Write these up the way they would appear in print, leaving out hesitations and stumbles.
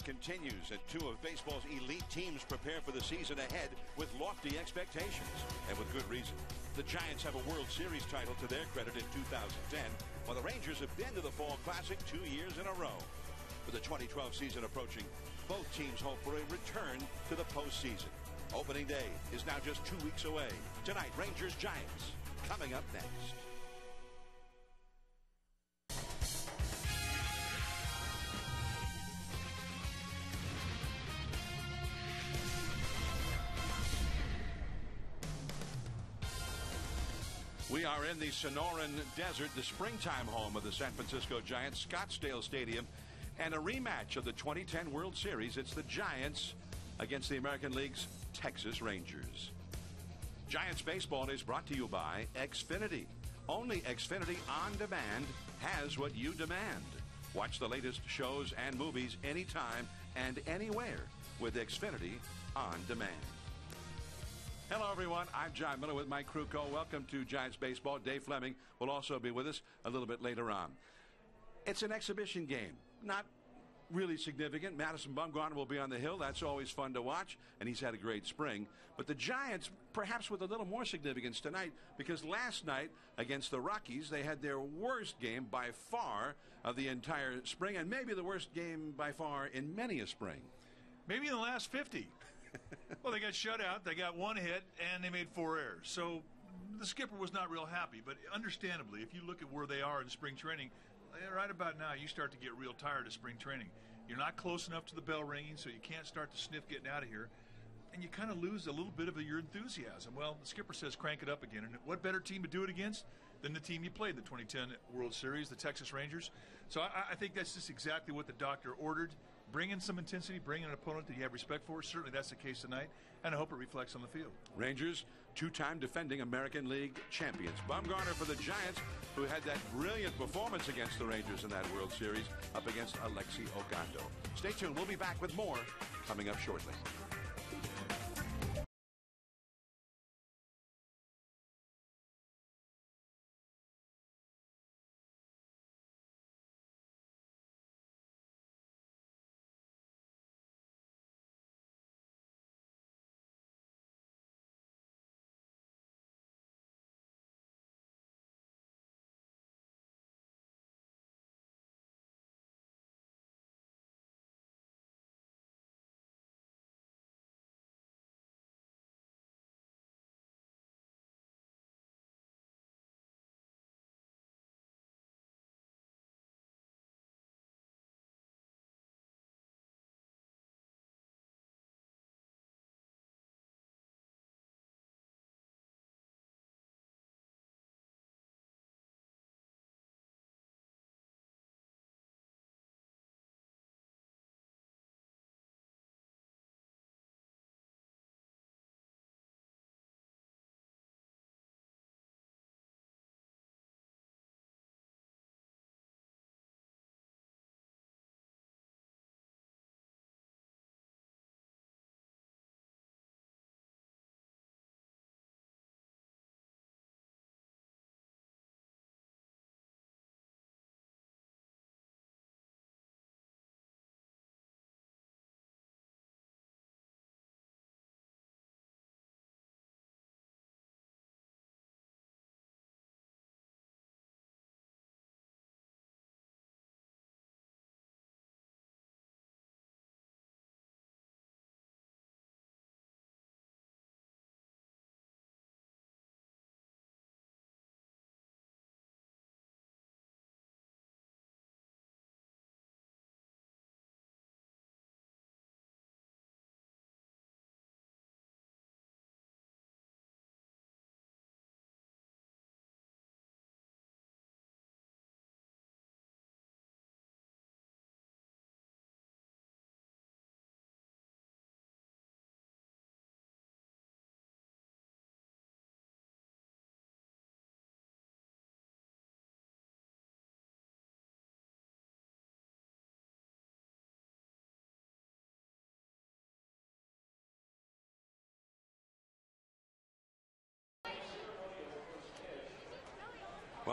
continues, and two of baseball's elite teams prepare for the season ahead with lofty expectations, and with good reason. The Giants have a World Series title to their credit in 2010, while the Rangers have been to the Fall Classic 2 years in a row. With the 2012 season approaching, both teams hope for a return to the postseason. Opening day is now just 2 weeks away. Tonight, Rangers-Giants, coming up next. We are in the Sonoran Desert, the springtime home of the San Francisco Giants, Scottsdale Stadium, and a rematch of the 2010 World Series. It's the Giants against the American League's Texas Rangers. Giants baseball is brought to you by Xfinity. Only Xfinity On Demand has what you demand. Watch the latest shows and movies anytime and anywhere with Xfinity On Demand. Hello, everyone. I'm John Miller with Mike Krukow. Welcome to Giants Baseball. Dave Fleming will also be with us a little bit later on. It's an exhibition game, not really significant. Madison Bumgarner will be on the hill. That's always fun to watch, and he's had a great spring. But the Giants, perhaps with a little more significance tonight, because last night against the Rockies, they had their worst game by far of the entire spring, and maybe the worst game by far in many a spring. Maybe in the last 50. Well, they got shut out, they got one hit, and they made 4 errors. So the skipper was not real happy. But understandably, if you look at where they are in spring training, right about now you start to get real tired of spring training. You're not close enough to the bell ringing, so you can't start to sniff getting out of here. And you kind of lose a little bit of your enthusiasm. Well, the skipper says crank it up again. And what better team to do it against than the team you played the 2010 World Series, the Texas Rangers? So I think that's just exactly what the doctor ordered. Bring in some intensity, bring in an opponent that you have respect for. Certainly that's the case tonight, and I hope it reflects on the field. Rangers, two-time defending American League champions. Bumgarner for the Giants, who had that brilliant performance against the Rangers in that World Series up against Alexi Ogando. Stay tuned. We'll be back with more coming up shortly.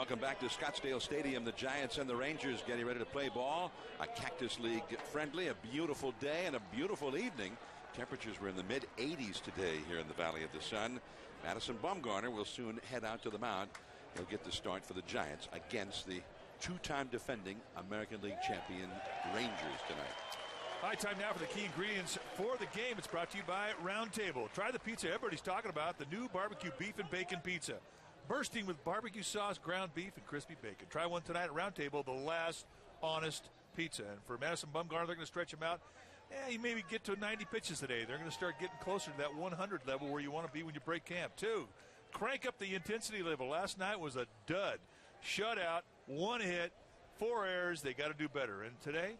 Welcome back to Scottsdale Stadium. The Giants and the Rangers getting ready to play ball. A Cactus League friendly, a beautiful day and a beautiful evening. Temperatures were in the mid-80s today here in the Valley of the Sun. Madison Bumgarner will soon head out to the mound. He'll get the start for the Giants against the two-time defending American League champion Rangers tonight. All right, time now for the key ingredients for the game. It's brought to you by Round Table. Try the pizza everybody's talking about, the new barbecue beef and bacon pizza. Bursting with barbecue sauce, ground beef, and crispy bacon. Try one tonight at Round Table, the last honest pizza. And for Madison Bumgarner, they're going to stretch him out. You maybe get to 90 pitches today. They're going to start getting closer to that 100 level where you want to be when you break camp. 2, crank up the intensity level. Last night was a dud. Shutout, 1 hit, 4 errors. They got to do better. And today,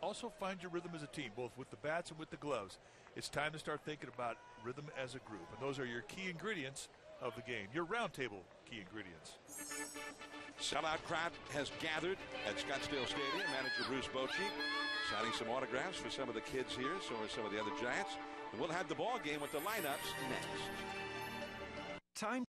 also find your rhythm as a team, both with the bats and with the gloves. It's time to start thinking about rhythm as a group. And those are your key ingredients of the game, your Round Table key ingredients. Sellout crowd has gathered at Scottsdale Stadium. Manager Bruce Bochy signing some autographs for some of the kids here, so are some of the other Giants. And we'll have the ball game with the lineups next. Time.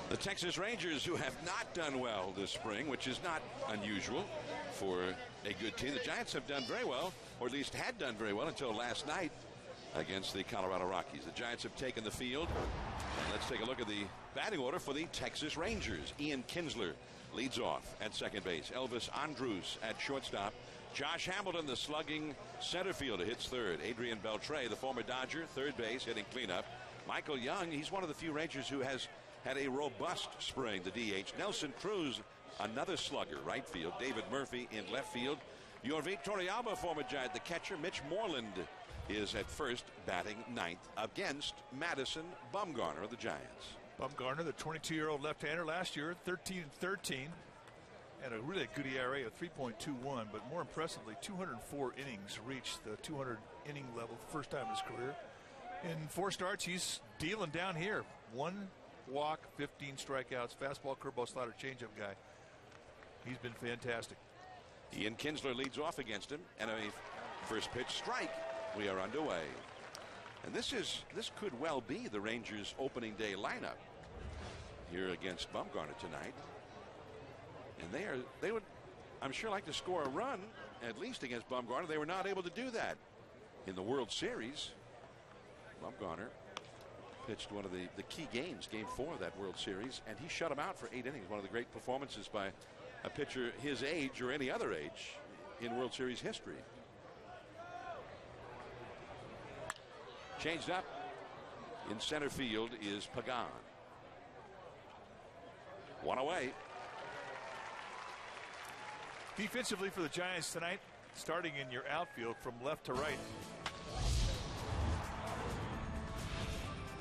The Texas Rangers, who have not done well this spring, which is not unusual for a good team. The Giants have done very well, or at least had done very well until last night against the Colorado Rockies. The Giants have taken the field. And let's take a look at the batting order for the Texas Rangers. Ian Kinsler leads off at second base. Elvis Andrus at shortstop. Josh Hamilton, the slugging center fielder, hits third. Adrian Beltre, the former Dodger, third base, hitting cleanup. Michael Young, he's one of the few Rangers who has had a robust spring, the DH. Nelson Cruz, another slugger, right field. David Murphy in left field. Yorvik Torrealba, former Giant, the catcher. Mitch Moreland is at first, batting ninth against Madison Bumgarner of the Giants. Bumgarner, the 22-year-old left-hander, last year 13-13, and a really good ERA of 3.21. But more impressively, 204 innings, reached the 200-inning level, first time in his career. In 4 starts, he's dealing down here. 1 walk, 15 strikeouts, fastball, curveball, slider, changeup guy. He's been fantastic. Ian Kinsler leads off against him, and a first pitch strike. We are underway. And this could well be the Rangers' opening day lineup here against Bumgarner tonight. And they would, I'm sure, like to score a run at least against Bumgarner. They were not able to do that in the World Series. Bumgarner pitched one of the key games, Game 4 of that World Series, and he shut him out for 8 innings. One of the great performances by a pitcher his age or any other age in World Series history. Changed up in center field is Pagan. 1 away. Defensively for the Giants tonight, starting in your outfield from left to right.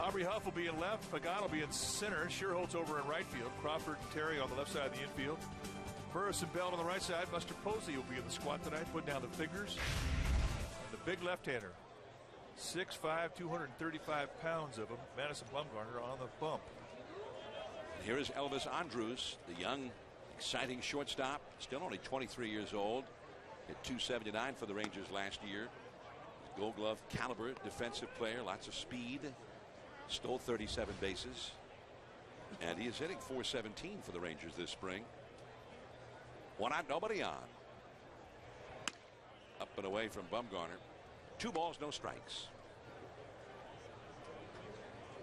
Aubrey Huff will be in left. Pagan will be in center. Sherholtz over in right field. Crawford and Terry on the left side of the infield. Burris and Belt on the right side. Buster Posey will be in the squat tonight, putting down the figures. And the big left-hander, 6'5", 235 pounds of him, Madison Bumgarner on the bump. Here is Elvis Andrus, the young, exciting shortstop, still only 23 years old. Hit .279 for the Rangers last year. Gold Glove caliber defensive player, lots of speed. Stole 37 bases. And he is hitting .417 for the Rangers this spring. One out, nobody on. Up and away from Bumgarner. 2 balls, no strikes.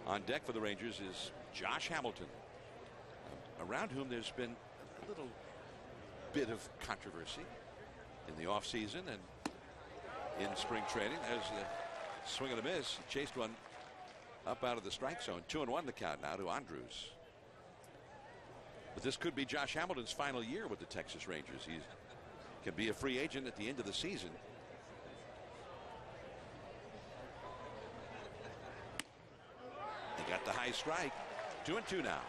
On deck for the Rangers is Josh Hamilton, around whom there's been a little bit of controversy in the offseason and in spring training. There's a swing and a miss. He chased one up out of the strike zone. 2-1 the count now to Andrus. But this could be Josh Hamilton's final year with the Texas Rangers. He can be a free agent at the end of the season. He got the high strike. 2-2 now.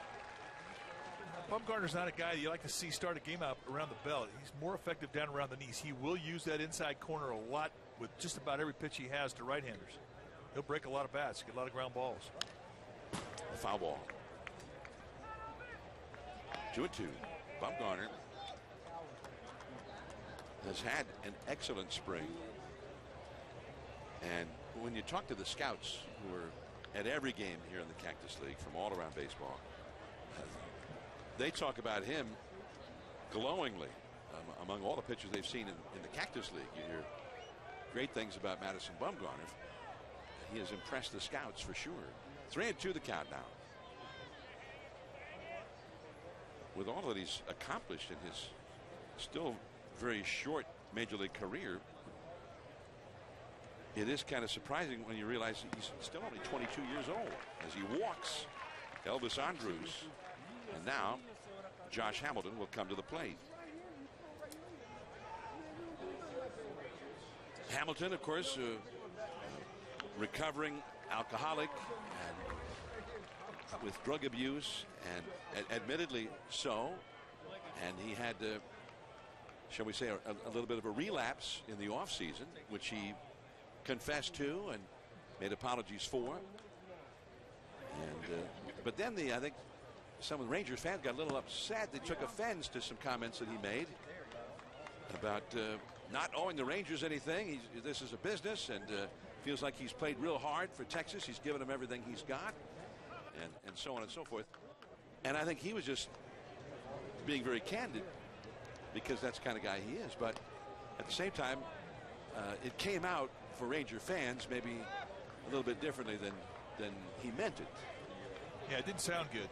Bumgarner's not a guy that you like to see start a game out around the belt. He's more effective down around the knees. He will use that inside corner a lot with just about every pitch he has to right-handers. He'll break a lot of bats, get a lot of ground balls. A foul ball. 2-2. Bumgarner has had an excellent spring. And when you talk to the scouts who are at every game here in the Cactus League from all around baseball, they talk about him glowingly. Among all the pitchers they've seen in the Cactus League, you hear great things about Madison Bumgarner. He has impressed the scouts for sure. 3-2 the count now. With all that he's accomplished in his still very short major league career, it is kind of surprising when you realize he's still only 22 years old as he walks Elvis Andrus. And now Josh Hamilton will come to the plate. Hamilton, of course, recovering alcoholic and with drug abuse, and admittedly so. And he had, shall we say, a little bit of a relapse in the offseason, which he confessed to and made apologies for. And but then I think some of the Rangers fans got a little upset. They took offense to some comments that he made about not owing the Rangers anything. This is a business, and feels like he's played real hard for Texas. He's given them everything he's got, and so on and so forth. And I think he was just being very candid because that's the kind of guy he is. But at the same time, it came out for Ranger fans maybe a little bit differently than he meant it. Yeah, it didn't sound good.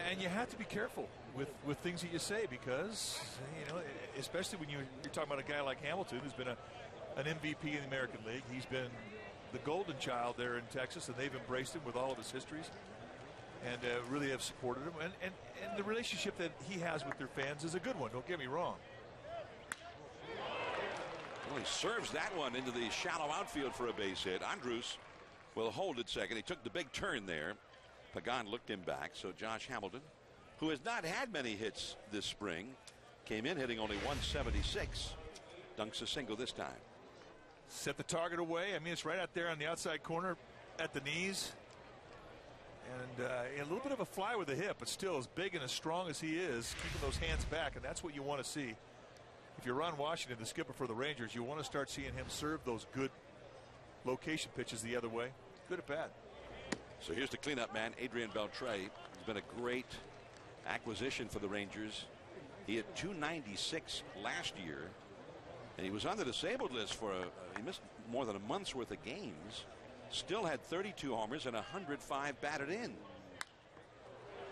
And you have to be careful with things that you say because, you know, especially when you're talking about a guy like Hamilton who's been an MVP in the American League. He's been the golden child there in Texas, and they've embraced him with all of his histories and really have supported him. And the relationship that he has with their fans is a good one, don't get me wrong. Well, he serves that one into the shallow outfield for a base hit. Andrus will hold at second. He took the big turn there. Pagan looked him back. So Josh Hamilton, who has not had many hits this spring, came in hitting only 176. Dunks a single this time. Set the target away. I mean, it's right out there on the outside corner at the knees. And a little bit of a fly with the hip, but still as big and as strong as he is, keeping those hands back, and that's what you want to see. If you're Ron Washington, the skipper for the Rangers, you want to start seeing him serve those good location pitches the other way. Good at bat. So here's the cleanup man, Adrian Beltre. He's been a great acquisition for the Rangers. He had 296 last year, and he was on the disabled list for he missed more than a month's worth of games. Still had 32 homers and 105 batted in.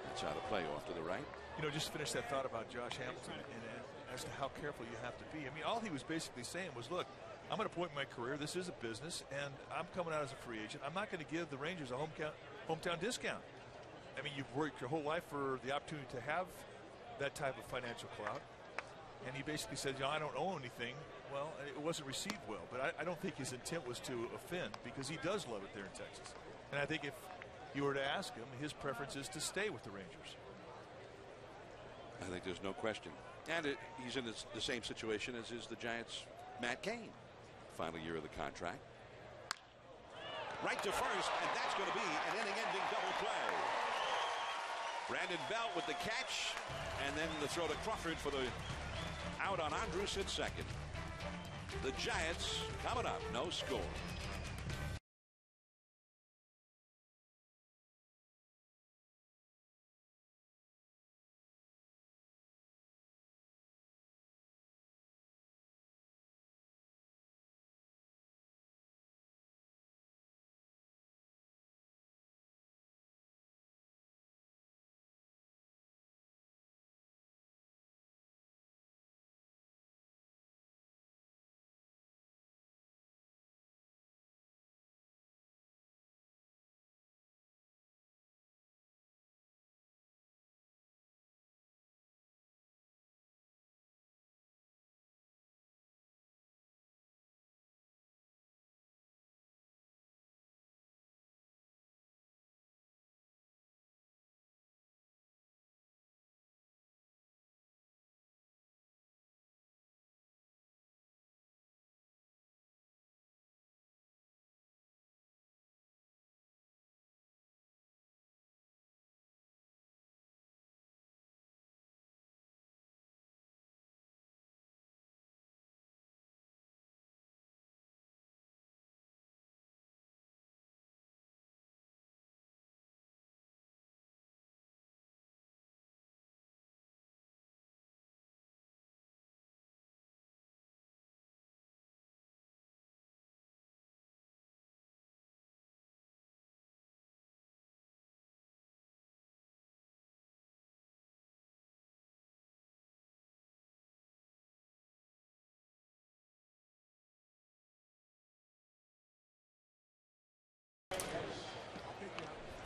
That's out of play off to the right. You know, just to finish that thought about Josh Hamilton and as to how careful you have to be. I mean, all he was basically saying was, look, I'm at a point in my career. This is a business, and I'm coming out as a free agent. I'm not going to give the Rangers a hometown discount. I mean, you've worked your whole life for the opportunity to have that type of financial clout. And he basically said, you know, I don't own anything. Well, it wasn't received well, but I don't think his intent was to offend because he does love it there in Texas. And I think if you were to ask him, his preference is to stay with the Rangers. I think there's no question. And he's in the same situation as is the Giants' Matt Cain. Final year of the contract. right to first, and that's going to be an inning-ending double play. Brandon Belt with the catch, and then the throw to Crawford for the out on Andrus at second. The Giants coming up, no score.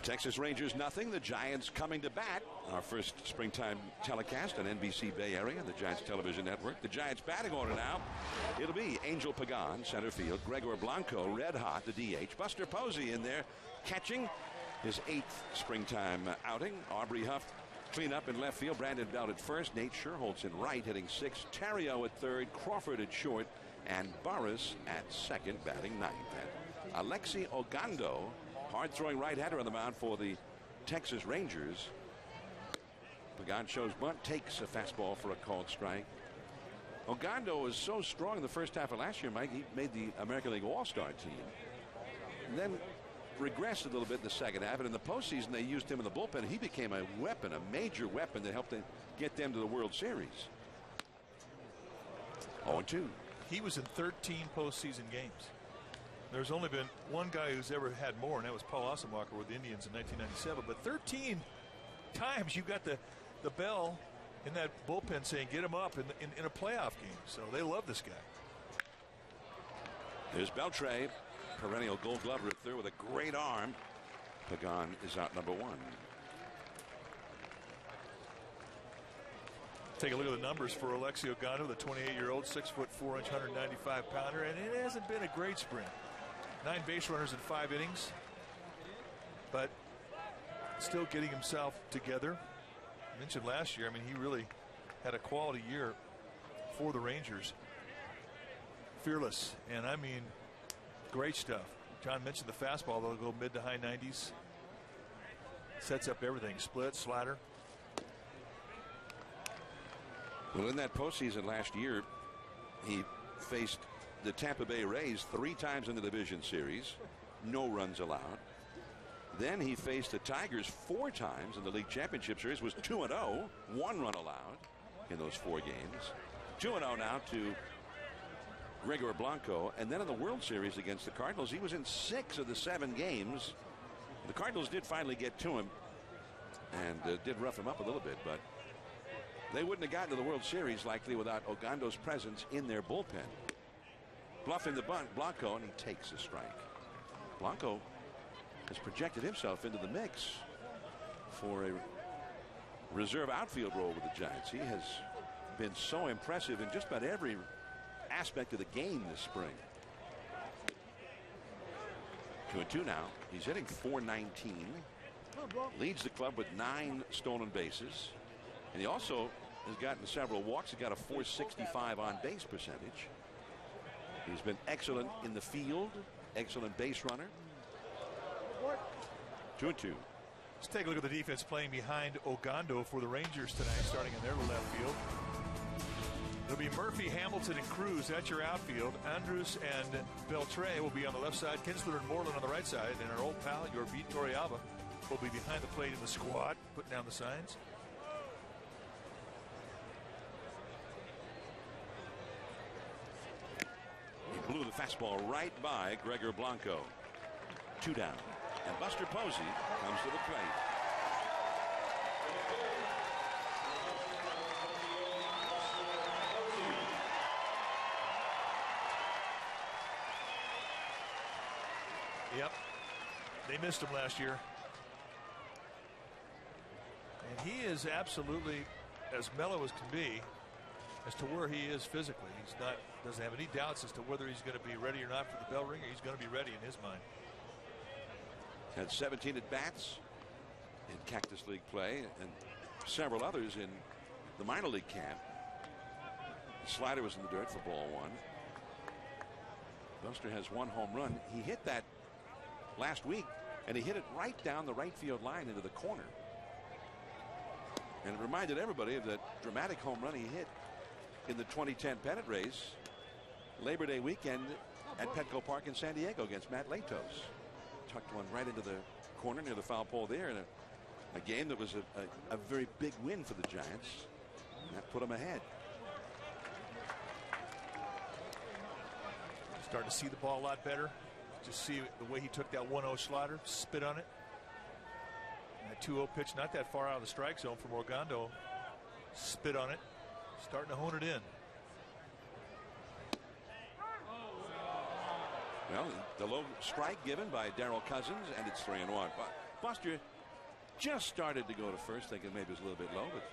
Texas Rangers nothing. The Giants coming to bat. Our first springtime telecast on NBC Bay Area, the Giants television network. The Giants batting order now. It'll be Angel Pagan, center field. Gregor Blanco, red hot, the DH. Buster Posey in there catching his 8th springtime outing. Aubrey Huff clean up in left field. Brandon Belt at first. Nate Sherholtz in right, hitting 6th. Terrio at third. Crawford at short. And Burris at second, batting 9th. And Alexi Ogando, hard-throwing right-hander on the mound for the Texas Rangers. Pagan shows bunt, takes a fastball for a called strike. Ogando was so strong in the first half of last year, Mike. He made the American League All-Star team. And then regressed a little bit in the second half. And in the postseason, they used him in the bullpen. He became a weapon, a major weapon that helped them get them to the World Series. 0-2. He was in 13 postseason games. There's only been one guy who's ever had more, and that was Paul Ossenbacher with the Indians in 1997. But 13 times you got the bell in that bullpen saying get him up in a playoff game. So they love this guy. There's Beltre, perennial Gold Glover at third with a great arm. Pagan is out number 1. Take a look at the numbers for Alexi Ogando, the 28-year-old, 6'4", 195-pounder, and it hasn't been a great spring. 9 base runners in 5 innings, but still getting himself together. I mentioned last year, I mean, he really had a quality year for the Rangers. Fearless, and I mean, great stuff. John mentioned the fastball, they'll go mid to high 90s. Sets up everything, split, slider. Well, in that postseason last year, he faced the Tampa Bay Rays 3 times in the division series, no runs allowed. Then he faced the Tigers 4 times in the league championship series, was 2-0, 1 run allowed in those 4 games. 2-0 now to Gregor Blanco, and then in the World Series against the Cardinals, he was in 6 of the 7 games. The Cardinals did finally get to him and did rough him up a little bit, but they wouldn't have gotten to the World Series likely without Ogando's presence in their bullpen. Bluffing the bunt, Blanco, and he takes a strike. Blanco has projected himself into the mix for a reserve outfield role with the Giants. He has been so impressive in just about every aspect of the game this spring. 2-2 now. He's hitting .419. Leads the club with 9 stolen bases. And he also has gotten several walks. He's got a .465 on base percentage. He's been excellent in the field, excellent base runner. 2-2. Let's take a look at the defense playing behind Ogando for the Rangers tonight, starting in their left field. It'll be Murphy, Hamilton, and Cruz. That's your outfield. Andrus and Beltre will be on the left side. Kinsler and Moreland on the right side. And our old pal, your Torrealba, will be behind the plate in the squad, putting down the signs. He blew the fastball right by Gregor Blanco. 2 down. And Buster Posey comes to the plate. Yep. They missed him last year. And he is absolutely as mellow as can be as to where he is physically. He's not, doesn't have any doubts as to whether he's going to be ready or not for the bell ringer. He's going to be ready in his mind. Had 17 at bats in Cactus League play and several others in the minor league camp. The slider was in the dirt for ball 1. Buster has 1 home run. He hit that last week, and he hit it right down the right field line into the corner. And it reminded everybody of that dramatic home run he hit in the 2010 pennant race Labor Day weekend at Petco Park in San Diego against Matt Latos. Tucked one right into the corner near the foul pole there in a game that was a very big win for the Giants. And that put them ahead. Starting to see the ball a lot better. Just see the way he took that 1-0 slider, spit on it. And that 2-0 pitch not that far out of the strike zone from Ogando. Spit on it. Starting to hone it in. Well, the low strike given by Darrell Cousins, and it's 3-1. Buster just started to go to first, thinking maybe it was a little bit low, but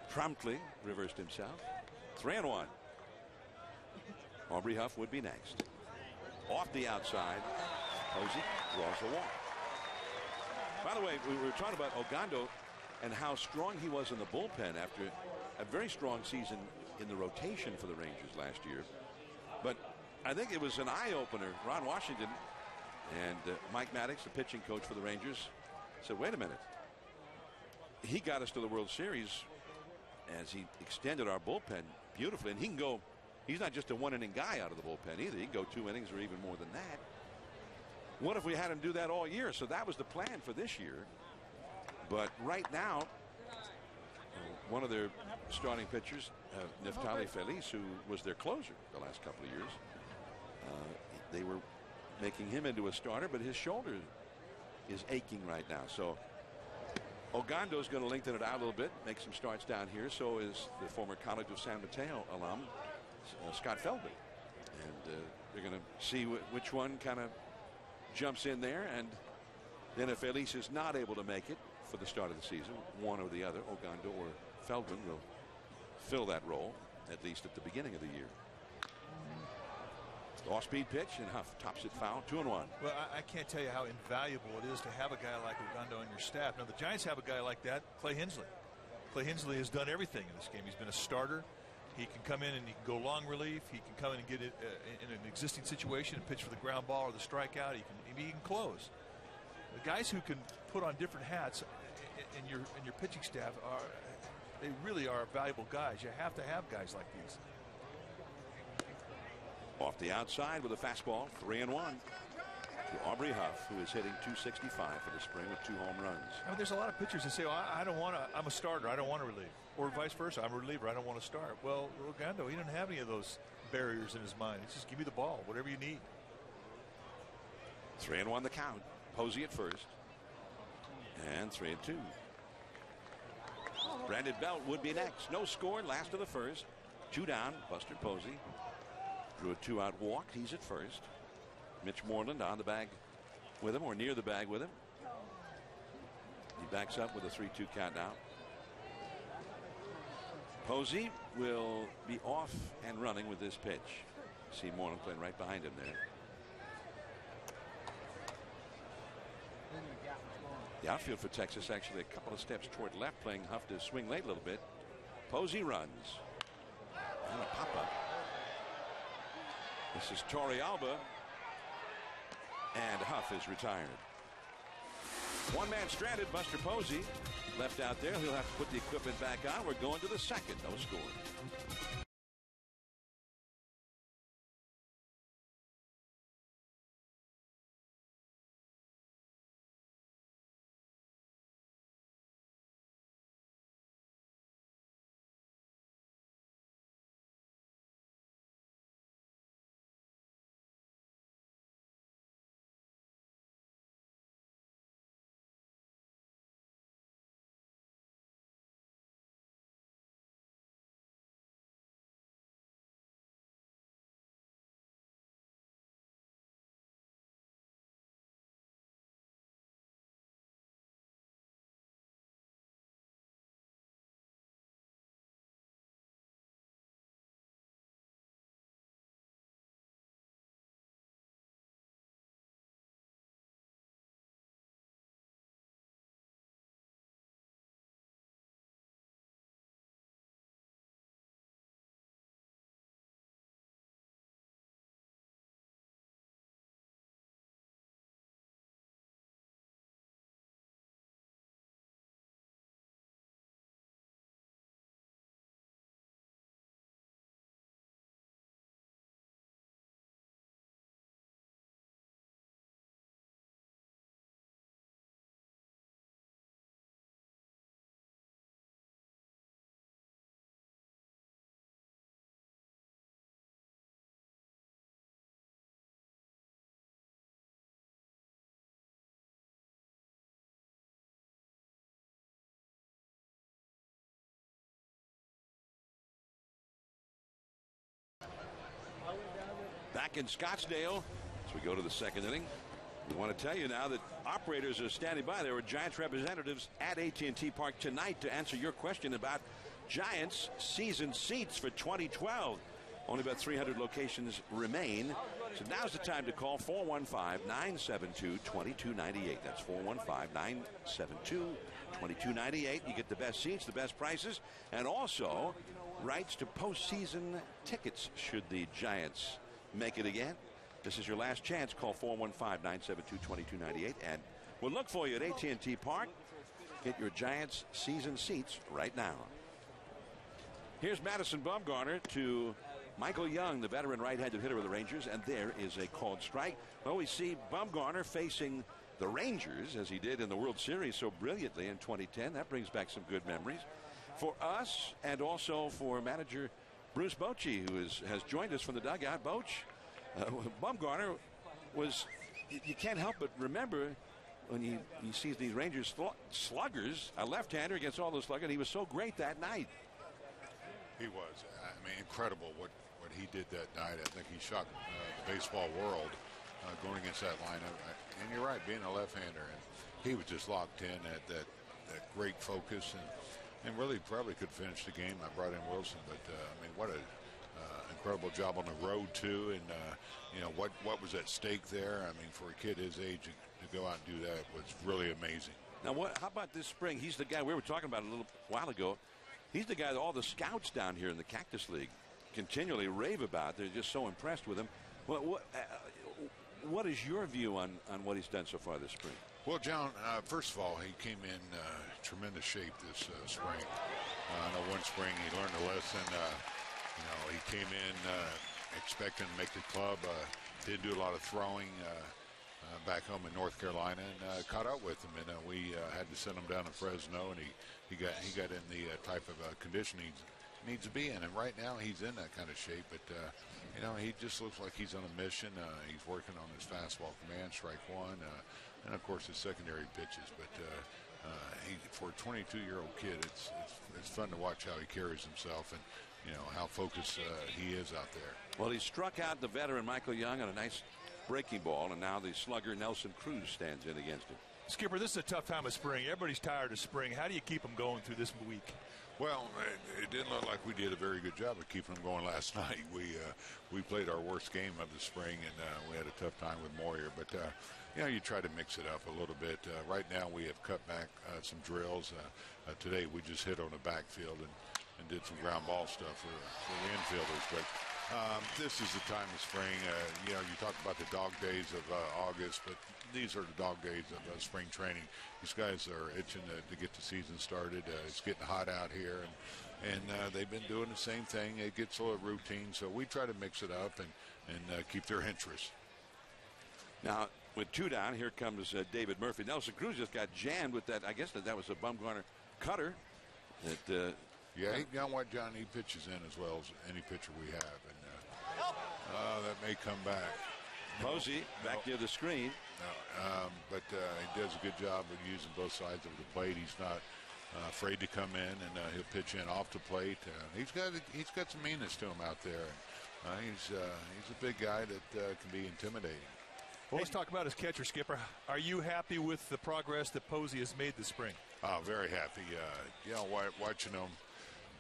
promptly reversed himself. 3-1. Aubrey Huff would be next. Off the outside, Posey draws the walk. By the way, we were talking about Ogando and how strong he was in the bullpen after a very strong season in the rotation for the Rangers last year. But I think it was an eye-opener. Ron Washington and Mike Maddox, the pitching coach for the Rangers, said, wait a minute. He got us to the World Series as he extended our bullpen beautifully. And he can go, he's not just a 1-inning guy out of the bullpen either. He can go 2 innings or even more than that. What if we had him do that all year? So that was the plan for this year. But right now, one of their starting pitchers, Neftali Feliz, who was their closer the last couple of years, they were making him into a starter, but his shoulder is aching right now. So Ogando's going to lengthen it out a little bit, make some starts down here. So is the former College of San Mateo alum, Scott Feldman. And they're going to see which one kind of jumps in there. And then if Feliz is not able to make it for the start of the season, one or the other, Ogando or Feldman, will fill that role, at least at the beginning of the year. Off-speed pitch, and Huff tops it foul. 2-1. Well, I can't tell you how invaluable it is to have a guy like Ogando on your staff. Now, the Giants have a guy like that, Clay Hensley. Clay Hensley has done everything in this game. He's been a starter. He can come in and he can go long relief. He can come in and get it in an existing situation and pitch for the ground ball or the strikeout. He can close. The guys who can put on different hats in your pitching staff they really are valuable guys. You have to have guys like these. Off the outside with a fastball, 3-1 to Aubrey Huff, who is hitting .265 for the spring with 2 home runs. I mean, there's a lot of pitchers that say, well, I don't want to, I'm a starter, I don't want to relieve. Or vice versa, I'm a reliever, I don't want to start. Well, Ogando, he didn't have any of those barriers in his mind. It's just give me the ball, whatever you need. 3-1 the count. Posey at first. And 3-2. Brandon Belt would be next. No score, last of the first. 2 down, Buster Posey. Drew a 2-out walk. He's at first. Mitch Moreland on the bag with him, or near the bag with him. He backs up with a 3-2 count now. Posey will be off and running with this pitch. See Moreland playing right behind him there. The outfield for Texas actually a couple of steps toward left, playing Huff to swing late a little bit. Posey runs. And a pop-up. This is Torrealba. And Huff is retired. One man stranded, Buster Posey, left out there. He'll have to put the equipment back on. We're going to the second. No score. Back in Scottsdale as we go to the second inning. We want to tell you now that operators are standing by. There were Giants representatives at AT&T Park tonight to answer your question about Giants season seats for 2012. Only about 300 locations remain. So now's the time to call 415-972-2298. That's 415-972-2298. You get the best seats, the best prices, and also rights to postseason tickets should the Giants make it again. This is your last chance. Call 415-972-2298, and we'll look for you at AT&T Park. Get your Giants season seats right now. Here's Madison Bumgarner to Michael Young, the veteran right-handed hitter of the Rangers, and there is a called strike. Well, we see Bumgarner facing the Rangers as he did in the World Series so brilliantly in 2010. That brings back some good memories for us and also for manager Bruce Bochy, who has joined us from the dugout. Boch, Bumgarner was, you can't help but remember when he sees these Rangers sluggers, a left-hander against all those sluggers. He was so great that night. He was. I mean, incredible what he did that night. I think he shocked the baseball world going against that lineup. And you're right, being a left-hander, and he was just locked in at that great focus and really probably could finish the game. I brought in Wilson, but I mean, what a incredible job on the road too. And you know what was at stake there. I mean, for a kid his age to go out and do that was really amazing. Now, how about this spring? He's the guy we were talking about a little while ago. He's the guy that all the scouts down here in the Cactus League continually rave about. They're just so impressed with him. What is your view on what he's done so far this spring? Well, John, first of all, he came in tremendous shape this spring. I know one spring he learned a lesson. You know, he came in expecting to make the club. Didn't do a lot of throwing back home in North Carolina, and caught up with him. And we had to send him down to Fresno, and he got in the type of condition he needs to be in. And right now he's in that kind of shape. But you know, he just looks like he's on a mission. He's working on his fastball command, strike one, and of course his secondary pitches. But for a 22-year-old kid, it's fun to watch how he carries himself and you know how focused he is out there. Well, he struck out the veteran Michael Young on a nice breaking ball, and now the slugger Nelson Cruz stands in against him. Skipper, this is a tough time of spring. Everybody's tired of spring. How do you keep them going through this week? Well, it didn't look like we did a very good job of keeping them going last night. We played our worst game of the spring, and we had a tough time with Moyer. But you know, you try to mix it up a little bit. Right now, we have cut back some drills. Today, we just hit on the backfield and did some ground ball stuff for the infielders. But This is the time of spring. You know, you talk about the dog days of August, but these are the dog days of spring training. These guys are itching to get the season started. It's getting hot out here, and they've been doing the same thing. It gets a little routine, so we try to mix it up and keep their interest. Now, with 2 down, here comes David Murphy. Nelson Cruz just got jammed with that. I guess that was a Bumgarner cutter. That yeah, you know what, John? He pitches in as well as any pitcher we have, and that may come back. Posey back near the screen. But he does a good job of using both sides of the plate. He's not afraid to come in, and he'll pitch in off the plate. He's got some meanness to him out there. He's a big guy that can be intimidating. Well, let's talk about his catcher, Skipper. Are you happy with the progress that Posey has made this spring? Oh, very happy. You know, watching him,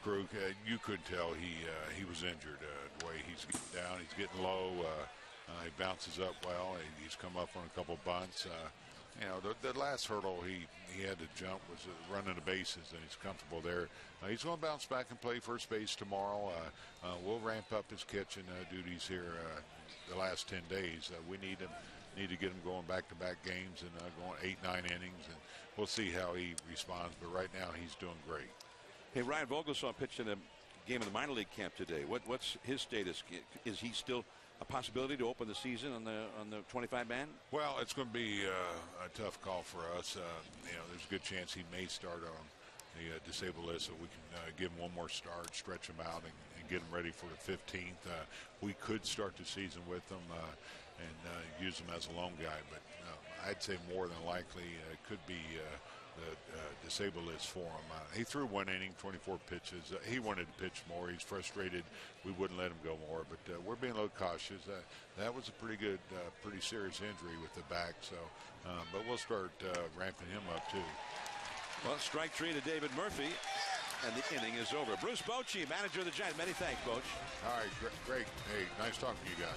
Krug, you could tell he was injured. The way he's getting down, he's getting low. He bounces up well. He's come up on a couple bunts. You know, the last hurdle he had to jump was running the bases, and he's comfortable there. He's going to bounce back and play first base tomorrow. We'll ramp up his catching duties here the last 10 days. We need to get him going back-to-back games and going 8-9 innings, and we'll see how he responds. But right now, he's doing great. Hey, Ryan Vogelsong pitched in a game in the minor league camp today. What's his status? Is he still a possibility to open the season on the 25-man? Well, it's going to be a tough call for us. You know, there's a good chance he may start on the disabled list, so we can give him one more start, stretch him out, and get him ready for the 15th. We could start the season with him and use him as a lone guy, but I'd say more than likely it could be the disabled list for him. He threw 1 inning, 24 pitches. He wanted to pitch more. He's frustrated. We wouldn't let him go more, but we're being a little cautious. That was a pretty good, pretty serious injury with the back. So, but we'll start ramping him up too. Well, strike 3 to David Murphy, and the inning is over. Bruce Bochy, manager of the Giants. Many thanks, Boch. All right, great. Hey, nice talking to you guys.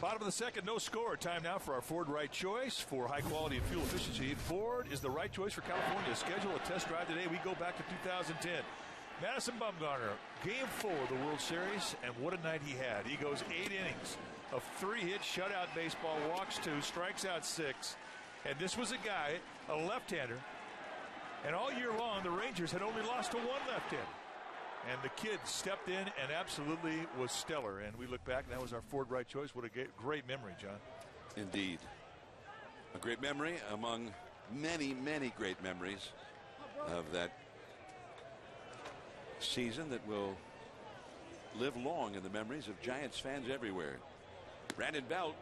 Bottom of the second, no score. Time now for our Ford right choice for high quality and fuel efficiency. Ford is the right choice for California. Schedule a test drive today. We go back to 2010. Madison Bumgarner, game 4 of the World Series, and what a night he had. He goes 8 innings of 3-hit shutout baseball, walks 2, strikes out 6. And this was a guy, a left-hander, and all year long the Rangers had only lost to 1 left-hander. And the kid stepped in and absolutely was stellar. And we look back, and that was our Ford right choice. What a great memory, John. Indeed. A great memory among many, many great memories of that season that will live long in the memories of Giants fans everywhere. Brandon Belt.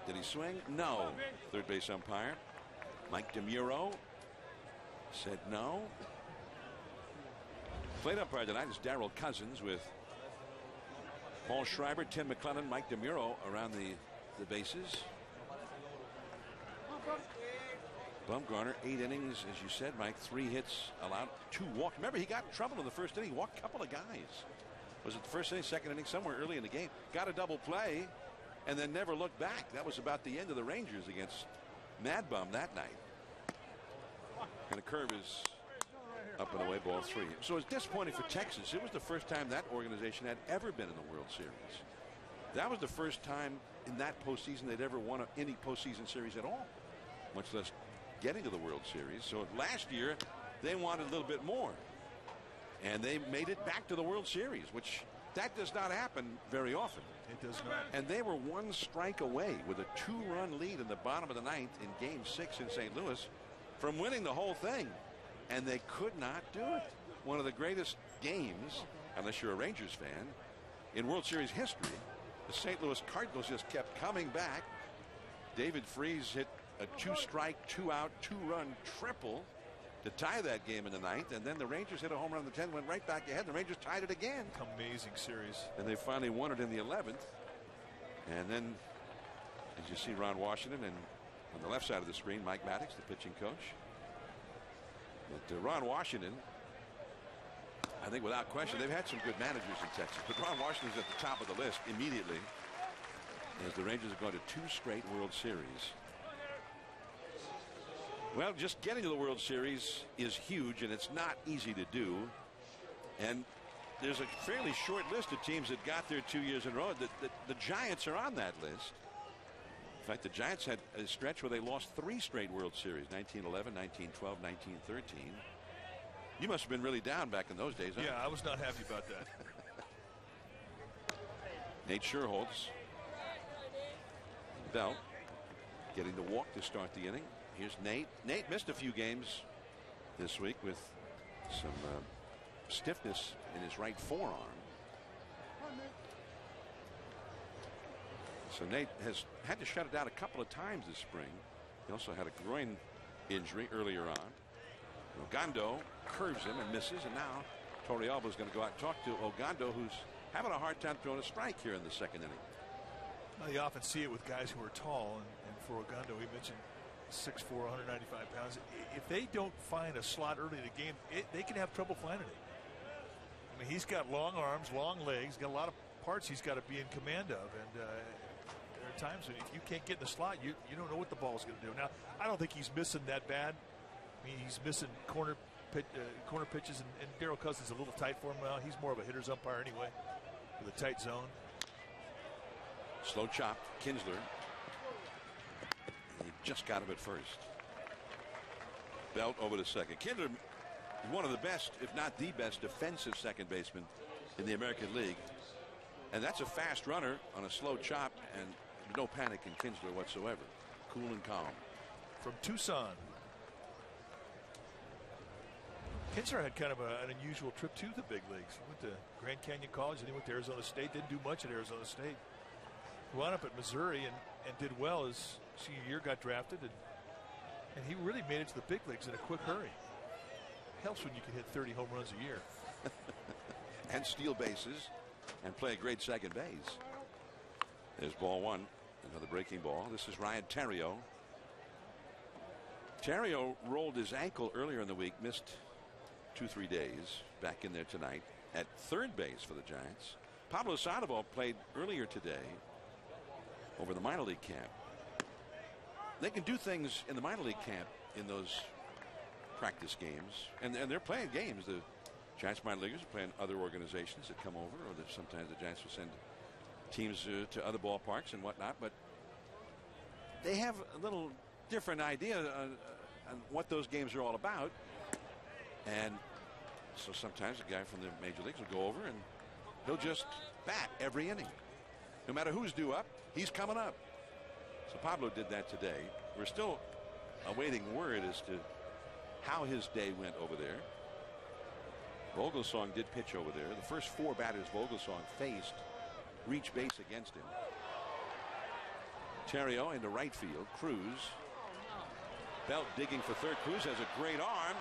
Did he swing? No. Third base umpire Mike DeMuro said no. Plate umpire tonight is Darrell Cousins with Paul Schreiber, Tim McClellan, Mike DeMuro around the bases. Bumgarner, 8 innings, as you said, Mike, 3 hits, allowed 2 walks. Remember, he got in trouble in the first inning. He walked a couple of guys. Was it the first inning, second inning, somewhere early in the game? Got a double play and then never looked back. That was about the end of the Rangers against Mad Bum that night. And the curve is up and away, ball 3. So it's disappointing for Texas. It was the first time that organization had ever been in the World Series. That was the first time in that postseason they'd ever won any postseason series at all, much less getting to the World Series. So last year they wanted a little bit more, and they made it back to the World Series, which that does not happen very often. It does not. And they were 1 strike away with a 2-run lead in the bottom of the 9th in Game 6 in St. Louis from winning the whole thing, and they could not do it. One of the greatest games, unless you're a Rangers fan, in World Series history. The St. Louis Cardinals just kept coming back. David Freese hit a 2-strike, 2-out, 2-run triple to tie that game in the 9th, and then the Rangers hit a home run in the 10th, went right back ahead. The Rangers tied it again. Amazing series. And they finally won it in the 11th. And then, as you see, Ron Washington, and on the left side of the screen, Mike Maddox, the pitching coach. But Ron Washington, I think without question, they've had some good managers in Texas, but Ron Washington's at the top of the list immediately as the Rangers are going to 2 straight World Series. Well, just getting to the World Series is huge, and it's not easy to do. And there's a fairly short list of teams that got there 2 years in a row. The Giants are on that list. In fact, the Giants had a stretch where they lost 3 straight World Series, 1911, 1912, 1913. You must have been really down back in those days, huh? Yeah, I was not happy about that. Nate Scherholtz. Bell getting the walk to start the inning. Here's Nate. Nate missed a few games this week with some stiffness in his right forearm. So Nate has had to shut it down a couple of times this spring. He also had a groin injury earlier on. Ogando curves him and misses, and now Torrealba is going to go out and talk to Ogando, who's having a hard time throwing a strike here in the second inning. Well, you often see it with guys who are tall, and for Ogando, he mentioned 6'4", 195 pounds. If they don't find a slot early in the game, they can have trouble finding it. I mean, he's got long arms, long legs, got a lot of parts he's got to be in command of, and there are times when if you can't get in the slot, you don't know what the ball's going to do. Now, I don't think he's missing that bad. I mean, he's missing corner pitches, and Darryl Cousins is a little tight for him. Well, he's more of a hitter's umpire anyway, with a tight zone. Slow chop, Kinsler. He just got him at first. Belt over to second. Kinsler is one of the best, if not the best, defensive second baseman in the American League. And that's a fast runner on a slow chop, and no panic in Kinsler whatsoever. Cool and calm. From Tucson. Kinsler had kind of an unusual trip to the big leagues. He went to Grand Canyon College, and he went to Arizona State. Didn't do much at Arizona State. He wound up at Missouri and did well his senior year, got drafted, and he really made it to the big leagues in a quick hurry. Helps when you can hit 30 home runs a year. And steal bases and play a great second base. There's ball 1, another breaking ball. This is Ryan Theriot. Theriot rolled his ankle earlier in the week, missed 2-3 days. Back in there tonight at third base for the Giants. Pablo Sandoval played earlier today over the minor league camp. They can do things in the minor league camp in those practice games, and they're playing games. The Giants minor leaguers are playing other organizations that come over, or that sometimes the Giants will send teams to other ballparks and whatnot, but they have a little different idea on what those games are all about. And so sometimes a guy from the major leagues will go over and he'll just bat every inning. No matter who's due up, he's coming up. So Pablo did that today. We're still awaiting word as to how his day went over there. Vogelsong did pitch over there. The first 4 batters Vogelsong faced reached base against him. Theriot into right field. Cruz. Belt digging for third. Cruz has a great arm.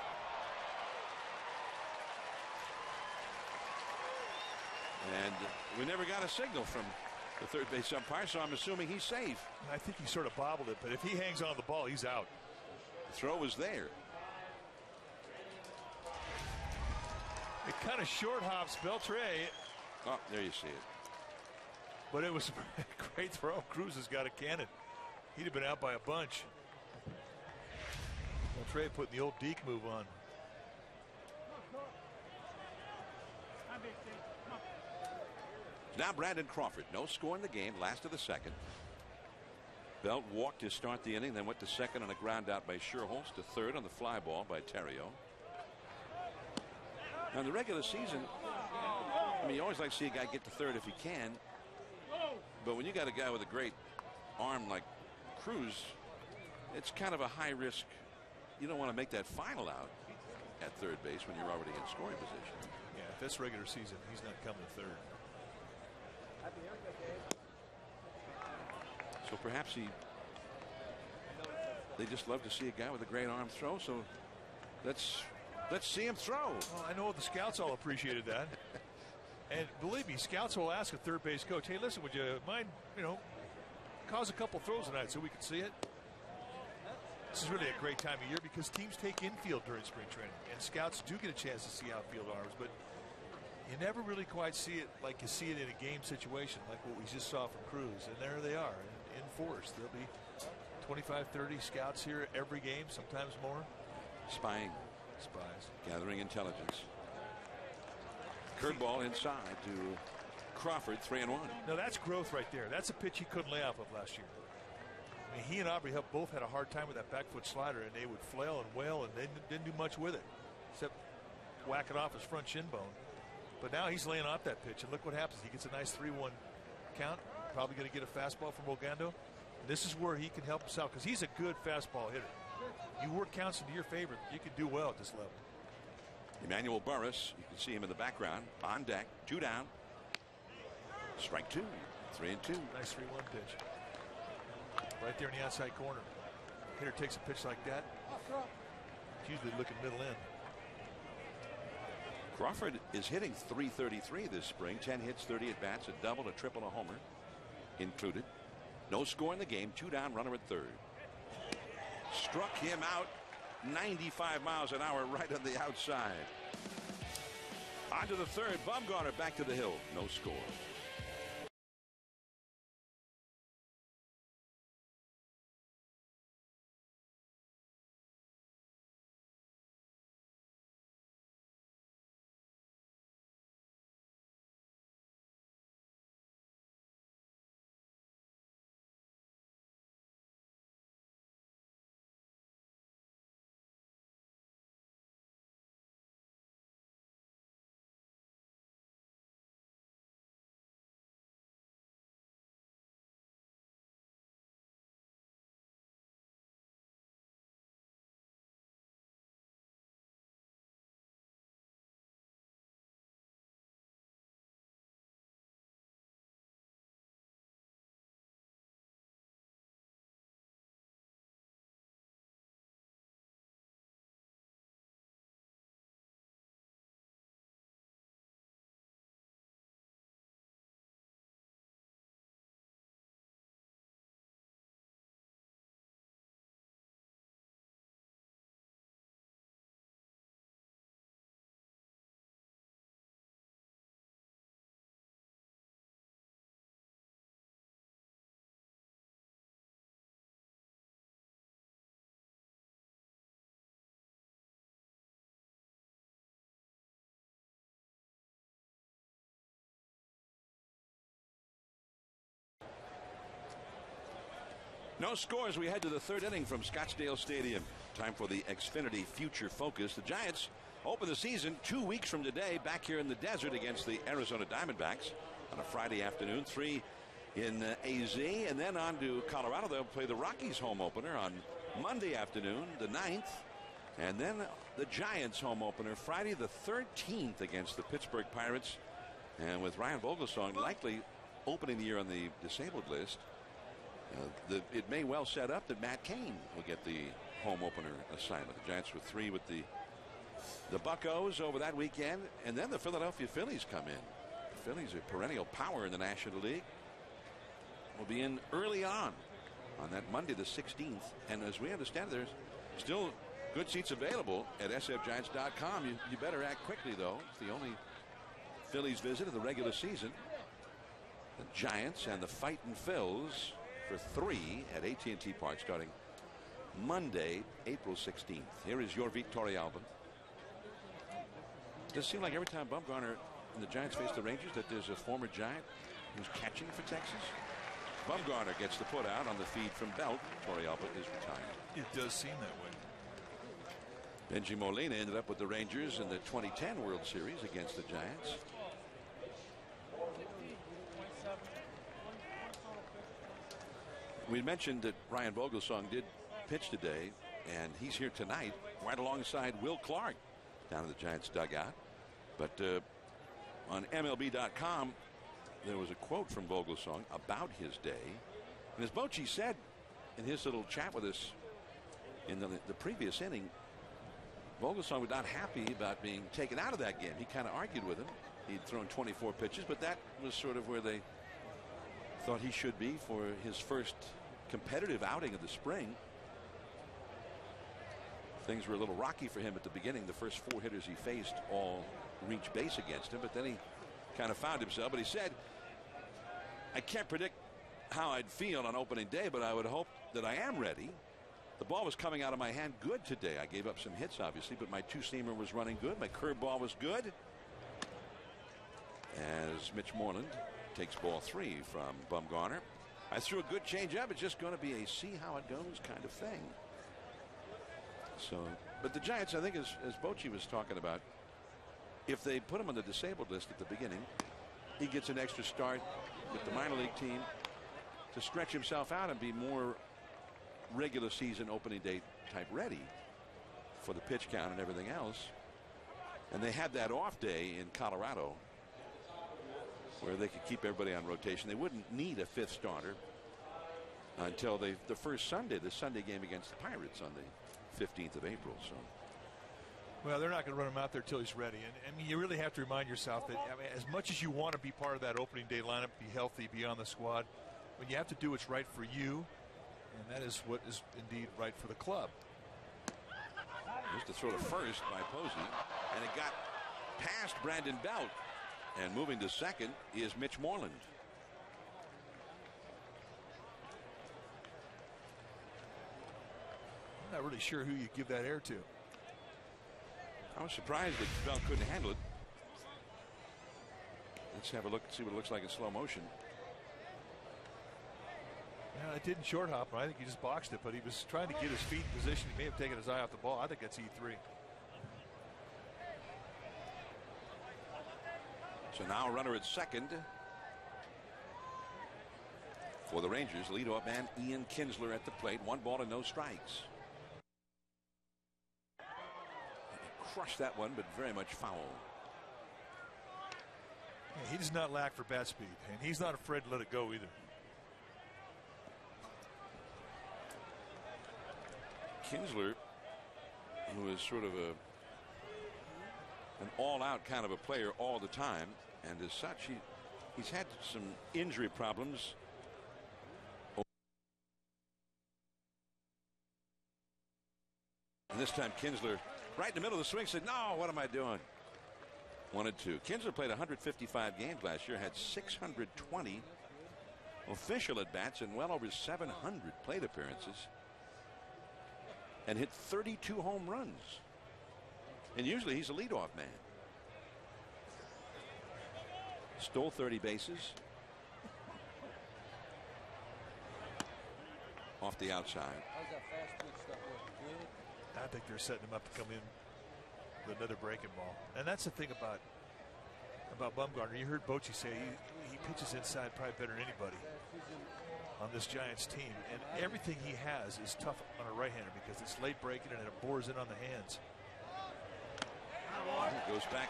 And we never got a signal from the third base umpire, so I'm assuming he's safe. I think he sort of bobbled it, but if he hangs on the ball, he's out. The throw was there. It kind of short hops Beltre. Oh, there you see it. But it was a great throw. Cruz has got a cannon. He'd have been out by a bunch. Beltre putting the old deke move on. Now Brandon Crawford. No score in the game. Last of the second. Belt walked to start the inning, then went to second on a ground out by Sherholz, to third on the fly ball by Terrio. Now in the regular season, I mean, you always like to see a guy get to third if he can. But when you got a guy with a great arm like Cruz, it's kind of a high risk. You don't want to make that final out at third base when you're already in scoring position. Yeah, if that's regular season, he's not coming to third. So perhaps they just love to see a guy with a great arm throw. So let's see him throw. Well, I know the scouts all appreciated that. And believe me, scouts will ask a third base coach, hey, listen, would you mind, cause a couple throws tonight so we can see it? This is really a great time of year because teams take infield during spring training, and scouts do get a chance to see outfield arms, but you never really quite see it like you see it in a game situation, like what we just saw from Cruz. And there they are in force. There'll be 25, 30 scouts here every game, sometimes more. Spying. Spies. Gathering intelligence. Curveball inside to Crawford, 3-1. Now that's growth right there. That's a pitch he couldn't lay off of last year. I mean, he and Aubrey Hupp both had a hard time with that back foot slider, and they would flail and wail, and they didn't do much with it, except whack it off his front shin bone. But now he's laying off that pitch, and look what happens. He gets a nice 3-1 count. Probably going to get a fastball from Ogando. This is where he can help us out because he's a good fastball hitter. You work counts into your favor, you can do well at this level. Emmanuel Burris, you can see him in the background, on deck, 2 down. Strike 2, 3-2. Nice 3-1 pitch. Right there in the outside corner. Hitter takes a pitch like that. It's usually looking middle in. Crawford is hitting .333 this spring. 10 hits, 30 at bats, a double, a triple, a homer included. No score in the game. 2 down, runner at third. Struck him out 95 miles an hour right on the outside. On to the third. Bumgarner back to the hill. No score. No scores. We head to the third inning from Scottsdale Stadium. Time for the Xfinity Future Focus. The Giants open the season 2 weeks from today back here in the desert against the Arizona Diamondbacks on a Friday afternoon. 3 in AZ, and then on to Colorado. They'll play the Rockies home opener on Monday afternoon, the 9th. And then the Giants home opener Friday the 13th against the Pittsburgh Pirates. And with Ryan Vogelsong likely opening the year on the disabled list, it may well set up that Matt Cain will get the home opener assignment. The Giants with 3 with the Buccos over that weekend, and then the Philadelphia Phillies come in. The Phillies are perennial power in the National League. Will be in early on that Monday the 16th, and as we understand, there's Still good seats available at sfgiants.com. You better act quickly, though. It's the only Phillies visit of the regular season. The Giants and the Fightin' Phils for 3 at AT&T Park starting Monday, April 16th. Here is your Vittori album. Does it seem like every time Bumgarner and the Giants face the Rangers that there's a former Giant who's catching for Texas? Bumgarner gets the put out on the feed from Belt. Torrealba is retired. It does seem that way. Benji Molina ended up with the Rangers in the 2010 World Series against the Giants. We mentioned that Ryan Vogelsong did pitch today, and he's here tonight right alongside Will Clark down in the Giants dugout. But on MLB.com, there was a quote from Vogelsong about his day. And as Bochy said in his little chat with us in the previous inning, Vogelsong was not happy about being taken out of that game. He kind of argued with him. He'd thrown 24 pitches, but that was sort of where they thought he should be for his first competitive outing of the spring. Things were a little rocky for him at the beginning. The first 4 hitters he faced all reached base against him, but then he kind of found himself. But he said, I can't predict how I'd feel on opening day, but I would hope that I am ready. The ball was coming out of my hand good today. I gave up some hits, obviously, but my two-seamer was running good. My curveball was good. As Mitch Moreland takes ball 3 from Bumgarner. I threw a good changeup. It's just going to be a see how it goes kind of thing. So, but the Giants, I think, as Bochy was talking about, if they put him on the disabled list at the beginning, he gets an extra start with the minor league team to stretch himself out and be more regular season opening day type ready for the pitch count and everything else. And they had that off day in Colorado where they could keep everybody on rotation. They wouldn't need a 5th starter until the first Sunday, the Sunday game against the Pirates on the 15th of April. So, well, they're not going to run him out there until he's ready. And I mean, you really have to remind yourself that, I mean, as much as you want to be part of that opening day lineup, be healthy, be on the squad, when you have to do what's right for you, and that is what is indeed right for the club. Just to throw to first by Posey, and it got past Brandon Belt. And moving to second is Mitch Moreland. I'm not really sure who you give that air to. I was surprised that Belt couldn't handle it. Let's have a look and see what it looks like in slow motion. Yeah, it didn't short hop. I think he just boxed it, but he was trying to get his feet in position. He may have taken his eye off the ball. I think that's E3. So now a runner at second for the Rangers. Leadoff man Ian Kinsler at the plate. 1 ball and no strikes. Crushed that one, but very much foul. Yeah, he does not lack for bat speed, and he's not afraid to let it go either. Kinsler, who is sort of an all-out kind of a player all the time, and as such, he's had some injury problems. And this time Kinsler, right in the middle of the swing, said, no, what am I doing? 1-2. Kinsler played 155 games last year, had 620 official at-bats and well over 700 plate appearances, and hit 32 home runs. And usually he's a leadoff man. Stole 30 bases. Off the outside. How's that fast pitch stuff working? Good? I think they're setting him up to come in with another breaking ball. And that's the thing about Bumgarner. You heard Bochy say he pitches inside probably better than anybody on this Giants team. And everything he has is tough on a right-hander because it's late breaking and it bores in on the hands. Goes back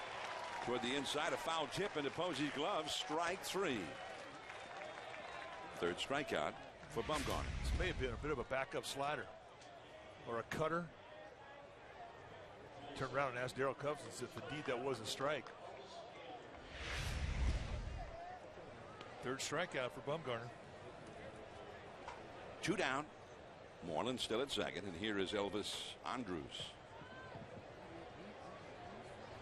toward the inside. A foul tip into Posey's glove. Strike 3. 3rd strikeout for Bumgarner. This may have been a bit of a backup slider or a cutter. Turn around and ask Darryl Cousins if indeed that was a strike. 3rd strikeout for Bumgarner. 2 down. Moreland still at second, and here is Elvis Andrus.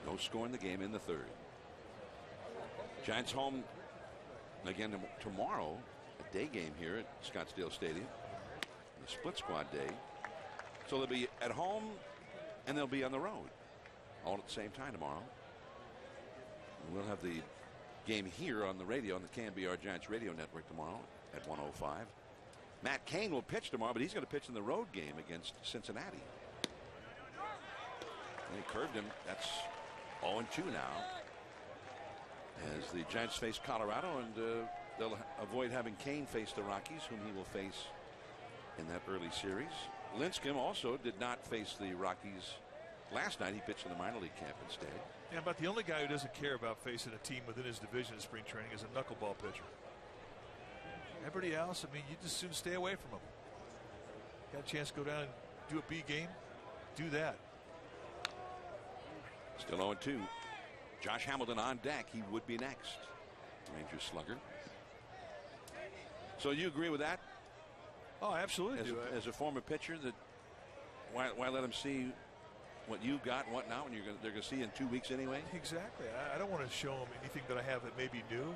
No score in the game in the third. Giants home again tomorrow, a day game here at Scottsdale Stadium, the split squad day. So they'll be at home and they'll be on the road all at the same time tomorrow. And we'll have the game here on the radio on the KNBR Giants radio network tomorrow at 1:05. Matt Cain will pitch tomorrow, but he's going to pitch in the road game against Cincinnati. And he curved him. That's 0-2 now as the Giants face Colorado, and they'll avoid having Cain face the Rockies, whom he will face in that early series. Lincecum also did not face the Rockies last night. He pitched in the minor league camp instead. Yeah, but the only guy who doesn't care about facing a team within his division in spring training is a knuckleball pitcher. Everybody else, I mean, you just soon stay away from them. Got a chance to go down and do a B game, do that. Still 0-2. Josh Hamilton on deck. He would be next. Rangers slugger. So you agree with that? Oh, absolutely. As a former pitcher, that why let him see what you got and what not when they're going to see in 2 weeks anyway? Exactly. I don't want to show them anything that I have that may be new.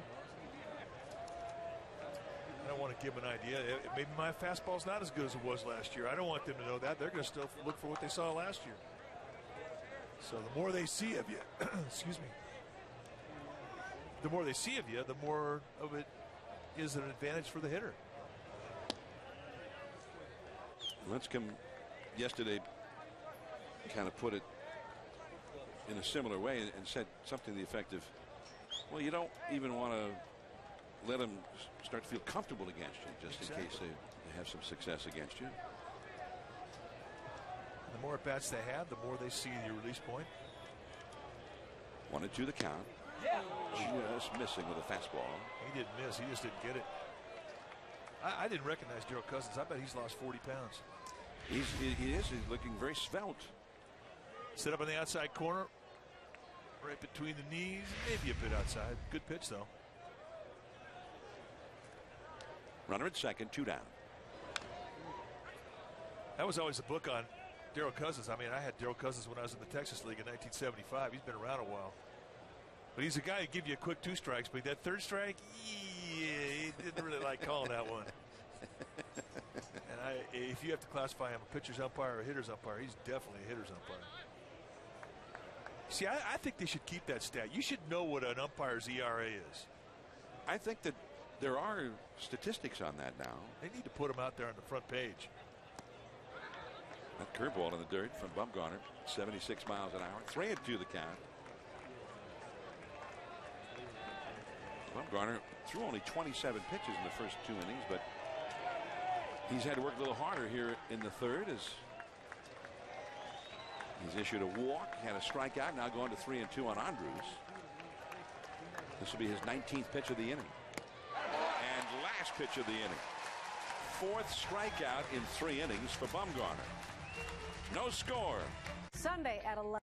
I don't want to give them an idea. Maybe my fastball's not as good as it was last year. I don't want them to know that. They're going to still look for what they saw last year. So the more they see of you, excuse me, the more they see of you, the more of it is an advantage for the hitter. Lincecum yesterday kind of put it in a similar way and said something to the effect of, well, you don't even want to let them start to feel comfortable against you, just in case they have some success against you. The more at bats they have, the more they see your release point. 1-2 the count. Just missing with a fastball. He didn't miss. He just didn't get it. I didn't recognize Daryl Cousins. I bet he's lost 40 pounds. He is. He's looking very svelte. Set up on the outside corner, right between the knees, maybe a bit outside. Good pitch, though. Runner at second, 2 down. That was always a book on Daryl Cousins. I mean, I had Daryl Cousins when I was in the Texas League in 1975. He's been around a while. But he's a guy who give you a quick 2 strikes, but that 3rd strike, he didn't really like calling that one. And if you have to classify him a pitcher's umpire or a hitter's umpire, he's definitely a hitter's umpire. See, I think they should keep that stat. You should know what an umpire's ERA is. I think that there are statistics on that now. They need to put them out there on the front page. That curveball in the dirt from Bumgarner, 76 miles an hour. 3-2 the count. Bumgarner threw only 27 pitches in the first 2 innings, but he's had to work a little harder here in the third as he's issued a walk, had a strikeout, now going to 3-2 on Andrus. This will be his 19th pitch of the inning. And last pitch of the inning. 4th strikeout in 3 innings for Bumgarner. No score. Sunday at 11.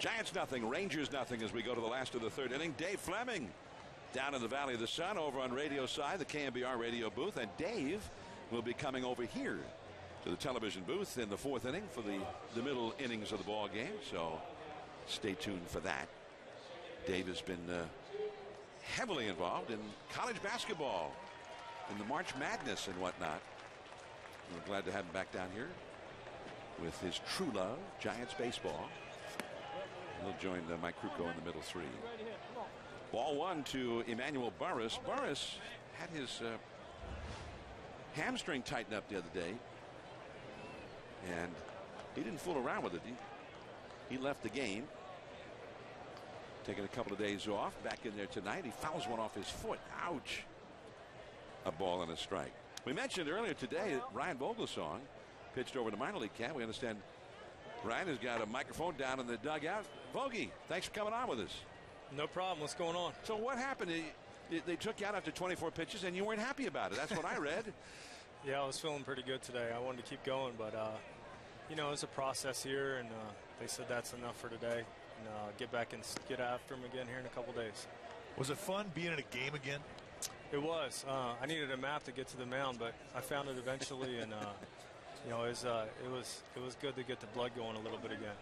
Giants nothing, Rangers nothing as we go to the last of the third inning. Dave Fleming down in the Valley of the Sun over on radio side, the KMBR radio booth, and Dave will be coming over here to the television booth in the fourth inning for the middle innings of the ball game. So stay tuned for that. Dave has been heavily involved in college basketball, in the March Madness and whatnot. We're glad to have him back down here with his true love, Giants baseball. He'll join Mike Krukow in the middle three. Ball one to Emmanuel Burris. Burris had his hamstring tightened up the other day, and he didn't fool around with it. He left the game, taking a couple of days off. Back in there tonight. He fouls one off his foot. Ouch. A ball and a strike. We mentioned earlier today that Ryan Vogelsong pitched over to minor league camp. We understand Ryan has got a microphone down in the dugout. Vogie, thanks for coming on with us. No problem. What's going on? So what happened? They took you out after 24 pitches and you weren't happy about it. That's what I read. Yeah, I was feeling pretty good today. I wanted to keep going, but you know, it's a process here, and they said that's enough for today. And get back and get after them again here in a couple days. Was it fun being in a game again? It was. I needed a map to get to the mound, but I found it eventually, and you know, it was good to get the blood going a little bit again.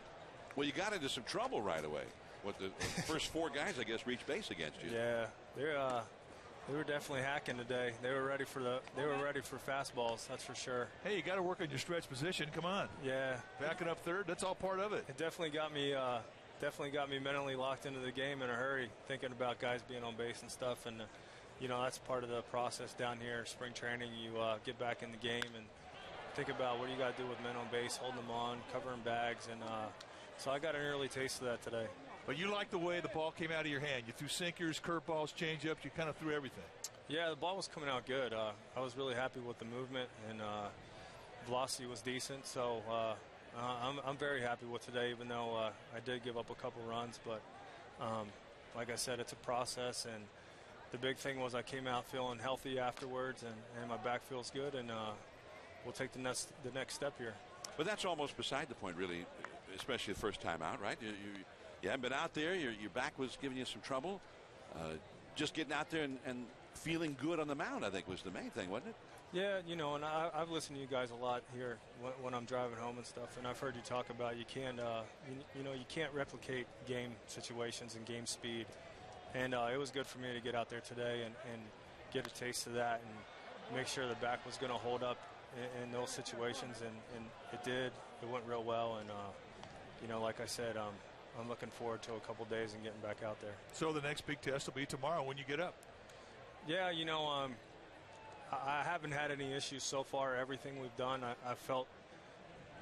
Well, you got into some trouble right away. What, the first four guys, I guess, reached base against you. Yeah, they were definitely hacking today. They were ready for fastballs, that's for sure. Hey, you got to work on your stretch position. Come on. Yeah, backing up third, that's all part of it. It definitely got me mentally locked into the game in a hurry, thinking about guys being on base and stuff. And you know, that's part of the process down here. Spring training, you get back in the game and think about what you got to do with men on base, holding them on, covering bags, and so I got an early taste of that today. But you like the way the ball came out of your hand. You threw sinkers, curveballs, changeups. You kind of threw everything. Yeah, the ball was coming out good. I was really happy with the movement, and velocity was decent. So I'm very happy with today, even though I did give up a couple runs. But like I said, it's a process, and the big thing was I came out feeling healthy afterwards, and my back feels good, and we'll take the next step here. But that's almost beside the point, really, especially the first time out, right? You haven't been out there. Your back was giving you some trouble. Just getting out there and feeling good on the mound, I think, was the main thing, wasn't it? Yeah, you know, and I've listened to you guys a lot here when I'm driving home and stuff, and I've heard you talk about you can't, you can't replicate game situations and game speed. And it was good for me to get out there today and get a taste of that and make sure the back was going to hold up in those situations, and it did. It went real well, and you know, like I said, I'm looking forward to a couple days and getting back out there. So the next big test will be tomorrow when you get up. Yeah, you know, I haven't had any issues so far. Everything we've done, I felt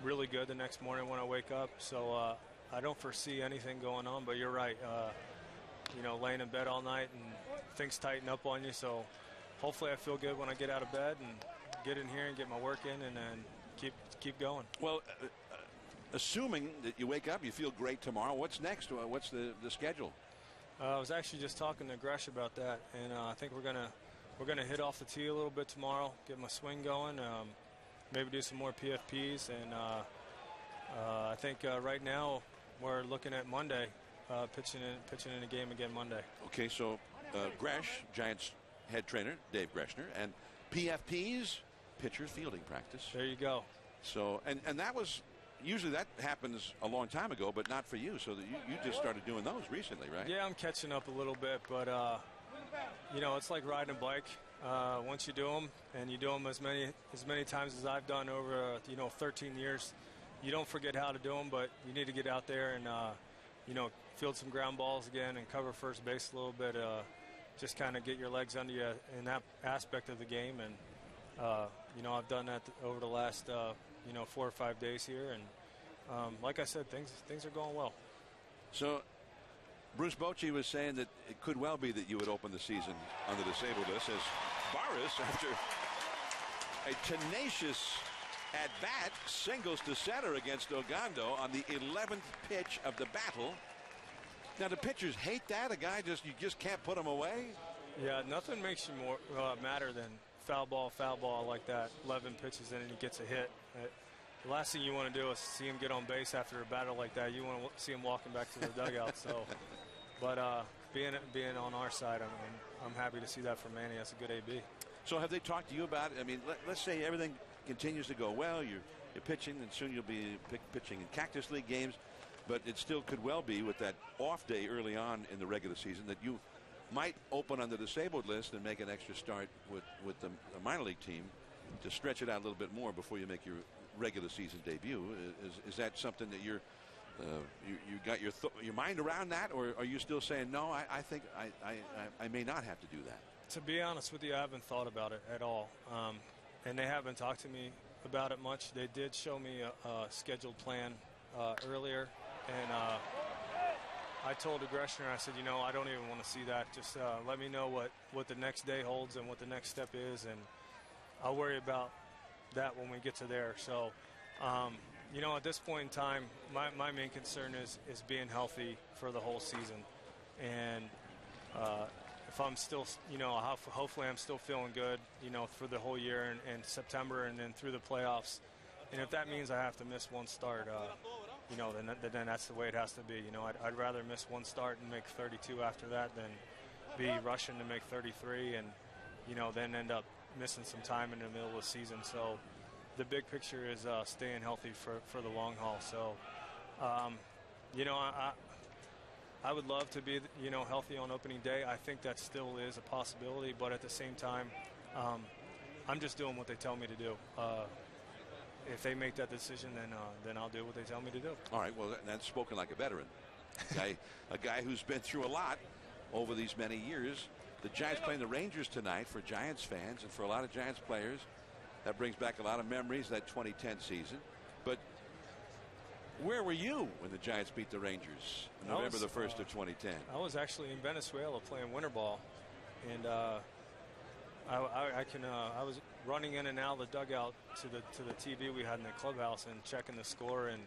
really good the next morning when I wake up. So I don't foresee anything going on. But you're right. You know, laying in bed all night and things tighten up on you. So hopefully I feel good when I get out of bed and get in here and get my work in, and then keep going. Well, assuming that you wake up, you feel great tomorrow, what's next? What's the schedule? I was actually just talking to Gresh about that, and I think we're gonna hit off the tee a little bit tomorrow, get my swing going, maybe do some more PFPs, and I think right now we're looking at Monday, pitching in a game again Monday. Okay, so Gresh, Giants head trainer Dave Greshner, and PFPs, pitcher fielding practice. There you go. So and that was. Usually that happens a long time ago, but not for you. So that you just started doing those recently, right? Yeah, I'm catching up a little bit, but you know, it's like riding a bike. Once you do them, and you do them as many times as I've done over 13 years, you don't forget how to do them. But you need to get out there and field some ground balls again and cover first base a little bit. Just kind of get your legs under you in that aspect of the game, and I've done that over the last 4 or 5 days here, and like I said, things are going well. So Bruce Bochy was saying that it could well be that you would open the season on the disabled list, as Barris, after a tenacious at-bat, singles to center against Ogando on the 11th pitch of the battle. Now, the pitchers hate that. You just can't put him away. Yeah, nothing makes you more matter than foul ball like that. 11 pitches in and he gets a hit. the last thing you want to do is see him get on base after a battle like that. You want to see him walking back to the dugout. So, but being on our side, I'm happy to see that for Manny. That's a good AB. So have they talked to you about it? I mean, let's say everything continues to go well. You're pitching, and soon you'll be pitching in Cactus League games. But it still could well be with that off day early on in the regular season that you might open on the disabled list and make an extra start with the minor league team to stretch it out a little bit more before you make your regular season debut. Is that something that you got your mind around that, or are you still saying no? I think I may not have to do that. To be honest with you, I haven't thought about it at all, and they haven't talked to me about it much. They did show me a scheduled plan earlier, and I told Greshner, I said, I don't even want to see that. Just let me know what the next day holds and what the next step is, and I'll worry about that when we get to there. So, at this point in time, my main concern is being healthy for the whole season. And if I'm still, hopefully I'm still feeling good, for the whole year and September and then through the playoffs. And if that means I have to miss one start, then that's the way it has to be. I'd rather miss one start and make 32 after that than be rushing to make 33 and, then end up missing some time in the middle of the season. So the big picture is staying healthy for the long haul. So, I would love to be, healthy on opening day. I think that still is a possibility, but at the same time, I'm just doing what they tell me to do. If they make that decision, then I'll do what they tell me to do. All right. Well, that's spoken like a veteran, a guy who's been through a lot over these many years. The Giants playing the Rangers tonight for Giants fans and for a lot of Giants players. That brings back a lot of memories of that 2010 season. But where were you when the Giants beat the Rangers November the 1st of 2010? I was actually in Venezuela playing winter ball, and I was running in and out of the dugout to the TV we had in the clubhouse and checking the score and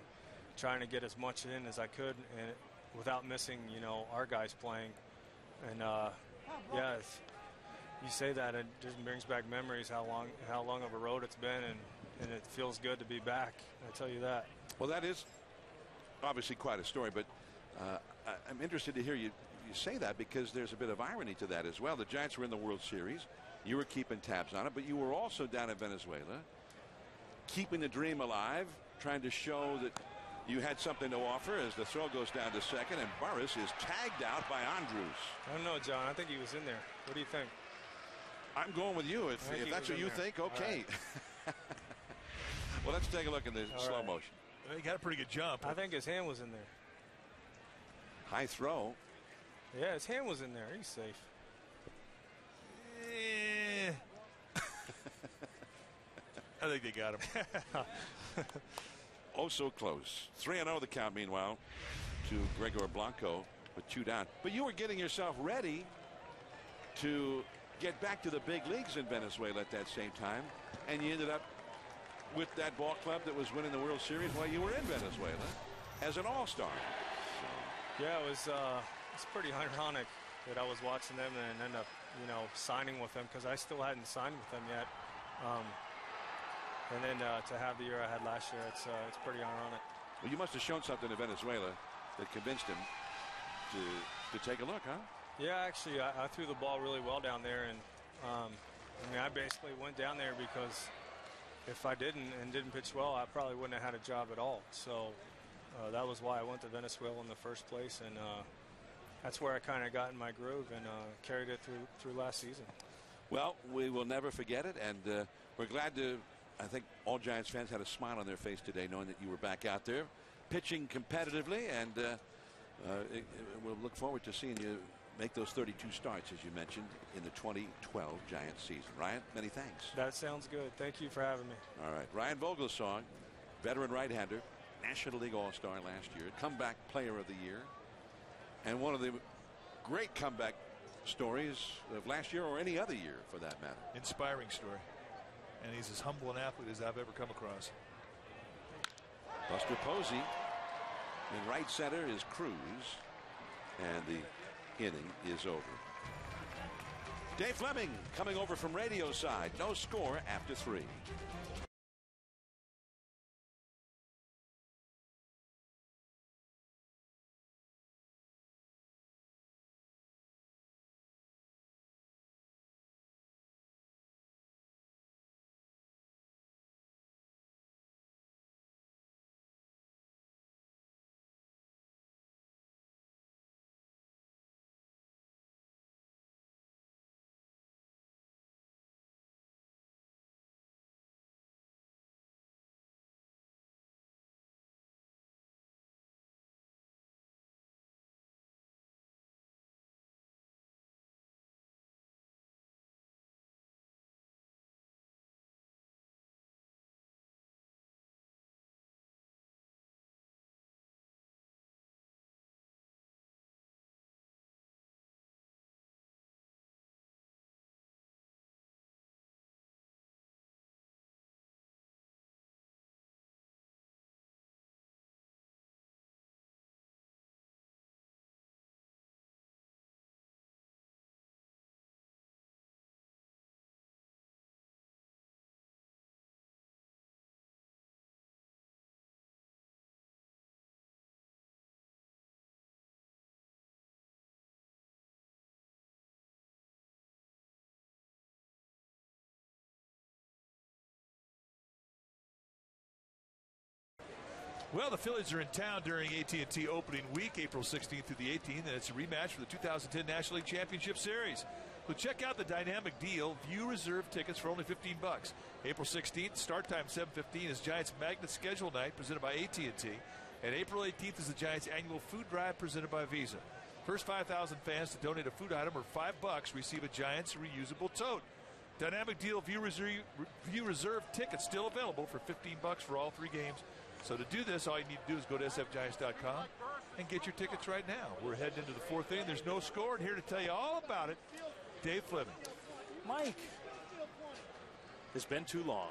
trying to get as much in as I could and without missing, our guys playing. And you say that, it just brings back memories how long of a road it's been, and it feels good to be back. I tell you that. Well, that is obviously quite a story, but I'm interested to hear you say that because there's a bit of irony to that as well. The Giants were in the World Series. You were keeping tabs on it, but you were also down in Venezuela, keeping the dream alive, trying to show that you had something to offer as the throw goes down to second, and Burris is tagged out by Andrews. I don't know, John. I think he was in there. What do you think? I'm going with you. If that's what you think, okay. Right. Well, let's take a look in the slow motion. He got a pretty good jump. I think his hand was in there. High throw. Yeah, his hand was in there. He's safe. I think they got him. Oh, so close. 3-0 the count, meanwhile, to Gregor Blanco with 2 down. But you were getting yourself ready to get back to the big leagues in Venezuela at that same time, and you ended up with that ball club that was winning the World Series while you were in Venezuela as an all-star. Yeah, it's pretty ironic that I was watching them and end up, signing with them because I still hadn't signed with them yet. And then to have the year I had last year, it's pretty ironic. Well, you must have shown something in Venezuela that convinced him to take a look, huh? Yeah, actually, I threw the ball really well down there, and I basically went down there because if I didn't pitch well, I probably wouldn't have had a job at all. So that was why I went to Venezuela in the first place, and that's where I kind of got in my groove and carried it through last season. Well, we will never forget it, and we're glad to. I think all Giants fans had a smile on their face today knowing that you were back out there pitching competitively, and we'll look forward to seeing you make those 32 starts, as you mentioned, in the 2012 Giants season. Ryan, many thanks. That sounds good. Thank you for having me. All right. Ryan Vogelsong, veteran right-hander, National League All-Star last year, comeback player of the year, and one of the great comeback stories of last year or any other year for that matter. Inspiring story. And he's as humble an athlete as I've ever come across. Buster Posey in right center is Cruz, and the inning is over. Dave Fleming coming over from radio side. No score after 3. Well, the Phillies are in town during AT&T opening week, April 16th through the 18th, and it's a rematch for the 2010 National League Championship Series. So check out the dynamic deal. View reserve tickets for only $15. April 16th, start time 7:15 is Giants Magnet Schedule Night presented by AT&T. And April 18th is the Giants Annual Food Drive presented by Visa. First 5,000 fans to donate a food item or $5 receive a Giants reusable tote. Dynamic deal. View reserve tickets still available for $15 for all 3 games. So to do this, all you need to do is go to sfgiants.com and get your tickets right now. We're heading into the 4th inning. There's no score, and here to tell you all about it, Dave Fleming. Mike, it's been too long.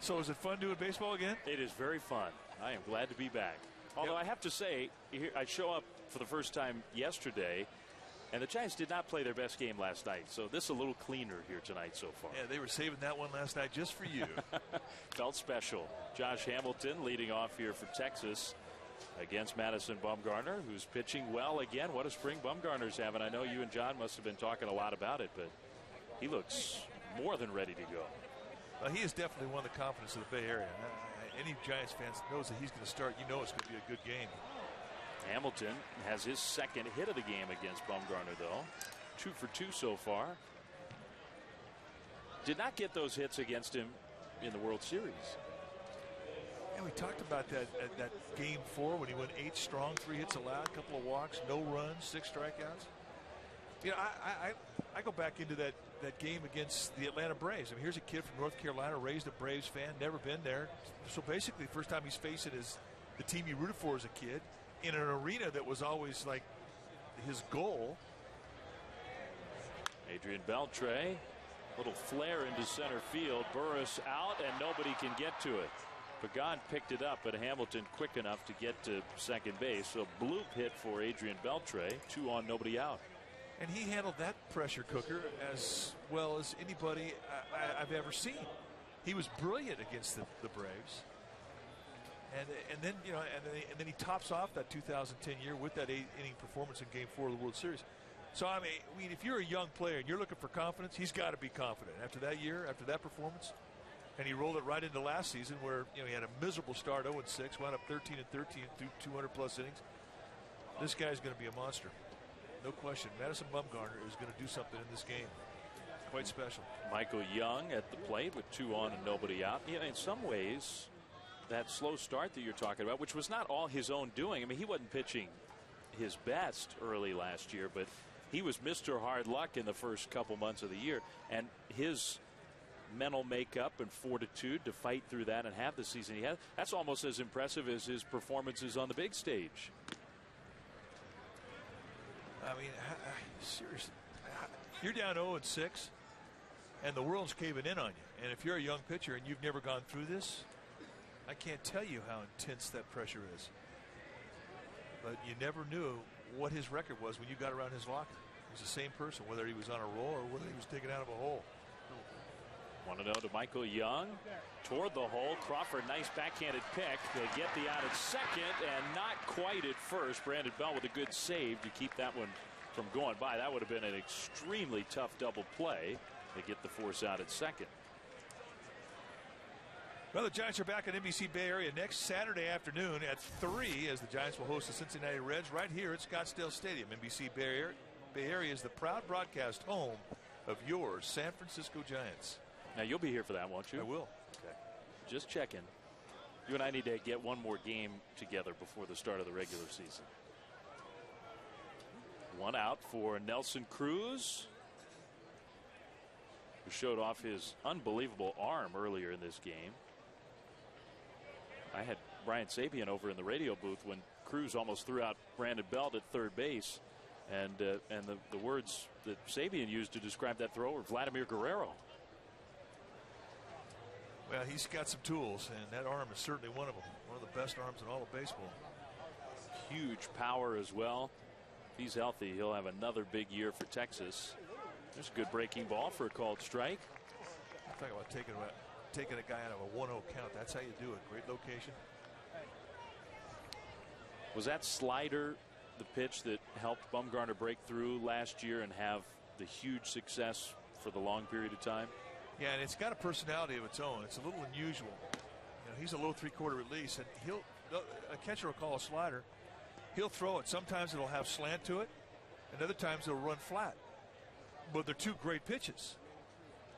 So is it fun doing baseball again? It is very fun. I am glad to be back. Although I have to say, I show up for the first time yesterday, and the Giants did not play their best game last night. So this is a little cleaner here tonight so far. Yeah, they were saving that one last night just for you. Felt special. Josh Hamilton leading off here for Texas against Madison Bumgarner, who's pitching well again. What a spring Bumgarner's having. I know you and John must have been talking a lot about it, but he looks more than ready to go. He has definitely won the confidence of the Bay Area. Any Giants fans knows that he's going to start. You know it's going to be a good game. Hamilton has his second hit of the game against Bumgarner, though. 2 for 2 so far. Did not get those hits against him in the World Series. And we talked about that at that game 4 when he went 8 strong, 3 hits allowed, a couple of walks, no runs, 6 strikeouts. You know, I go back into that game against the Atlanta Braves. I mean, here's a kid from North Carolina, raised a Braves fan, never been there. So basically, the first time he's facing the team he rooted for as a kid in an arena that was always like his goal. Adrian Beltre, little flare into center field. Burris out, and nobody can get to it. Pagan picked it up, but Hamilton quick enough to get to second base. So bloop hit for Adrian Beltre. 2 on, nobody out. And he handled that pressure cooker as well as anybody I've ever seen. He was brilliant against the Braves. And then you know, and then he tops off that 2010 year with that 8-inning performance in Game 4 of the World Series. So I mean, if you're a young player and you're looking for confidence, he's got to be confident. After that year, after that performance, and he rolled it right into last season, where he had a miserable start, 0-6, wound up 13-13 through 200+ innings. This guy's going to be a monster. No question. Madison Bumgarner is going to do something in this game. Quite special. Michael Young at the plate with 2 on and nobody out. You know, in some ways, that slow start that you're talking about, which was not all his own doing. I mean, he wasn't pitching his best early last year, but he was Mr. Hard Luck in the first couple months of the year. And his mental makeup and fortitude to fight through that and have the season he had, that's almost as impressive as his performances on the big stage. I mean, seriously, you're down 0-6, and the world's caving in on you. And if you're a young pitcher and you've never gone through this, I can't tell you how intense that pressure is. But you never knew what his record was when you got around his locker. He was the same person, whether he was on a roll or whether he was taken out of a hole. 1-0 to Michael Young. Toward the hole. Crawford, nice backhanded pick. They get the out at second and not quite at first. Brandon Bell with a good save to keep that one from going by. That would have been an extremely tough double play. They get the force out at second. Well, the Giants are back at NBC Bay Area next Saturday afternoon at 3 as the Giants will host the Cincinnati Reds right here at Scottsdale Stadium. NBC Bay Area is the proud broadcast home of your San Francisco Giants. Now, you'll be here for that, won't you? I will. Okay. Just checking. You and I need to get one more game together before the start of the regular season. 1 out for Nelson Cruz, who showed off his unbelievable arm earlier in this game. I had Brian Sabian over in the radio booth when Cruz almost threw out Brandon Belt at third base. And the words that Sabian used to describe that throw were Vladimir Guerrero. Well, he's got some tools, and that arm is certainly one of them. One of the best arms in all of baseball. Huge power as well. If he's healthy, he'll have another big year for Texas. There's a good breaking ball for a called strike. Talk about taking a guy out of a 1-0 count. That's how you do it. Great location. Was that slider the pitch that helped Bumgarner break through last year and have the huge success for the long period of time? Yeah, and it's got a personality of its own. It's a little unusual. You know, he's a low 3/4 release, and a catcher will call a slider. He'll throw it. Sometimes it'll have slant to it, and other times it'll run flat. But they're two great pitches.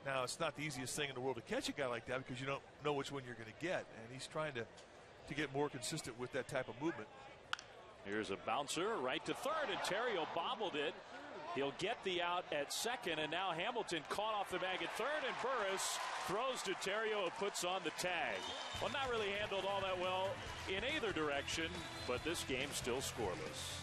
Now, it's not the easiest thing in the world to catch a guy like that because you don't know which one you're going to get, and he's trying to get more consistent with that type of movement. Here's a bouncer right to third, and Terrio bobbled it. He'll get the out at second, and now Hamilton caught off the bag at third, and Burris throws to Terrio and puts on the tag. Well, not really handled all that well in either direction, but this game still scoreless.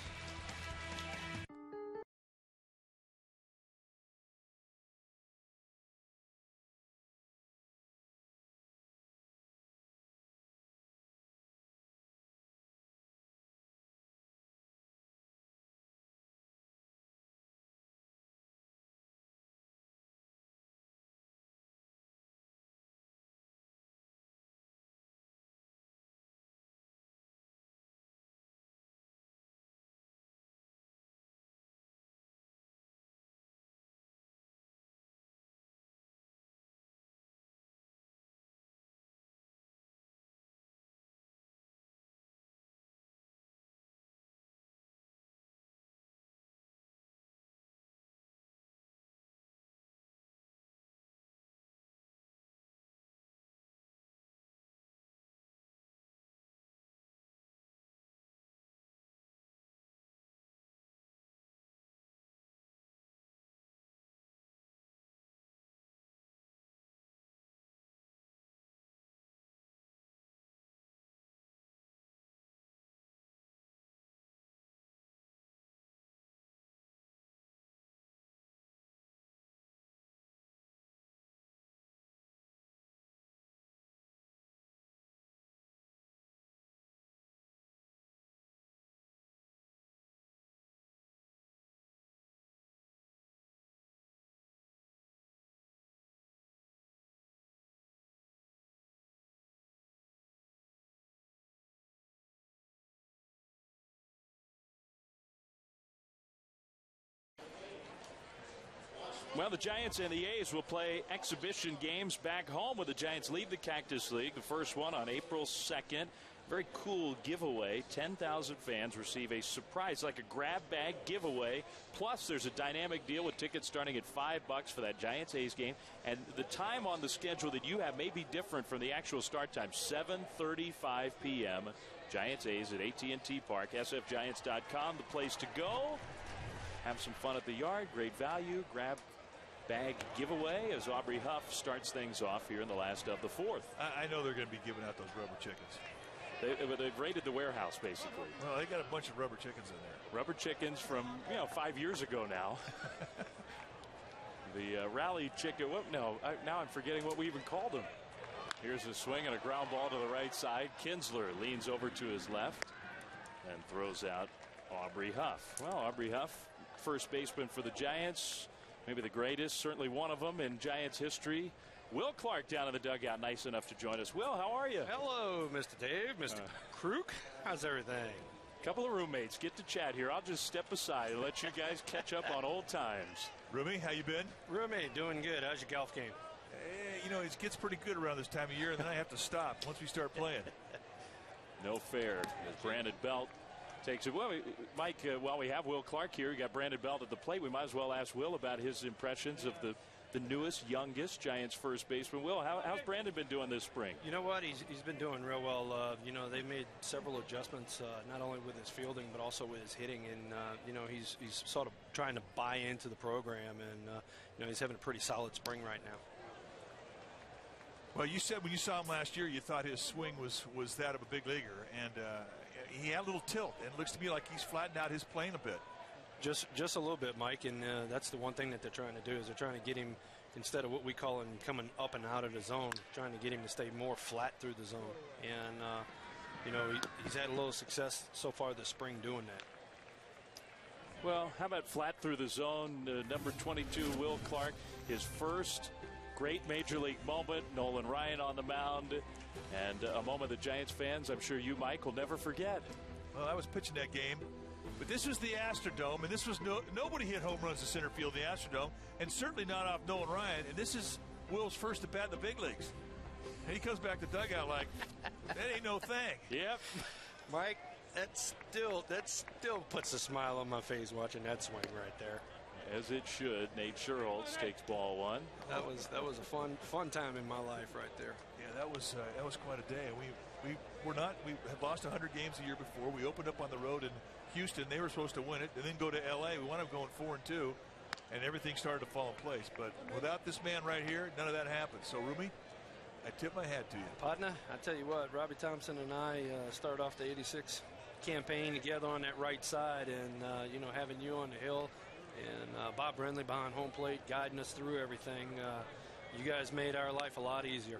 Well, the Giants and the A's will play exhibition games back home when the Giants leave the Cactus League. The first one on April 2nd. Very cool giveaway. 10,000 fans receive a surprise, like a grab bag giveaway. Plus, there's a dynamic deal with tickets starting at $5 for that Giants-A's game. And the time on the schedule that you have may be different from the actual start time. 7:35 p.m. Giants-A's at AT&T Park. sfgiants.com, the place to go. Have some fun at the yard. Great value. Grab bag giveaway as Aubrey Huff starts things off here in the last of the fourth. I know they're going to be giving out those rubber chickens. They've raided the warehouse, basically. Well, they got a bunch of rubber chickens in there. Rubber chickens from 5 years ago now. The rally chicken. Now I'm forgetting what we even called them. Here's a swing and a ground ball to the right side. Kinsler leans over to his left and throws out Aubrey Huff. Well, Aubrey Huff, first baseman for the Giants. Maybe the greatest, certainly one of them in Giants history. Will Clark down in the dugout, nice enough to join us. Will, how are you? Hello, Mr. Dave, Mr. Kruk. How's everything? Couple of roommates get to chat here. I'll just step aside and let you guys catch up on old times. Roomie, how you been? Roomie, doing good. How's your golf game? It gets pretty good around this time of year, and then I have to stop once we start playing. No fair as Brandon Belt takes it. Well, Mike, while we have Will Clark here, we got Brandon Belt at the plate. We might as well ask Will about his impressions of the newest, youngest Giants first baseman. Will, how's Brandon been doing this spring? You know what? He's been doing real well. They've made several adjustments, not only with his fielding, but also with his hitting. And, he's sort of trying to buy into the program. And, he's having a pretty solid spring right now. Well, you said when you saw him last year, you thought his swing was that of a big leaguer. And he had a little tilt. And it looks to me like he's flattened out his plane a bit. Just a little bit, Mike, and that's the one thing that they're trying to do is they're trying to get him, instead of what we call him coming up and out of the zone, trying to get him to stay more flat through the zone. And, he's had a little success so far this spring doing that. Well, how about flat through the zone? Number 22, Will Clark, his first great major league moment. Nolan Ryan on the mound, and a moment that Giants fans, I'm sure you, Mike, will never forget. Well, I was pitching that game. But this was the Astrodome, and this was nobody hit home runs to center field in the Astrodome, and certainly not off Nolan Ryan. And this is Will's first at bat in the big leagues. And he comes back to dugout like, that ain't no thing. Yep. Mike, that still puts a smile on my face watching that swing right there. As it should. Nate Sherholtz takes ball one. That was a fun time in my life right there. Yeah, that was quite a day. We had lost 100 games the year before. We opened up on the road in Houston. They were supposed to win it, and then go to L.A. We wound up going 4-2, and everything started to fall in place. But without this man right here, none of that happened. So, Rumi, I tip my hat to you. Partner, I tell you what, Robbie Thompson and I started off the 86 campaign together on that right side, and, having you on the hill and Bob Brindley behind home plate guiding us through everything, you guys made our life a lot easier.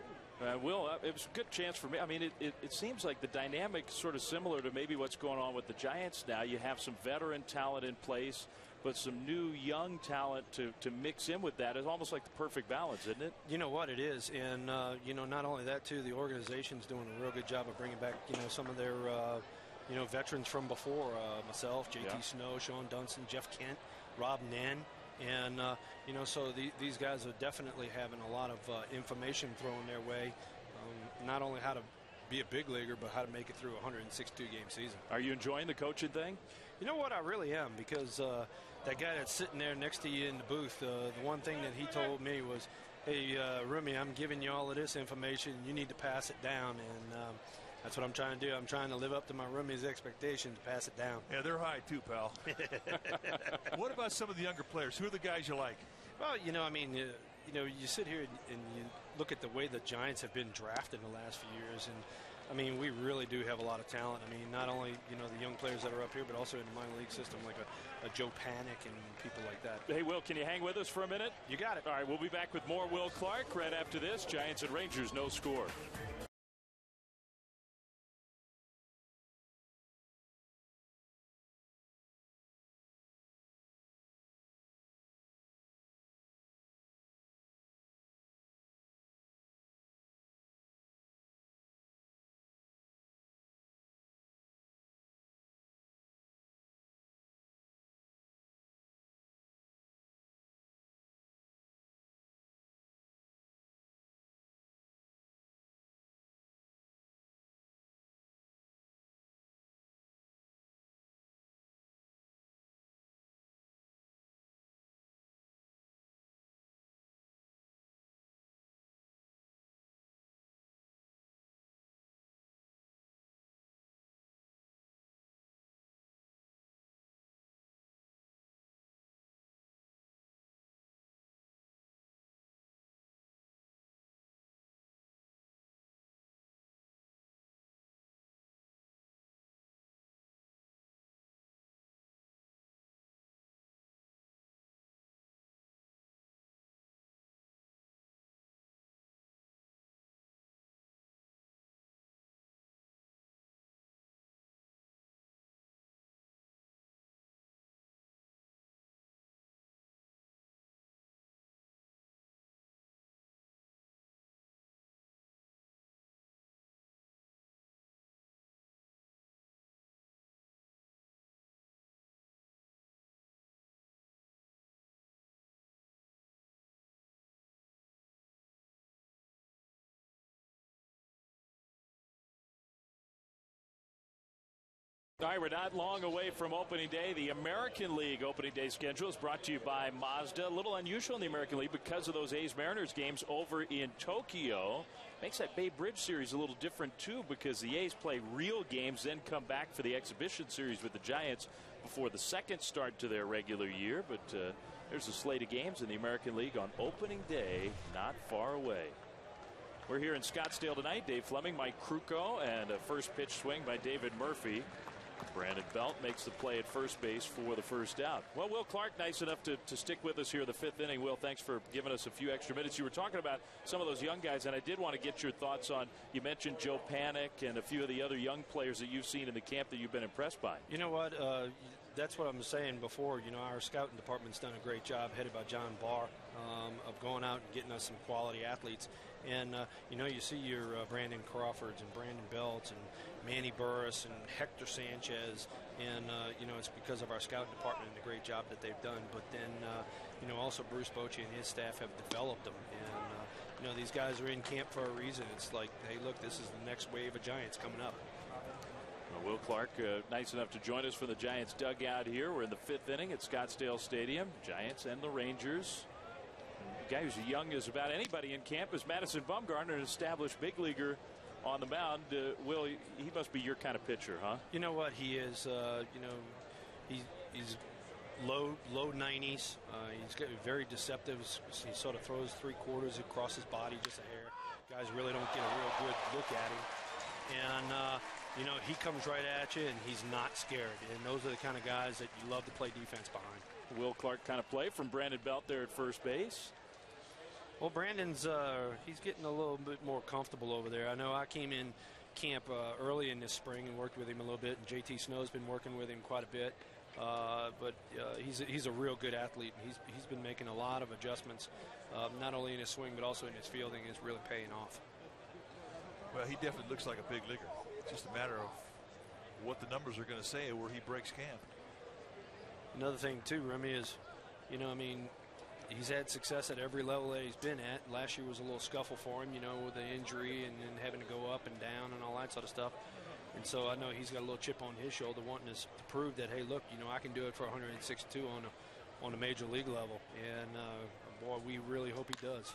Will, it was a good chance for me. I mean, it seems like the dynamic is sort of similar to maybe what's going on with the Giants now. You have some veteran talent in place, but some new young talent to mix in with that is almost like the perfect balance, isn't it? You know what it is, and not only that too, the organization's doing a real good job of bringing back some of their veterans from before, myself, JT Snow, Sean Dunston, Jeff Kent, Rob Nen. And, so these guys are definitely having a lot of information thrown their way, not only how to be a big leaguer, but how to make it through a 162-game season. Are you enjoying the coaching thing? You know what? I really am, because that guy that's sitting there next to you in the booth, the one thing that he told me was, hey, Rumi, I'm giving you all of this information. You need to pass it down. And that's what I'm trying to do. I'm trying to live up to my Rumi's expectations, pass it down. Yeah, they're high too, pal. What about some of the younger players? Who are the guys you like? Well, you sit here and you look at the way the Giants have been drafted in the last few years, and I mean, we really do have a lot of talent. I mean, not only the young players that are up here, but also in the minor league system, like a Joe Panic and people like that. Hey, Will, can you hang with us for a minute? You got it. All right, we'll be back with more Will Clark right after this. Giants and Rangers, no score. All right, we're not long away from opening day. The American League opening day schedule is brought to you by Mazda. A little unusual in the American League because of those A's-Mariners games over in Tokyo. Makes that Bay Bridge series a little different, too, because the A's play real games, then come back for the exhibition series with the Giants before the second start to their regular year. But there's a slate of games in the American League on opening day, not far away. We're here in Scottsdale tonight. Dave Fleming, Mike Krukow, and a first pitch swing by David Murphy. Brandon Belt makes the play at first base for the first out. Well, Will Clark, nice enough to stick with us here in the fifth inning. Will, thanks for giving us a few extra minutes. You were talking about some of those young guys, and I did want to get your thoughts on, you mentioned Joe Panic and a few of the other young players that you've seen in the camp that you've been impressed by. You know what? That's what I'm saying before. Our scouting department's done a great job, headed by John Barr, of going out and getting us some quality athletes. And, you see your Brandon Crawfords and Brandon Belts and Manny Burris and Hector Sanchez. And, it's because of our scouting department and the great job that they've done. But then, also Bruce Bochy and his staff have developed them. And, these guys are in camp for a reason. It's like, hey, look, this is the next wave of Giants coming up. Well, Will Clark, nice enough to join us from the Giants dugout here. We're in the 5th inning at Scottsdale Stadium. Giants and the Rangers. The guy who's young as about anybody in camp is Madison Bumgarner, an established big leaguer on the mound. Will, he must be your kind of pitcher, huh? You know what? He is, he's low 90s. He's very deceptive. He sort of throws 3/4 across his body, just a hair. Guys really don't get a real good look at him. And, he comes right at you, and he's not scared. And those are the kind of guys that you love to play defense behind. Will Clark kind of play from Brandon Belt there at first base. Well, Brandon's he's getting a little bit more comfortable over there. I know I came in camp early in this spring and worked with him a little bit, and JT Snow's been working with him quite a bit. But he's a real good athlete, and he's been making a lot of adjustments, not only in his swing but also in his fielding. Is really paying off. Well, he definitely looks like a big leaguer. It's just a matter of what the numbers are going to say where he breaks camp. Another thing too, Remy, is he's had success at every level that he's been at. Last year was a little scuffle for him, with the injury and then having to go up and down and all that sort of stuff. And so I know he's got a little chip on his shoulder, wanting to prove that, hey, look, I can do it for 162 on a major league level. And boy, we really hope he does.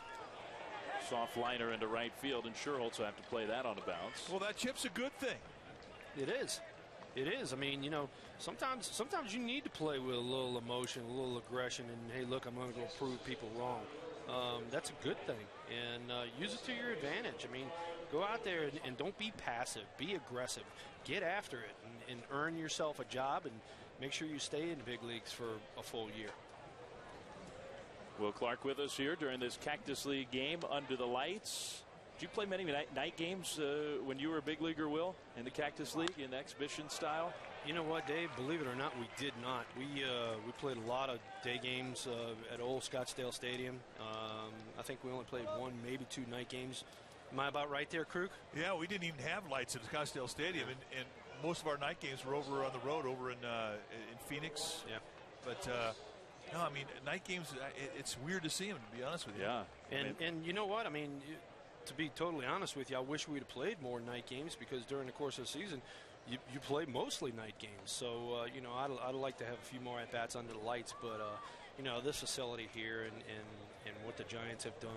Soft liner into right field, and Sherholtz will have to play that on a bounce. Well, that chip's a good thing. It is. It is. I mean, sometimes you need to play with a little emotion, a little aggression, and hey, look, I'm going to go prove people wrong. That's a good thing, and use it to your advantage. I mean, go out there and don't be passive. Be aggressive. Get after it and earn yourself a job, and make sure you stay in the big leagues for a full year. Will Clark with us here during this Cactus League game under the lights. Did you play many night games when you were a big leaguer, Will, in the Cactus League in exhibition style? You know what, Dave? Believe it or not, we did not. We played a lot of day games at old Scottsdale Stadium. I think we only played 1, maybe 2 night games. Am I about right there, Krug? Yeah, we didn't even have lights at Scottsdale Stadium, and most of our night games were over on the road, over in Phoenix. Yeah. But no, I mean, night games, it's weird to see them, to be honest with you. Yeah. And you know what? I mean, to be totally honest with you, I wish we'd have played more night games, because during the course of the season, you play mostly night games. So, I'd like to have a few more at-bats under the lights. But, this facility here and what the Giants have done,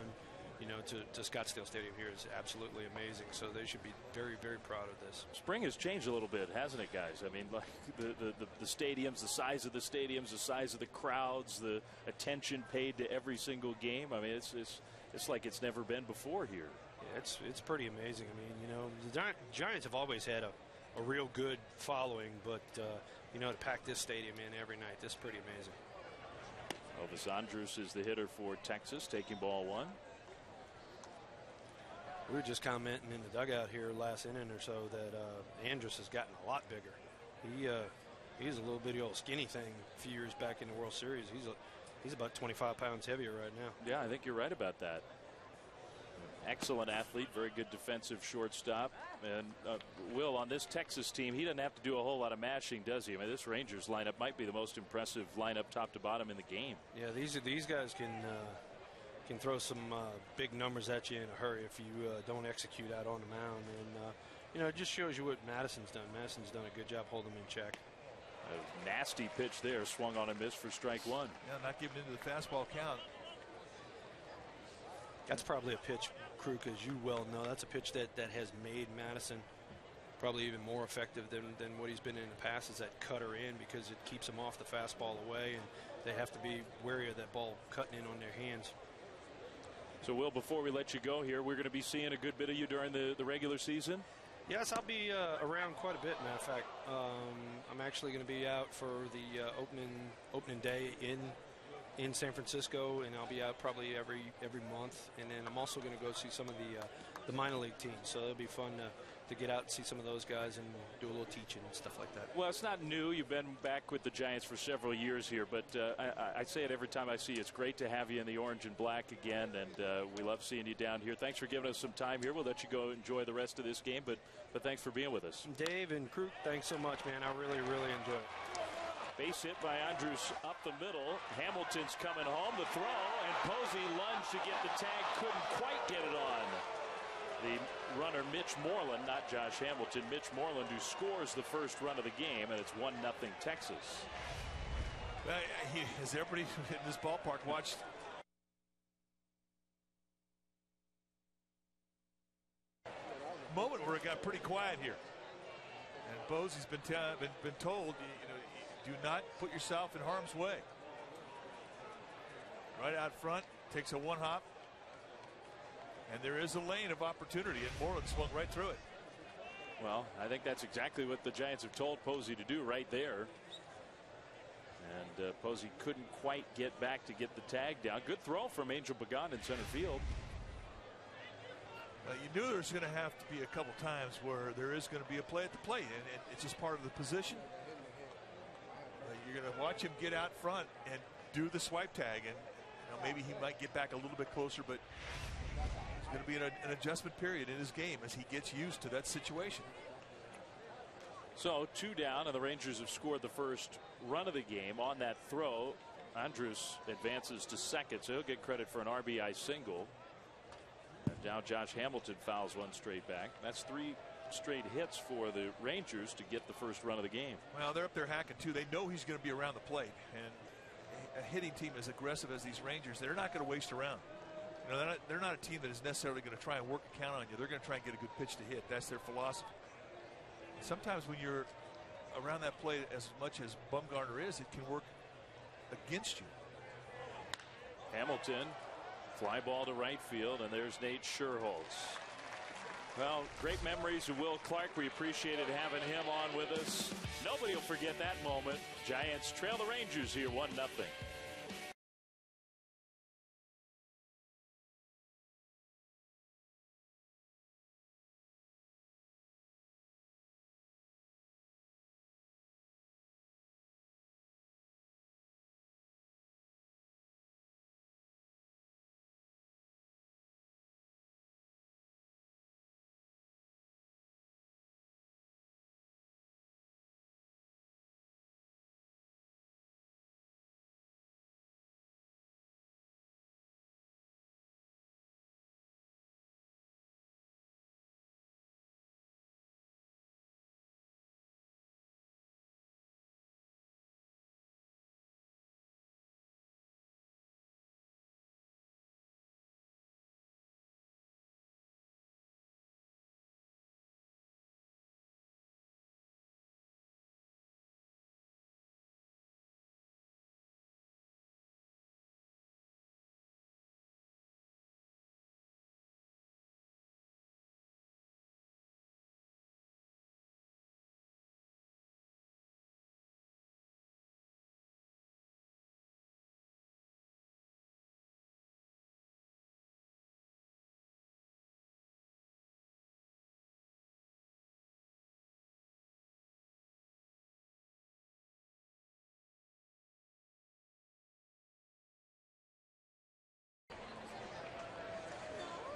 to Scottsdale Stadium here is absolutely amazing. So they should be very, very proud of this. Spring has changed a little bit, hasn't it, guys? I mean, like the stadiums, the size of the stadiums, the size of the crowds, the attention paid to every single game. I mean, it's like it's never been before here. Yeah, it's pretty amazing. I mean, the Giants have always had a real good following, but to pack this stadium in every night, this is pretty amazing. Elvis Andrus is the hitter for Texas, taking ball 1. We were just commenting in the dugout here last inning or so that Andrus has gotten a lot bigger. He's a little bitty old skinny thing a few years back in the World Series. He's about 25 pounds heavier right now. Yeah, I think you're right about that. Excellent athlete, very good defensive shortstop. And Will, on this Texas team, he doesn't have to do a whole lot of mashing, does he? I mean, this Rangers lineup might be the most impressive lineup top to bottom in the game. Yeah, these guys can throw some big numbers at you in a hurry if you don't execute out on the mound. And, it just shows you what Madison's done. Madison's done a good job holding him in check. A nasty pitch there, swung on and missed for strike 1. Yeah, not giving into the fastball count. That's probably a pitch, Krug, as you well know. That's a pitch that has made Madison probably even more effective than what he's been in the past, is that cutter in, because it keeps them off the fastball away, and they have to be wary of that ball cutting in on their hands. So, Will, before we let you go here, we're going to be seeing a good bit of you during the regular season? Yes, I'll be around quite a bit, matter of fact. I'm actually going to be out for the opening day in San Francisco, and I'll be out probably every month. And then I'm also going to go see some of the minor league teams. So it'll be fun to get out and see some of those guys and do a little teaching and stuff like that. Well, it's not new. You've been back with the Giants for several years here, but I say it every time I see you. It's great to have you in the orange and black again, and we love seeing you down here. Thanks for giving us some time here. We'll let you go enjoy the rest of this game, but thanks for being with us. Dave and Krug, thanks so much, man. I really, really enjoy it. Base hit by Andrus up the middle. Hamilton's coming home. The throw, and Posey lunged to get the tag. Couldn't quite get it on. The runner Mitch Moreland, not Josh Hamilton, Mitch Moreland, who scores the first run of the game, and it's 1-0 Texas. Has everybody in this ballpark watched moment where it got pretty quiet here? And Posey's been told, do not put yourself in harm's way. Right out front, takes a one hop, and there is a lane of opportunity, and Moreland swung right through it. Well, I think that's exactly what the Giants have told Posey to do right there. And Posey couldn't quite get back to get the tag down. Good throw from Angel Pagan in center field. You knew there's going to have to be a couple times where there is going to be a play at the plate, and it's just part of the position. You're going to watch him get out front and do the swipe tag, and maybe he might get back a little bit closer, but there's going to be an adjustment period in his game as he gets used to that situation. So 2 down, and the Rangers have scored the first run of the game on that throw. Andrus advances to second, so he'll get credit for an RBI single. And now Josh Hamilton fouls one straight back. That's 3 straight hits for the Rangers to get the first run of the game. Well, they're up there hacking too. They know he's going to be around the plate, and a hitting team as aggressive as these Rangers, they're not going to waste around. They're not a team that is necessarily going to try and work a count on you. They're going to try and get a good pitch to hit. That's their philosophy. Sometimes when you're around that plate as much as Bumgarner is, it can work against you. Hamilton, fly ball to right field, and there's Nate Scherholz. Well, great memories of Will Clark. We appreciated having him on with us. Nobody will forget that moment. Giants trail the Rangers here 1-0.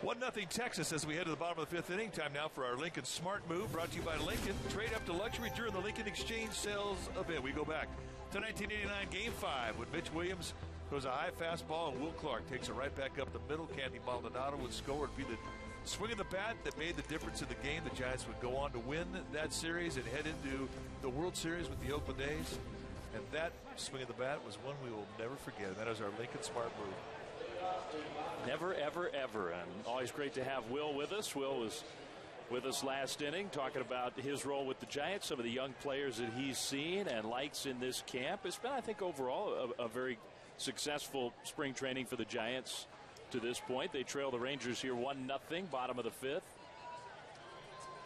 One 0 Texas as we head to the bottom of the 5th inning. Time now for our Lincoln Smart Move, brought to you by Lincoln. Trade up to luxury during the Lincoln Exchange sales event. We go back to 1989 Game 5 when Mitch Williams throws a high fastball and Will Clark takes it right back up the middle. Candy Maldonado would score. It'd be the swing of the bat that made the difference in the game. The Giants would go on to win that series and head into the World Series with the Oakland A's. And that swing of the bat was one we will never forget. That is our Lincoln Smart Move. Never, ever, ever. And always great to have Will with us. Will was with us last inning talking about his role with the Giants, some of the young players that he's seen and likes in this camp. It's been, I think, overall a very successful spring training for the Giants to this point. They trail the Rangers here 1-0, bottom of the 5th.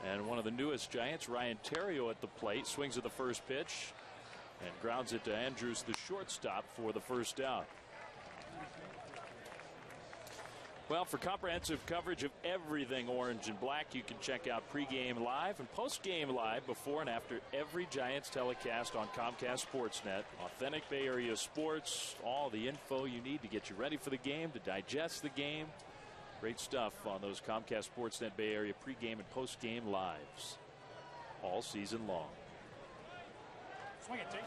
And one of the newest Giants, Ryan Theriot at the plate, swings at the first pitch and grounds it to Andrus, the shortstop, for the first down. Well, for comprehensive coverage of everything orange and black, you can check out pregame live and postgame live before and after every Giants telecast on Comcast Sportsnet. Authentic Bay Area sports, all the info you need to get you ready for the game, to digest the game. Great stuff on those Comcast Sportsnet Bay Area pregame and postgame lives all season long. Swing it, T.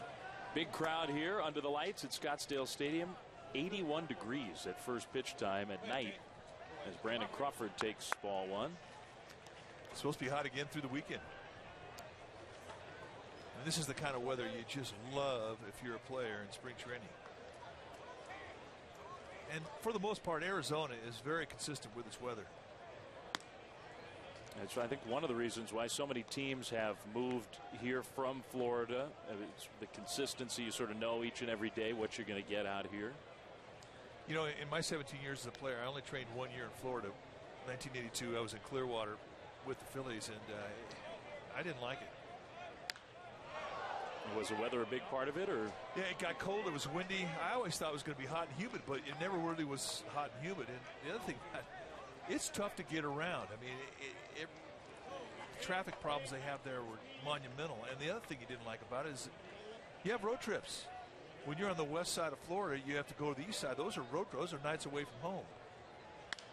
Big crowd here under the lights at Scottsdale Stadium. 81 degrees at first pitch time at night as Brandon Crawford takes ball one. supposed to be hot again through the weekend. And this is the kind of weather you just love if you're a player in spring training. And for the most part, Arizona is very consistent with its weather. It's, I think, one of the reasons why so many teams have moved here from Florida. It's the consistency. You sort of know each and every day what you're going to get out here. You know, in my 17 years as a player, I only trained 1 year in Florida. 1982, I was in Clearwater with the Phillies, and I didn't like it. Was the weather a big part of it, or? Yeah, it got cold. It was windy. I always thought it was going to be hot and humid, but it never really was hot and humid. And the other thing, it's tough to get around. I mean, the traffic problems they have there were monumental. And the other thing you didn't like about it is you have road trips. When you're on the west side of Florida, you have to go to the east side. Those are road trips. Those are nights away from home.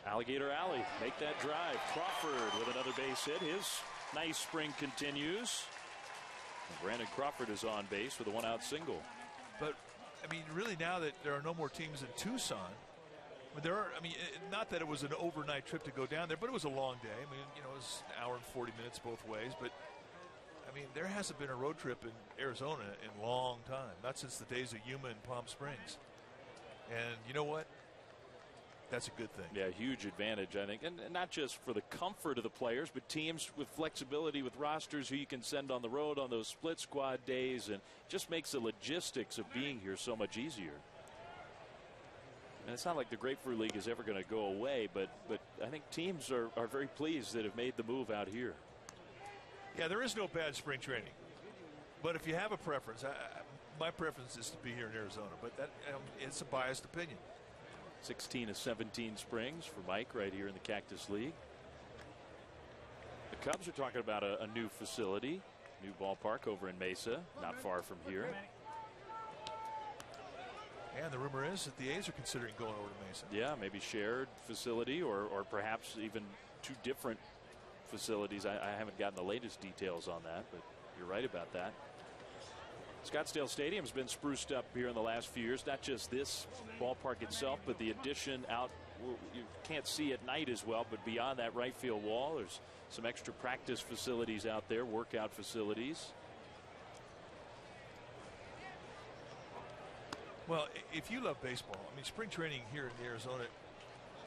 Alligator Alley, make that drive. Crawford with another base hit. His nice spring continues. And Brandon Crawford is on base with a one-out single. But, I mean, really now that there are no more teams in Tucson, not that it was an overnight trip to go down there, but it was a long day. I mean, you know, it was an hour and 40 minutes both ways. But, I mean, there hasn't been a road trip in Arizona in a long time, not since the days of Yuma and Palm Springs. And you know what? That's a good thing. Yeah, huge advantage, I think. And not just for the comfort of the players, but teams with flexibility with rosters who you can send on the road on those split squad days, and just makes the logistics of being here so much easier. And it's not like the Grapefruit League is ever going to go away, but I think teams are very pleased that have made the move out here. Yeah, there is no bad spring training. But if you have a preference, my preference is to be here in Arizona. But that it's a biased opinion. 16 of 17 springs for Mike right here in the Cactus League. The Cubs are talking about a new facility, new ballpark over in Mesa, not far from here. And the rumor is that the A's are considering going over to Mesa. Yeah, maybe shared facility or perhaps even two different facilities. I haven't gotten the latest details on that, but you're right about that. Scottsdale Stadium's been spruced up here in the last few years. Not just this ballpark itself, but the addition out. You can't see at night as well, but beyond that right field wall, there's some extra practice facilities out there, workout facilities. Well, if you love baseball, I mean, spring training here in the Arizona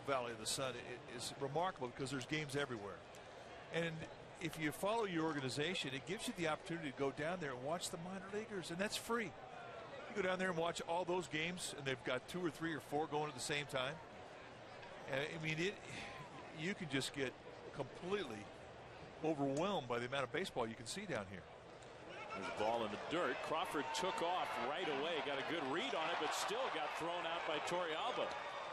Valley of the Sun is remarkable because there's games everywhere. And if you follow your organization, it gives you the opportunity to go down there and watch the minor leaguers, and that's free. You go down there and watch all those games, and they've got 2 or 3 or 4 going at the same time. And I mean, you can just get completely overwhelmed by the amount of baseball you can see down here. There's a ball in the dirt. Crawford took off right away, got a good read on it, but still got thrown out by Torrealba.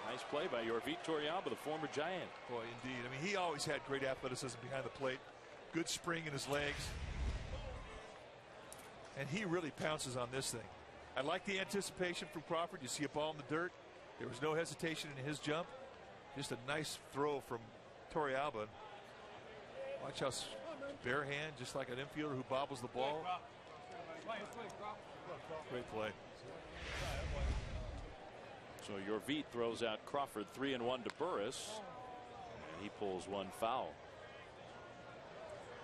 Nice play by Yorvit Torrealba, the former Giant. Boy, indeed. I mean, he always had great athleticism behind the plate. Good spring in his legs. And he really pounces on this thing. I like the anticipation from Crawford. You see a ball in the dirt. There was no hesitation in his jump. Just a nice throw from Torrealba. Watch how bare hand, just like an infielder who bobbles the ball. Great play. So Yorvit throws out Crawford 3-1 to Burris. And he pulls one foul.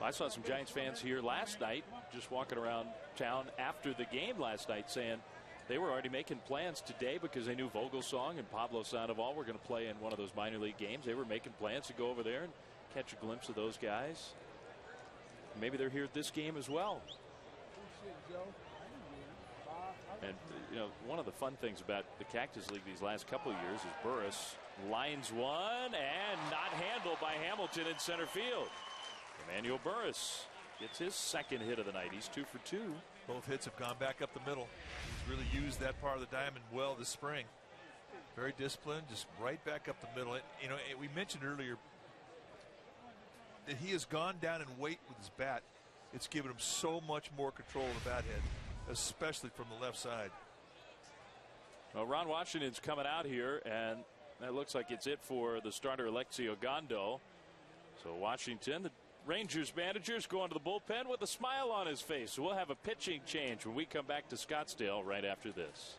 I saw some Giants fans here last night, just walking around town after the game last night, saying they were already making plans today because they knew Vogelsong and Pablo Sandoval were going to play in one of those minor league games. They were making plans to go over there and catch a glimpse of those guys. Maybe they're here at this game as well. And, you know, one of the fun things about the Cactus League these last couple of years is Burris lines one and not handled by Hamilton in center field. Emmanuel Burris gets his second hit of the night. He's 2 for 2. Both hits have gone back up the middle. He's really used that part of the diamond well this spring. Very disciplined, just right back up the middle. You know, we mentioned earlier that he has gone down in weight with his bat. It's given him so much more control of the bat head, especially from the left side. Well, Ron Washington's coming out here, and that looks like it's it for the starter Alexio Gondo. So Washington, the Rangers manager, is going to the bullpen with a smile on his face. So we'll have a pitching change when we come back to Scottsdale right after this.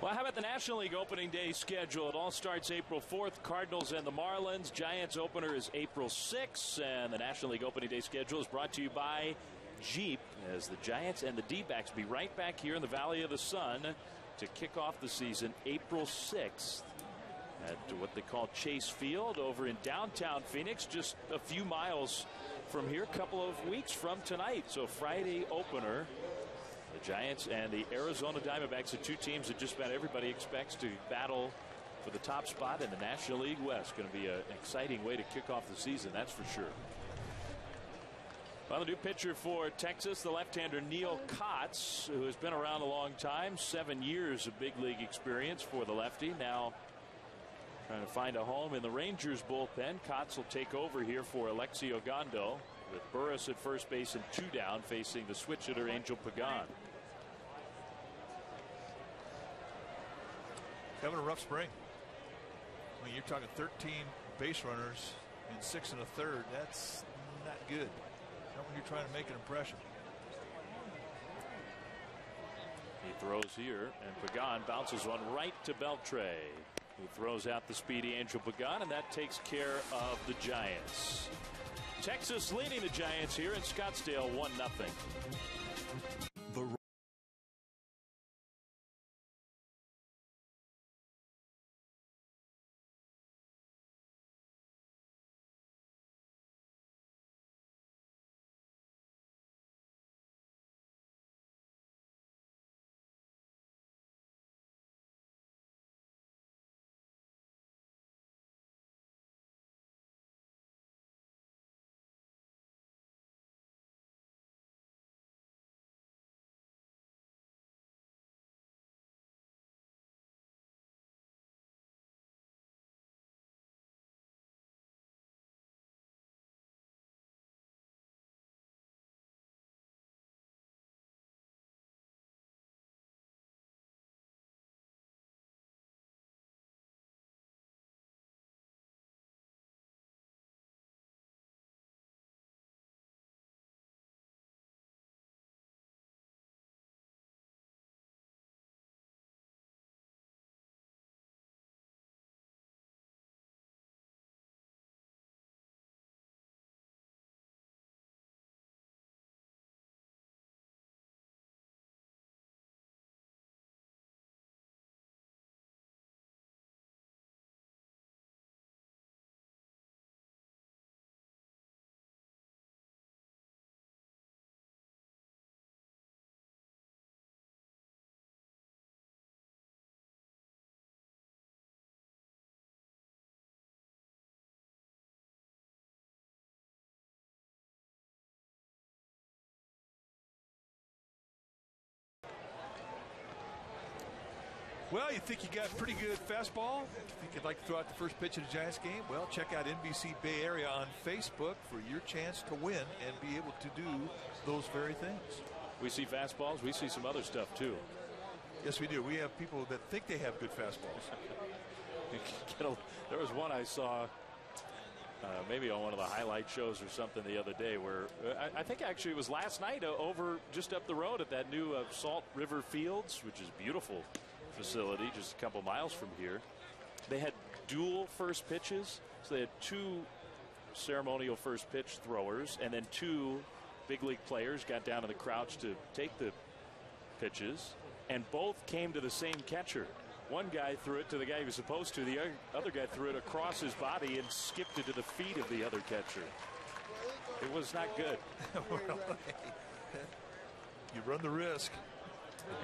Well, how about the National League opening day schedule? It all starts April 4th. Cardinals and the Marlins. Giants opener is April 6th. And the National League opening day schedule is brought to you by Jeep, as the Giants and the D-backs be right back here in the Valley of the Sun to kick off the season April 6th at what they call Chase Field over in downtown Phoenix, just a few miles from here, a couple of weeks from tonight. So Friday opener. The Giants and the Arizona Diamondbacks are two teams that just about everybody expects to battle for the top spot in the National League West. Going to be an exciting way to kick off the season, that's for sure. Well, the new pitcher for Texas, the left-hander Neil Kotz, who has been around a long time, 7 years of big league experience for the lefty. Now trying to find a home in the Rangers bullpen. Kotz will take over here for Alexi Ogando, with Burris at first base and 2 down, facing the switch hitter Angel Pagan. Having a rough spring. I mean, you're talking 13 base runners in 6 1/3. That's not good. Not when you're trying to make an impression. He throws here, and Pagan bounces one right to Beltre, who throws out the speedy Angel Pagan, and that takes care of the Giants. Texas leading the Giants here in Scottsdale 1-0. Well, you think you got pretty good fastball? You think you'd like to throw out the first pitch of the Giants game? Well, check out NBC Bay Area on Facebook for your chance to win and be able to do those very things. We see fastballs. We see some other stuff, too. Yes, we do. We have people that think they have good fastballs. There was one I saw maybe on one of the highlight shows or something the other day where I think actually it was last night over just up the road at that new Salt River Fields, which is beautiful facility just a couple miles from here. They had dual first pitches, so they had 2 ceremonial first pitch throwers, and then 2 big league players got down to the crouch to take the pitches, and both came to the same catcher. One guy threw it to the guy he was supposed to. The other guy threw it across his body and skipped it to the feet of the other catcher. It was not good. You run the risk.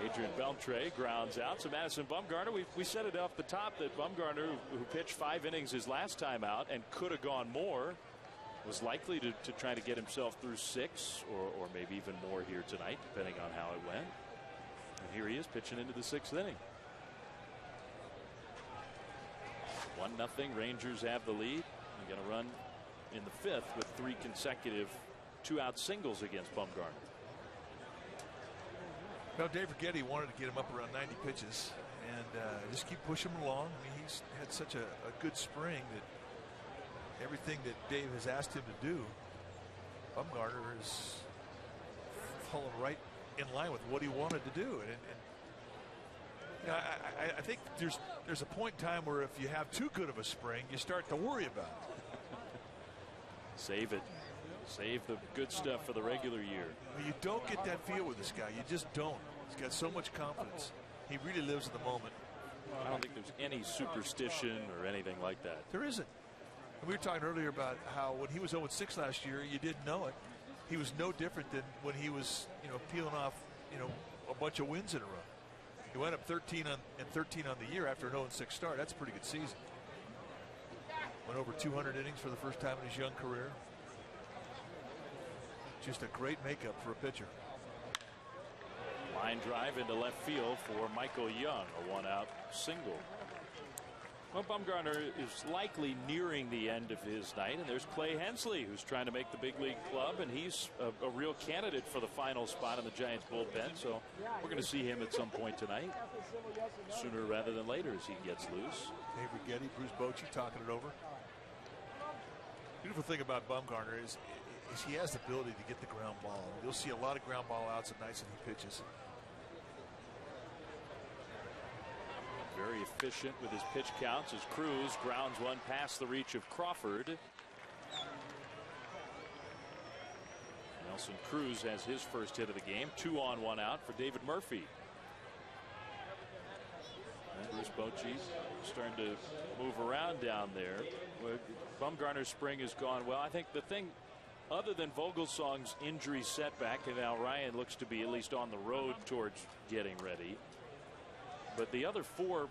Adrian Beltre grounds out. So Madison Bumgarner, we said it off the top that Bumgarner, who pitched 5 innings his last time out and could have gone more, was likely to try to get himself through 6 or maybe even more here tonight, depending on how it went. And here he is pitching into the 6th inning. 1-0. Rangers have the lead. They're going to run in the 5th with 3 consecutive 2-out singles against Bumgarner. Well, Dave Righetti wanted to get him up around 90 pitches and just keep pushing him along. I mean, he's had such a good spring that everything that Dave has asked him to do, Bumgarner is falling right in line with what he wanted to do. And You know, I think there's a point in time where if you have too good of a spring, you start to worry about it. Save it. Save the good stuff for the regular year. Well, you don't get that feel with this guy. You just don't. He's got so much confidence. He really lives in the moment. I don't think there's any superstition or anything like that. There isn't. And we were talking earlier about how when he was 0-6 last year, you didn't know it. He was no different than when he was, peeling off, a bunch of wins in a row. He went up 13 on the year after an 0-6 start. That's a pretty good season. Went over 200 innings for the first time in his young career. Just a great makeup for a pitcher. Line drive into left field for Michael Young, a one-out single. Well, Bumgarner is likely nearing the end of his night, and there's Clay Hensley, who's trying to make the big league club, and he's a real candidate for the final spot in the Giants bullpen, so we're going to see him at some point tonight, sooner rather than later as he gets loose. Dave Righetti, Bruce Bochy talking it over. Beautiful thing about Bumgarner is he has the ability to get the ground ball. You'll see a lot of ground ball outs at nights when he pitches. Very efficient with his pitch counts as Cruz grounds one past the reach of Crawford. Nelson Cruz has his first hit of the game. 2 on, 1 out for David Murphy. And Bruce Bochy starting to move around down there. Bumgarner's spring has gone well. I think the thing, other than Vogelsong's injury setback, and now Ryan looks to be at least on the road towards getting ready. But the other 4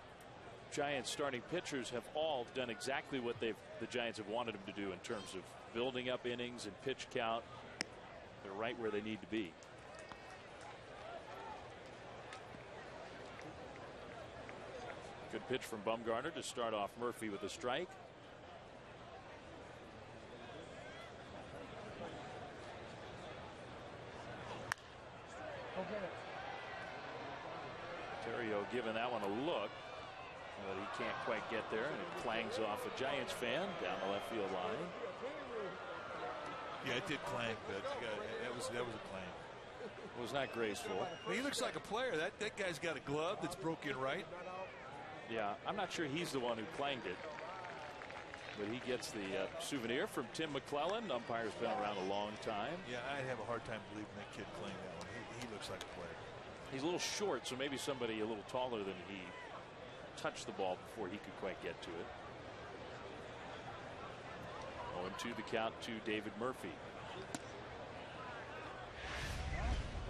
Giants starting pitchers have all done exactly what the Giants have wanted them to do in terms of building up innings and pitch count. They're right where they need to be. Good pitch from Bumgarner to start off Murphy with a strike. Terrio giving that one a look, but he can't quite get there, and it clangs off a Giants fan down the left field line. Yeah, it did clang, but that was a clang. It was not graceful. Well, he looks like a player. That guy's got a glove that's broken right. Yeah, I'm not sure he's the one who clanged it, but he gets the souvenir from Tim McClellan. Umpire's been around a long time. Yeah, I'd have a hard time believing that kid clanged that one. He looks like a player. He's a little short, so maybe somebody a little taller than he touched the ball before he could quite get to it. 0-2 the count to David Murphy.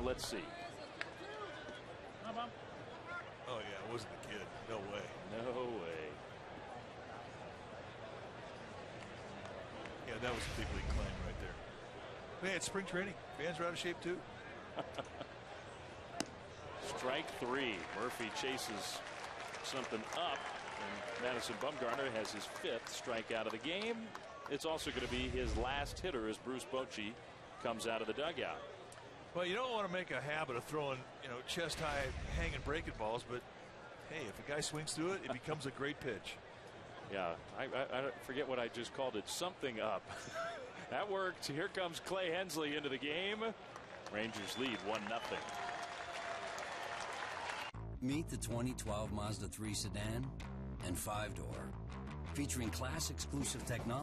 Let's see. Oh, yeah, it wasn't the kid. No way. No way. Yeah, that was a big league clang right there. Man, it's spring training. Fans are out of shape, too. Strike 3. Murphy chases something up, and Madison Bumgarner has his 5th strikeout of the game. It's also going to be his last hitter as Bruce Bochy comes out of the dugout. Well, you don't want to make a habit of throwing, chest high, hanging breaking balls, but hey, if a guy swings through it, it becomes a great pitch. Yeah, I forget what I just called it. Something up. That worked. Here comes Clay Hensley into the game. Rangers lead 1-0. Meet the 2012 Mazda 3 sedan and 5-door, featuring class exclusive technology.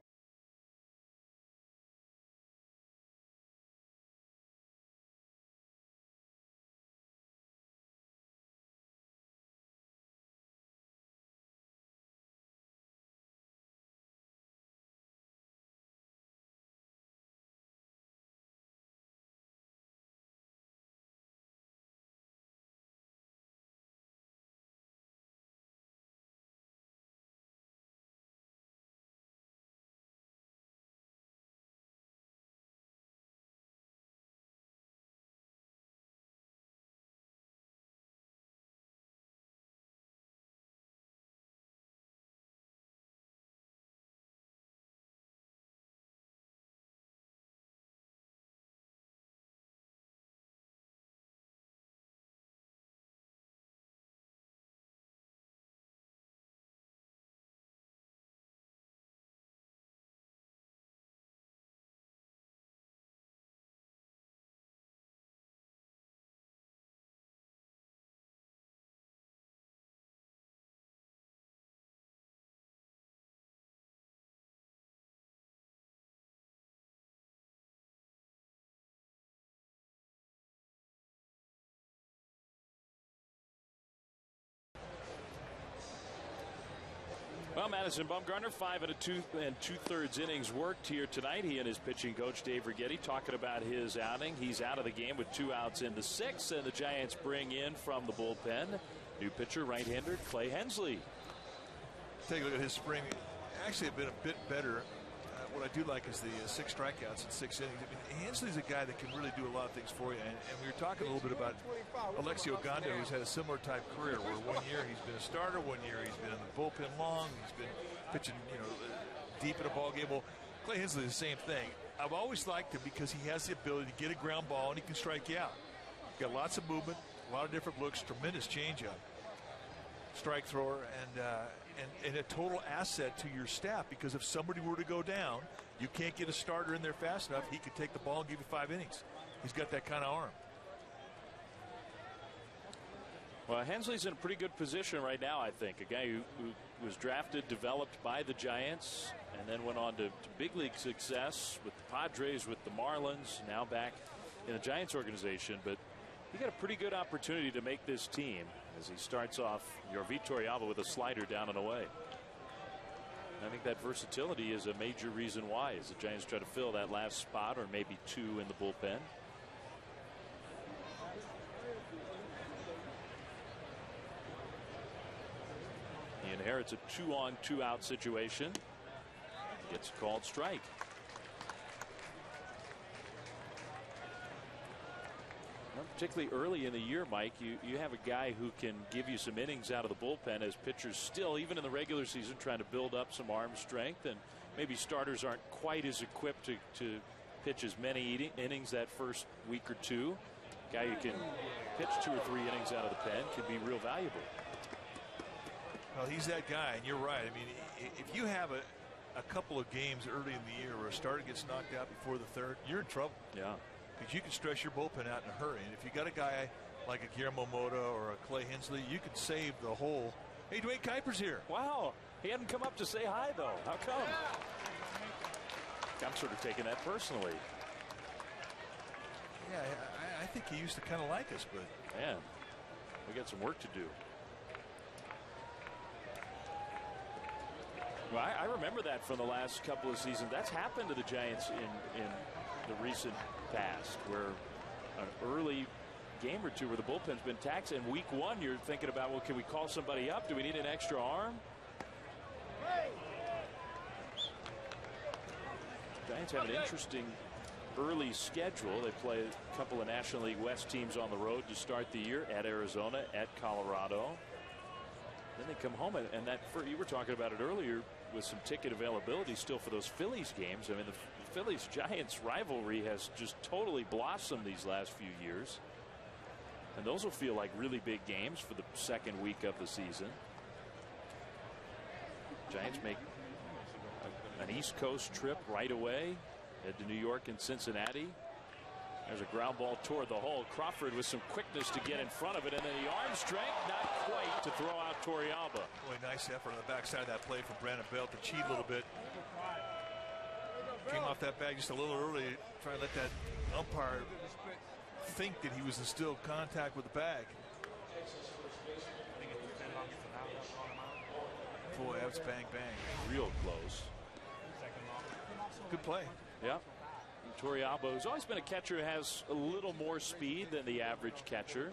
Well, Madison Bumgarner, 5 2/3 innings worked here tonight. He and his pitching coach Dave Righetti talking about his outing. He's out of the game with 2 outs in the 6th, and the Giants bring in from the bullpen new pitcher, right-hander Clay Hensley. Take a look at his spring. Actually, been a bit better. What I do like is the 6 strikeouts in 6 innings. I mean, Hensley's a guy that can really do a lot of things for you. And we were talking a little bit about Alexio Gondo, who's had a similar type career, where 1 year he's been a starter, 1 year he's been in the bullpen long, he's been pitching, deep in a ball game. Well, Clay Hensley is the same thing. I've always liked him because he has the ability to get a ground ball and he can strike you out. Got lots of movement, a lot of different looks, tremendous changeup, strike thrower, and a total asset to your staff, because if somebody were to go down, you can't get a starter in there fast enough, he could take the ball and give you 5 innings. He's got that kind of arm. Well, Hensley's in a pretty good position right now, I think. A guy who was drafted, developed by the Giants, and then went on to big league success with the Padres, with the Marlins, now back in the Giants organization. But he got a pretty good opportunity to make this team as he starts off your Vitor Alba with a slider down and away. I think that versatility is a major reason why, as the Giants try to fill that last spot, or maybe 2 in the bullpen. He inherits a 2-on, 2-out situation. Gets a called strike. Particularly early in the year, Mike, you have a guy who can give you some innings out of the bullpen, as pitchers still, even in the regular season, trying to build up some arm strength, and maybe starters aren't quite as equipped to pitch as many innings that first week or 2. A guy who can pitch 2 or 3 innings out of the pen can be real valuable. Well, he's that guy, and you're right. I mean, if you have a couple of games early in the year where a starter gets knocked out before the 3rd, you're in trouble. Yeah. Because you can stress your bullpen out in a hurry. And if you got a guy like a Guillermo Mota or a Clay Hensley, you could save the whole. Hey, Dwayne Kuiper's here. Wow. He hadn't come up to say hi, though. How come? I'm sort of taking that personally. Yeah, I think he used to kind of like us, but. Man, we got some work to do. Well, I remember that from the last couple of seasons. That's happened to the Giants in the recent past, where an early game or 2 where the bullpen's been taxed, and week 1 you're thinking about, well, can we call somebody up? Do we need an extra arm? Giants have an interesting early schedule. They play a couple of National League West teams on the road to start the year, at Arizona, at Colorado. Then they come home, and that, you were talking about it earlier, with some ticket availability still for those Phillies games. I mean, the Phillies-Giants rivalry has just totally blossomed these last few years. And those will feel like really big games for the 2nd week of the season. Giants make an East Coast trip right away, head to New York and Cincinnati. There's a ground ball toward the hole. Crawford with some quickness to get in front of it, and then the arm strength, not quite to throw out Torrealba. Boy, nice effort on the backside of that play from Brandon Belt to cheat a little bit. Came off that bag just a little early, trying to let that umpire think that he was in still contact with the bag. Boy, that was bang, bang. Real close. Good play. Yeah. Torrealba, who's always been a catcher who has a little more speed than the average catcher,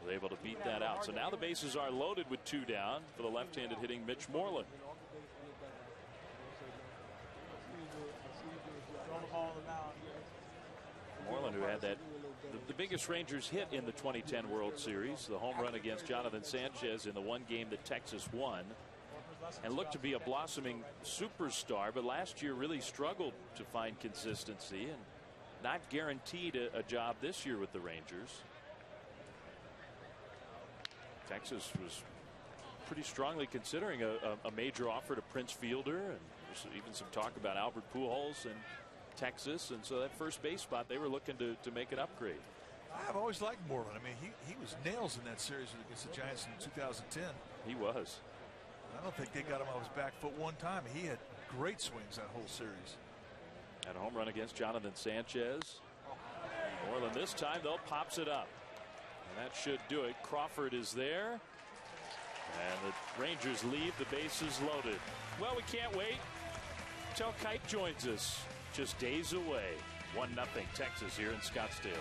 was able to beat that out. So now the bases are loaded with 2 down for the left-handed hitting Mitch Moreland. Moreland, who had that the biggest Rangers hit in the 2010 World Series, the home run against Jonathan Sanchez in the one game that Texas won, and looked to be a blossoming superstar, but last year really struggled to find consistency and not guaranteed a job this year with the Rangers. Texas was pretty strongly considering a major offer to Prince Fielder, and there's even some talk about Albert Pujols in Texas, and so that first base spot they were looking to make an upgrade. I've always liked Moreland. I mean, he was nails in that series against the Giants in 2010. He was. I don't think they got him on his back foot one time. He had great swings that whole series. And a home run against Jonathan Sanchez. Moreland this time, though, pops it up. And that should do it. Crawford is there. And the Rangers leave, the bases loaded. Well, we can't wait until Kite joins us. Just days away. 1-0 Texas here in Scottsdale.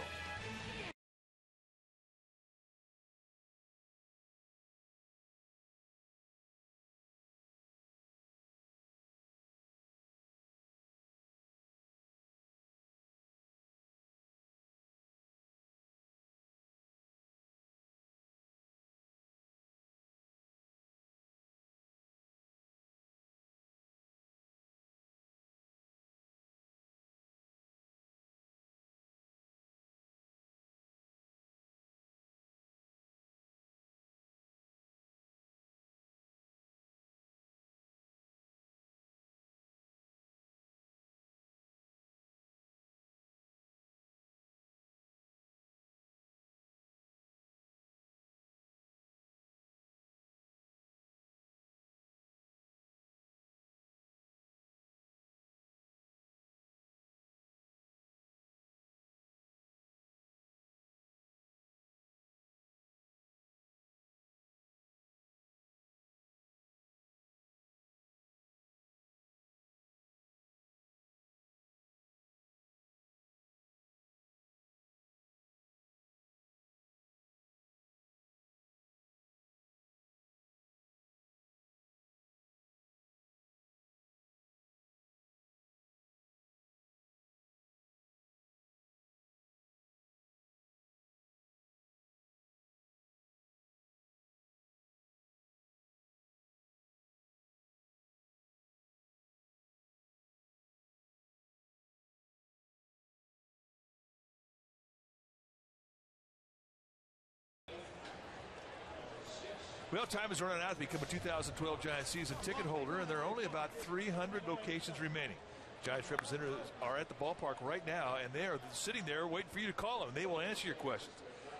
Well, time is running out to become a 2012 Giants season ticket holder, and there are only about 300 locations remaining. Giants representatives are at the ballpark right now, and they are sitting there waiting for you to call them, and they will answer your questions.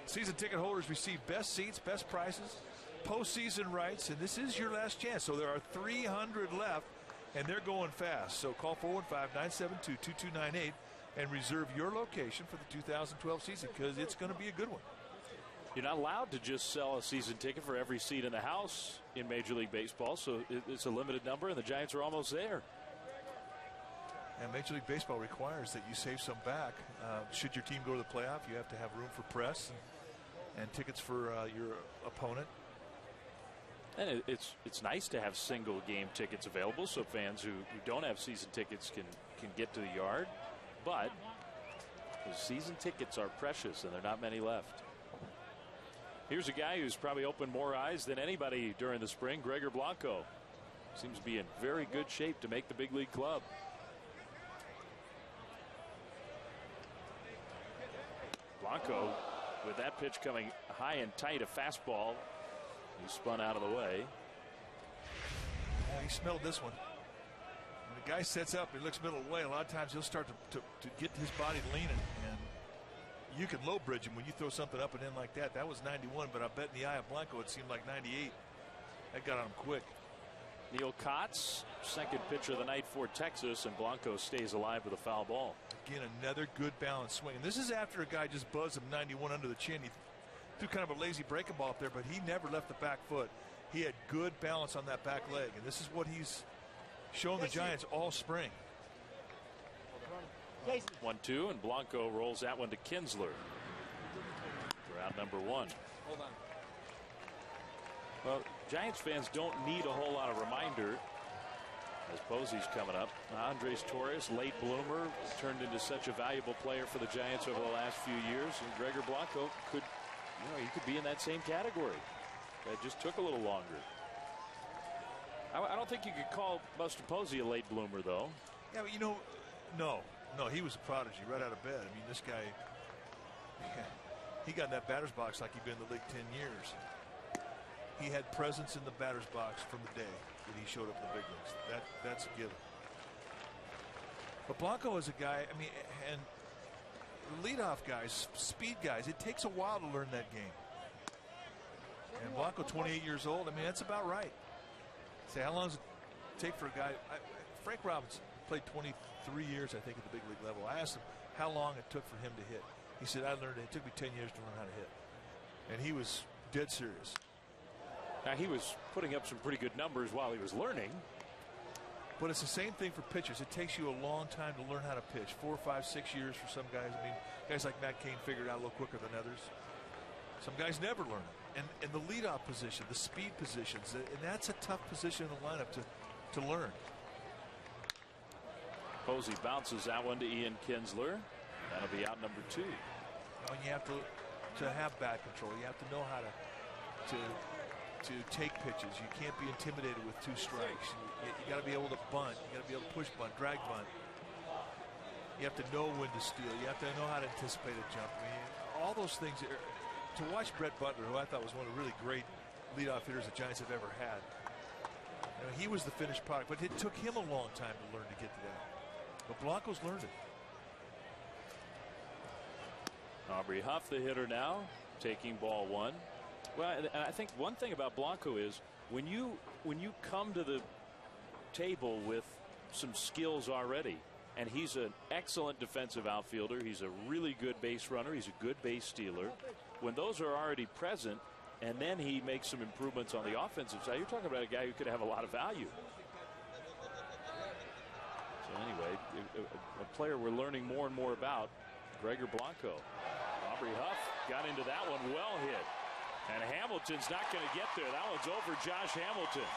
Season ticket holders receive best seats, best prices, postseason rights, and this is your last chance. So there are 300 left, and they're going fast. So call 415-972-2298 and reserve your location for the 2012 season, because it's going to be a good one. You're not allowed to just sell a season ticket for every seat in the house in Major League Baseball, so it's a limited number, and the Giants are almost there. And Major League Baseball requires that you save some back. Should your team go to the playoff, you have to have room for press and tickets for your opponent. And it's nice to have single game tickets available, so fans who don't have season tickets can get to the yard. But the season tickets are precious, and there are not many left. Here's a guy who's probably opened more eyes than anybody during the spring, Gregor Blanco. Seems to be in very good shape to make the big league club. Blanco, with that pitch coming high and tight, a fastball. He spun out of the way. Yeah, he smelled this one. When the guy sets up, he looks middle of the way. A lot of times he'll start to get his body leaning, and you can low bridge him when you throw something up and in like that. That was 91, but I bet in the eye of Blanco it seemed like 98. That got on him quick. Neil Kotz, second pitcher of the night for Texas, and Blanco stays alive with a foul ball. Again, another good balanced swing. And this is after a guy just buzzed him 91 under the chin. He threw kind of a lazy breaking ball up there, but he never left the back foot. He had good balance on that back leg, and this is what he's shown the Giants all spring. 1-2, and Blanco rolls that one to Kinsler for out number one. Hold on. Well, Giants fans don't need a whole lot of reminder as Posey's coming up. Andres Torres, late bloomer, turned into such a valuable player for the Giants over the last few years, and Gregor Blanco could, he could be in that same category. That just took a little longer. I don't think you could call Buster Posey a late bloomer, though. Yeah, but no, he was a prodigy right out of bed. I mean, this guy, he got in that batter's box like he'd been in the league 10 years. He had presence in the batter's box from the day that he showed up in the big leagues. That's a given. But Blanco is a guy, I mean, and leadoff guys, speed guys, it takes a while to learn that game. And Blanco, 28 years old, I mean, that's about right. Say, how long does it take for a guy? Frank Robinson played 23 years, I think, at the big league level. I asked him how long it took for him to hit. He said, it took me 10 years to learn how to hit. And he was dead serious. Now, he was putting up some pretty good numbers while he was learning. But it's the same thing for pitchers. It takes you a long time to learn how to pitch. 4, 5, 6 years for some guys. I mean, guys like Matt Cain figured it out a little quicker than others. Some guys never learn it. And the leadoff position, the speed positions, and that's a tough position in the lineup to learn. Posey bounces that one to Ian Kinsler. That'll be out number 2. And you have to have bat control. You have to know how to take pitches. You can't be intimidated with 2 strikes. You got to be able to bunt. You got to be able to push bunt, drag bunt. You have to know when to steal. You have to know how to anticipate a jump. I mean, all those things. To watch Brett Butler, who I thought was one of the really great leadoff hitters the Giants have ever had. You know, he was the finished product, but it took him a long time to learn to get to that. But Blanco's learned it. Aubrey Huff, the hitter now, taking ball 1. Well, and I think one thing about Blanco is when you come to the table with some skills already, and he's an excellent defensive outfielder, he's a really good base runner, he's a good base stealer. When those are already present, and then he makes some improvements on the offensive side, you're talking about a guy who could have a lot of value. So anyway, a player we're learning more and more about, Gregor Blanco. Aubrey Huff got into that one, well hit. And Hamilton's not going to get there. That one's over Josh Hamilton.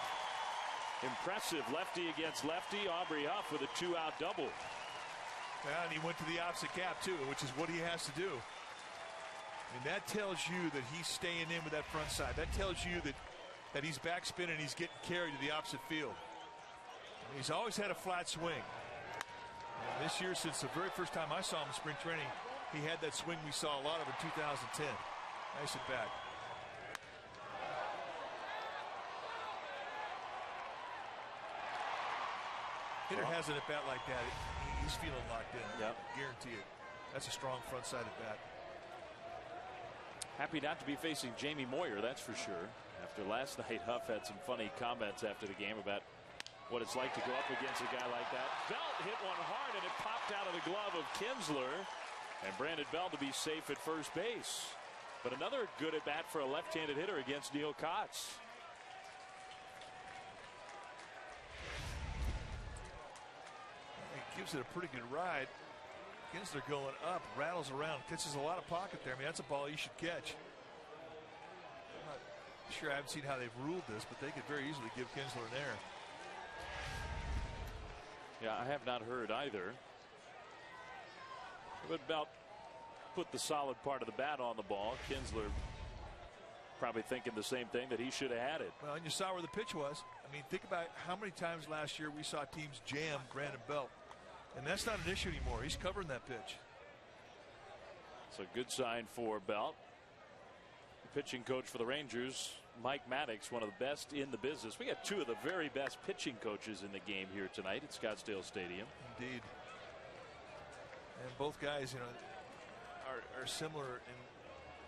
Impressive lefty against lefty. Aubrey Huff with a 2-out double. Yeah, and he went to the opposite gap too, which is what he has to do. I mean, that tells you that he's staying in with that front side. That tells you that he's back spinning, he's getting carried to the opposite field. He's always had a flat swing. And this year, since the very first time I saw him in spring training, he had that swing we saw a lot of in 2010. Nice at bat. Hitter has an at bat like that, he's feeling locked in. Yep. Guarantee it. That's a strong front side at bat. Happy not to be facing Jamie Moyer, that's for sure. After last night, Huff had some funny comments after the game about what it's like to go up against a guy like that. Belt hit one hard, and it popped out of the glove of Kinsler. And Brandon Bell to be safe at first base. But another good at bat for a left-handed hitter against Neil Kotz. He gives it a pretty good ride. Kinsler going up, rattles around, catches a lot of pocket there. I mean, that's a ball you should catch. I'm not sure, I haven't seen how they've ruled this, but they could very easily give Kinsler an error. Yeah, I have not heard either. But Belt put the solid part of the bat on the ball. Kinsler probably thinking the same thing, that he should have had it. Well, and you saw where the pitch was. I mean, think about how many times last year we saw teams jam Brandon Belt. And that's not an issue anymore. He's covering that pitch. It's a good sign for Belt. The pitching coach for the Rangers, Mike Maddox, one of the best in the business. We got 2 of the very best pitching coaches in the game here tonight at Scottsdale Stadium. Indeed. And both guys, you know, are similar in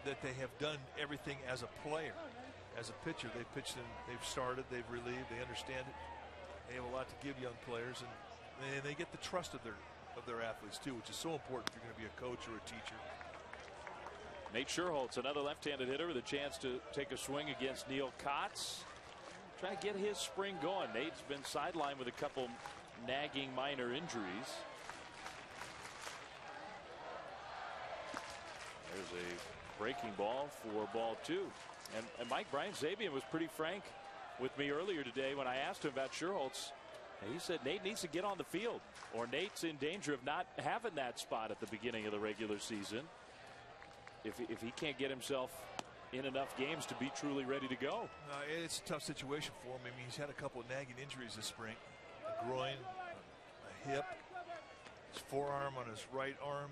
that they have done everything as a player. As a pitcher, they've pitched and they've started, they've relieved, they understand it. They have a lot to give young players, and they get the trust of their athletes too, which is so important if you're going to be a coach or a teacher. Nate Sherholtz, another left-handed hitter with a chance to take a swing against Neil Kotz. Try to get his spring going. Nate's been sidelined with a couple nagging minor injuries. There's a breaking ball for ball 2. And Mike Brian Zabian was pretty frank with me earlier today when I asked him about Sherholtz. And he said Nate needs to get on the field, or Nate's in danger of not having that spot at the beginning of the regular season if he can't get himself in enough games to be truly ready to go. It's a tough situation for him. I mean, he's had a couple of nagging injuries this spring. A groin, a hip, his forearm on his right arm.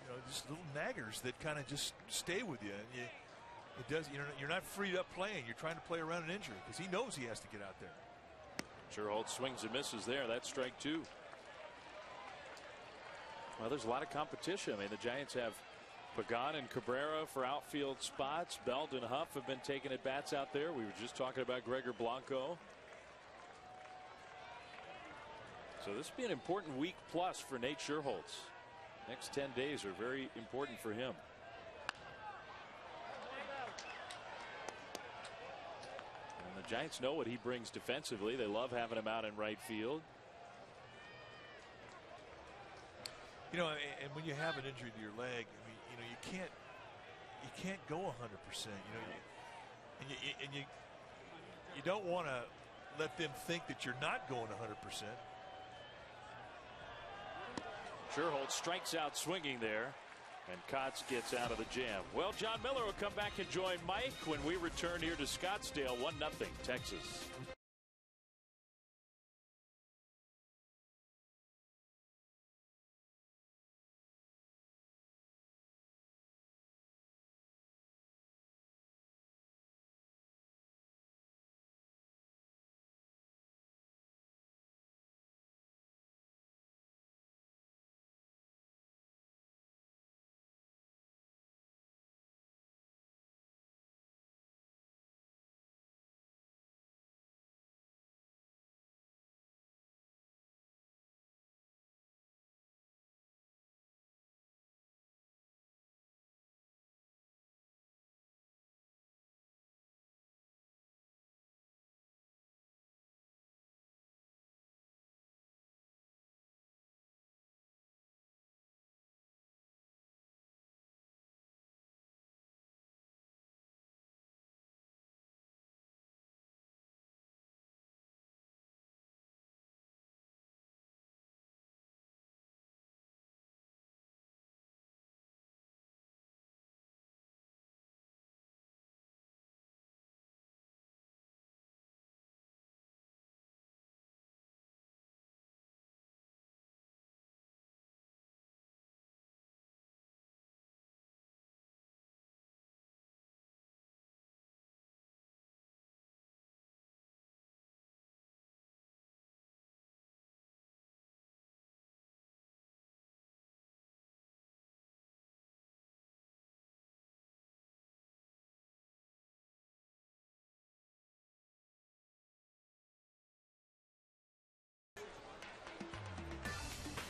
You know, just little naggers that kind of just stay with you. And it does. You're not freed up playing. You're trying to play around an injury because he knows he has to get out there. Sherholtz swings and misses there. That's strike 2. Well, there's a lot of competition. I mean, the Giants have Pagan and Cabrera for outfield spots. Belt and Huff have been taking at bats out there. We were just talking about Gregor Blanco. So this will be an important week plus for Nate Sherholtz. Next 10 days are very important for him. Giants know what he brings defensively. They love having him out in right field. You know, and when you have an injury to your leg, I mean, you know, you can't go 100%. You know, and you don't want to let them think that you're not going 100%. Sherholtz strikes out swinging there, and Kotz gets out of the jam. Well, John Miller will come back and join Mike when we return here to Scottsdale. 1-0 Texas.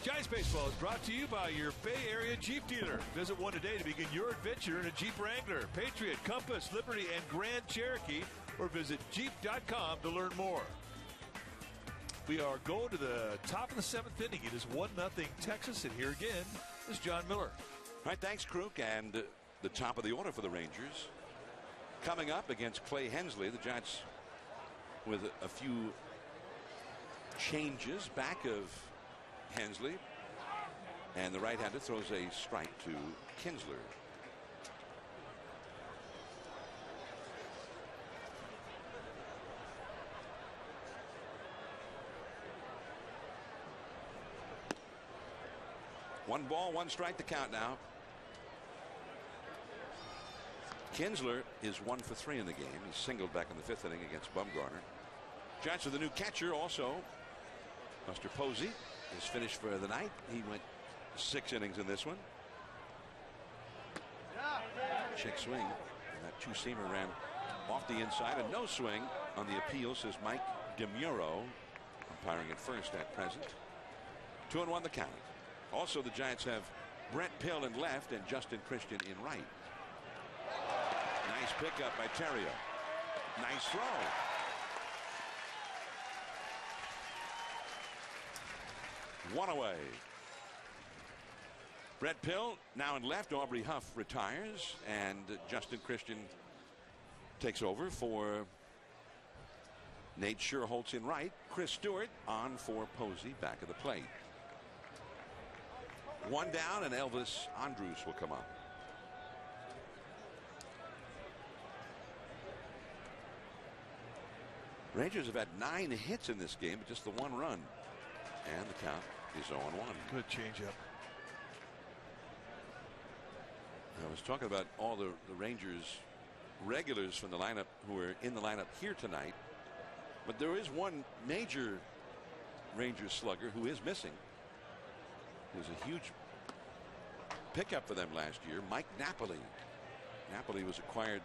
Giants Baseball is brought to you by your Bay Area Jeep dealer. Visit one today to begin your adventure in a Jeep Wrangler, Patriot, Compass, Liberty, and Grand Cherokee, or visit Jeep.com to learn more. We are going to the top of the 7th inning. It is 1-0 Texas, and here again is John Miller. All right, thanks, Kruk. And the top of the order for the Rangers. Coming up against Clay Hensley, the Giants with a few changes. Back of Hensley, and the right-hander throws a strike to Kinsler. One ball, one strike to count now. Kinsler is 1 for 3 in the game. He singled back in the 5th inning against Bumgarner. Giants with a new catcher also. Buster Posey is finished for the night. He went 6 innings in this one. Check swing. And that two-seamer ran off the inside. A no swing on the appeal, says Mike DeMuro, umpiring at first at present. 2-1 the count. Also, the Giants have Brett Pill in left and Justin Christian in right. Nice pickup by Terrio. Nice throw. One away. Brett Pill now in left. Aubrey Huff retires, and Justin Christian takes over for Nate Sherholtz in right. Chris Stewart on for Posey back of the plate. One down, and Elvis Andrus will come up. Rangers have had 9 hits in this game, but just the 1 run. And the count is 0-1. Good changeup. I was talking about all the Rangers regulars from the lineup who are in the lineup here tonight. But there is one major Rangers slugger who is missing. It was a huge pickup for them last year, Mike Napoli. Napoli was acquired,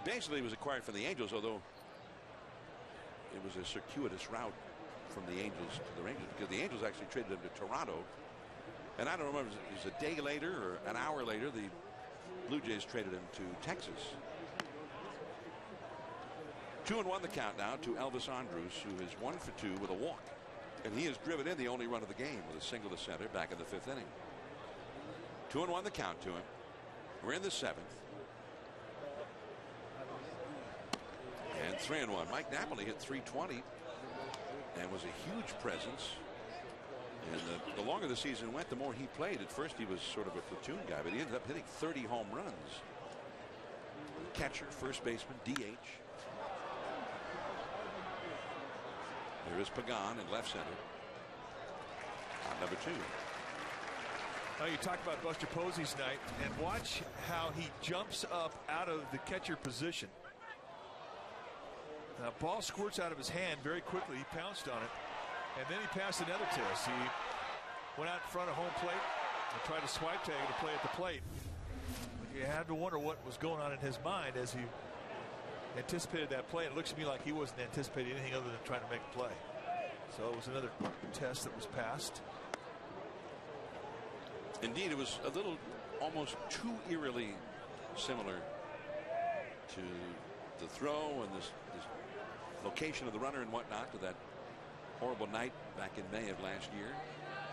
basically was acquired from the Angels, although it was a circuitous route from the Angels to the Rangers, because the Angels actually traded him to Toronto. And I don't remember, it was a day later or an hour later, the Blue Jays traded him to Texas. 2-1 the count now to Elvis Andrus, who is 1 for 2 with a walk. And he has driven in the only run of the game with a single to center back in the 5th inning. 2-1 the count to him. We're in the 7th. And 3-1. Mike Napoli hit .320 and was a huge presence. And the longer the season went, the more he played. At first, he was sort of a platoon guy, but he ended up hitting 30 home runs. Catcher, first baseman, DH. There is Pagan in left center. Number 2. Now you talk about Buster Posey's night, and watch how he jumps up out of the catcher position. The ball squirts out of his hand very quickly. He pounced on it, and then he passed another test. He went out in front of home plate and tried to swipe tag to play at the plate. But you had to wonder what was going on in his mind as he anticipated that play. It looks to me like he wasn't anticipating anything other than trying to make a play. So it was another test that was passed. Indeed, it was a little, almost too eerily similar to the throw and this location of the runner and whatnot to that horrible night back in May of last year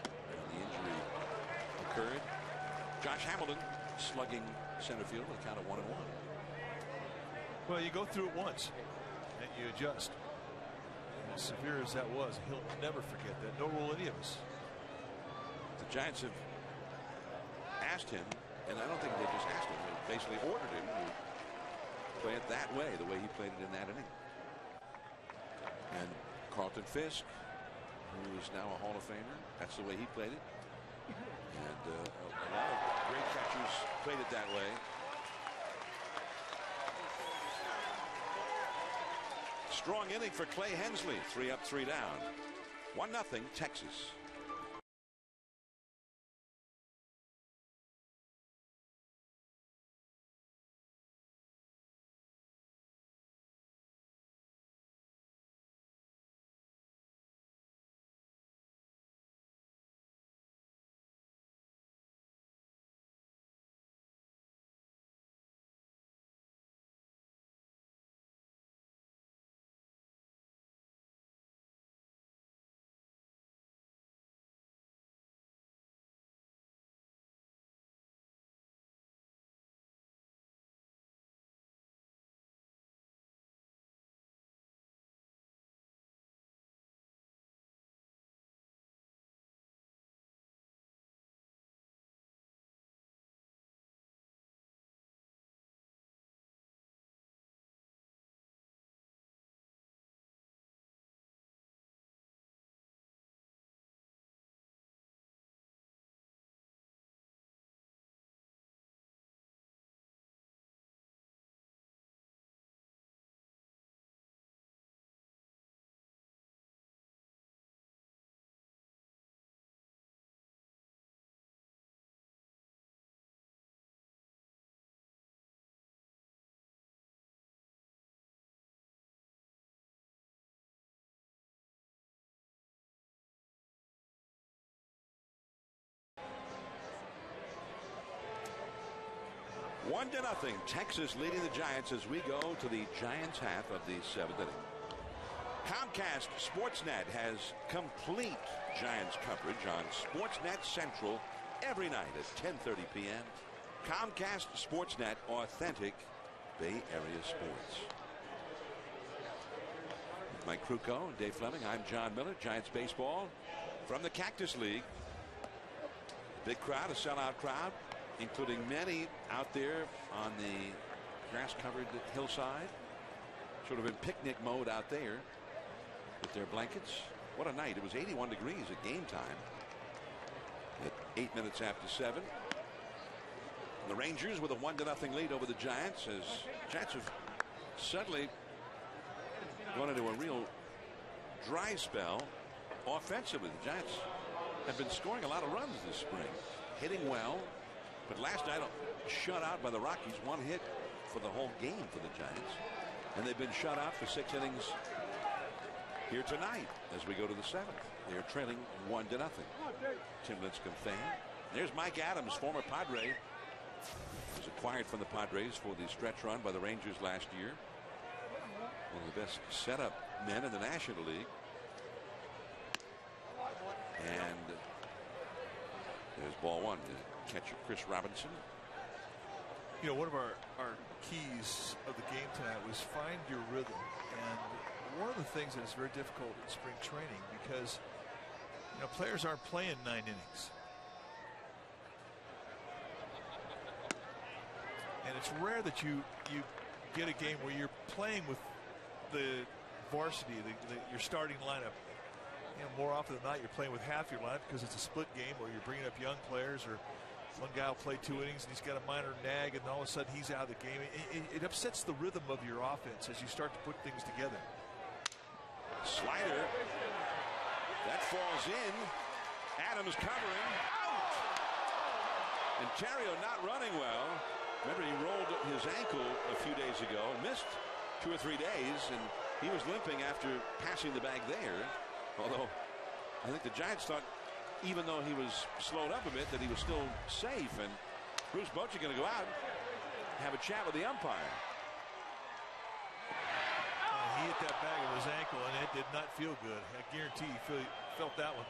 when the injury occurred. Josh Hamilton slugging center field with a count of 1-1. Well, you go through it once and you adjust. And as severe as that was, he'll never forget that, nor will any of us. The Giants have asked him, and I don't think they just asked him, they basically ordered him to play it that way, the way he played it in that inning. And Carlton Fisk, who is now a Hall of Famer, that's the way he played it. And a lot of great catchers played it that way. Strong inning for Clay Hensley. 3 up, 3 down. 1-0 Texas. One to nothing. Texas leading the Giants as we go to the Giants half of the 7th inning. Comcast Sportsnet has complete Giants coverage on Sportsnet Central every night at 10:30 p.m. Comcast Sportsnet, authentic Bay Area sports. With Mike Krukow and Dave Fleming, I'm John Miller. Giants baseball from the Cactus League. Big crowd, a sellout crowd, including many out there on the grass-covered hillside, sort of in picnic mode out there with their blankets. What a night. It was 81 degrees at game time at 8 minutes after 7. The Rangers with a 1-0 lead over the Giants, as Giants have suddenly gone into a real dry spell offensively. The Giants have been scoring a lot of runs this spring, hitting well. But last night, shut out by the Rockies. 1 hit for the whole game for the Giants. And they've been shut out for 6 innings here tonight as we go to the 7th. They're trailing 1-0. Tim Lincecum fan. There's Mike Adams, former Padre. Was acquired from the Padres for the stretch run by the Rangers last year. One of the best setup men in the National League. And there's ball one. The catcher, Chris Robinson. You know, one of our keys of the game tonight was find your rhythm. And one of the things that is very difficult in spring training, because you know, players aren't playing 9 innings. And it's rare that you get a game where you're playing with the varsity, your starting lineup. You know, more often than not, you're playing with half your lineup because it's a split game where you're bringing up young players, or one guy will play 2 innings and he's got a minor nag, and all of a sudden he's out of the game. It upsets the rhythm of your offense as you start to put things together. Slider. That falls in. Adams covering. Out! And Terrio not running well. Remember, he rolled his ankle a few days ago and missed 2 or 3 days, and he was limping after passing the bag there. Although I think the Giants thought, even though he was slowed up a bit, that he was still safe. And Bruce Bochy going to go out and have a chat with the umpire. He hit that bag of his ankle, and it did not feel good. I guarantee he felt that one.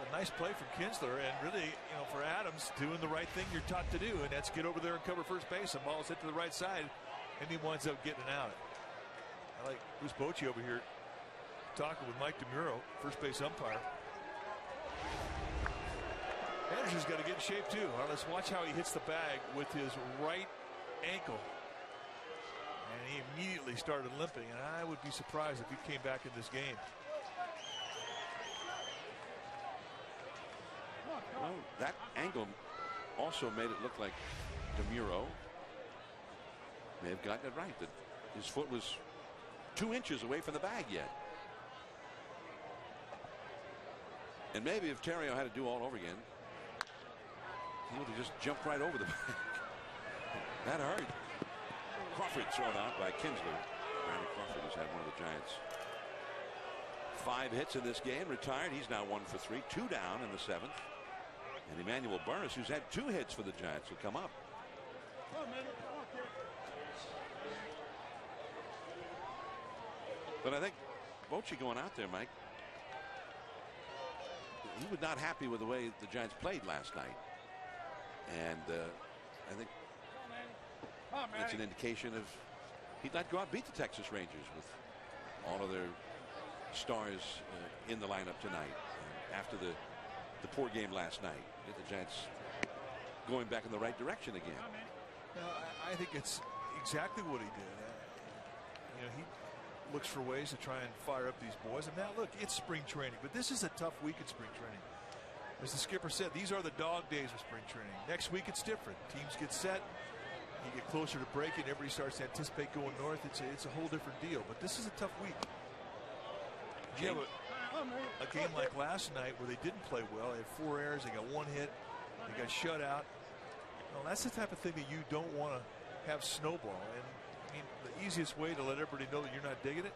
A nice play from Kinsler, and really, you know, for Adams, doing the right thing you're taught to do, and that's get over there and cover first base. And ball's hit to the right side, and he winds up getting it out. I like Bruce Bochy over here talking with Mike DeMuro, first base umpire. Anderson's got to get in shape too. All right, let's watch how he hits the bag with his right ankle. And he immediately started limping, and I would be surprised if he came back in this game. Well, that angle also made it look like DeMuro may have gotten it right, that his foot was 2 inches away from the bag yet. And maybe if Terrio had to do all over again, he would have just jumped right over the bag. That hurt. Crawford thrown out by Kinsler. Brandon Crawford has had one of the Giants' 5 hits in this game. Retired. He's now 1 for 3. 2 down in the 7th. And Emmanuel Burris, who's had 2 hits for the Giants, will come up. But I think Bochy going out there, Mike, he was not happy with the way the Giants played last night. And I think it's an indication of he'd like to go out and beat the Texas Rangers with all of their stars in the lineup tonight. And after the poor game last night, get the Giants going back in the right direction again. No, I think it's exactly what he did. You know, he looks for ways to try and fire up these boys. And now look, it's spring training, but this is a tough week in spring training. As the skipper said, these are the dog days of spring training. Next week it's different. Teams get set. You get closer to breaking. Everybody starts to anticipate going north. It's a whole different deal. But this is a tough week. You have a game like last night where they didn't play well. They had 4 errors. They got 1 hit. They got shut out. Well, that's the type of thing that you don't want to have snowball. And I mean, the easiest way to let everybody know that you're not digging it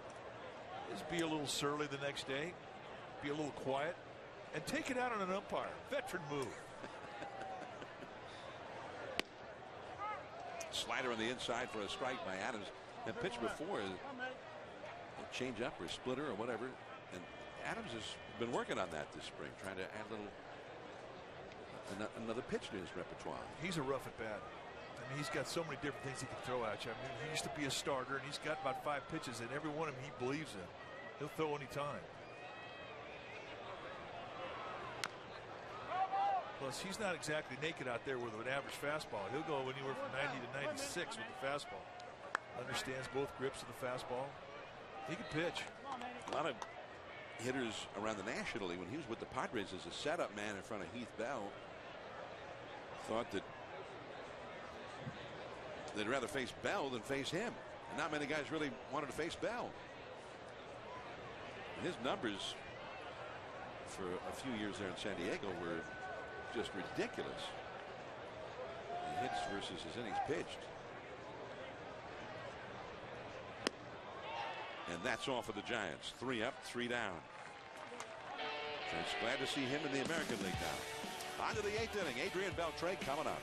is be a little surly the next day, be a little quiet, and take it out on an umpire. Veteran move. Slider on the inside for a strike by Adams. That pitch before, a change up or a splitter or whatever. And Adams has been working on that this spring, trying to add another pitch to his repertoire. He's a rough at bat. I mean, he's got so many different things he can throw at you. I mean, he used to be a starter, and he's got about 5 pitches, and every one of them he believes in. He'll throw any time. Plus, he's not exactly naked out there with an average fastball. He'll go anywhere from 90 to 96 with the fastball. Understands both grips of the fastball. He can pitch. A lot of hitters around the National League, when he was with the Padres as a setup man in front of Heath Bell, thought that they'd rather face Bell than face him. And not many guys really wanted to face Bell. And his numbers for a few years there in San Diego were just ridiculous. The hits versus his innings pitched. And that's all for the Giants. 3 up, 3 down. Giants glad to see him in the American League now. On to the 8th inning. Adrian Beltre coming up.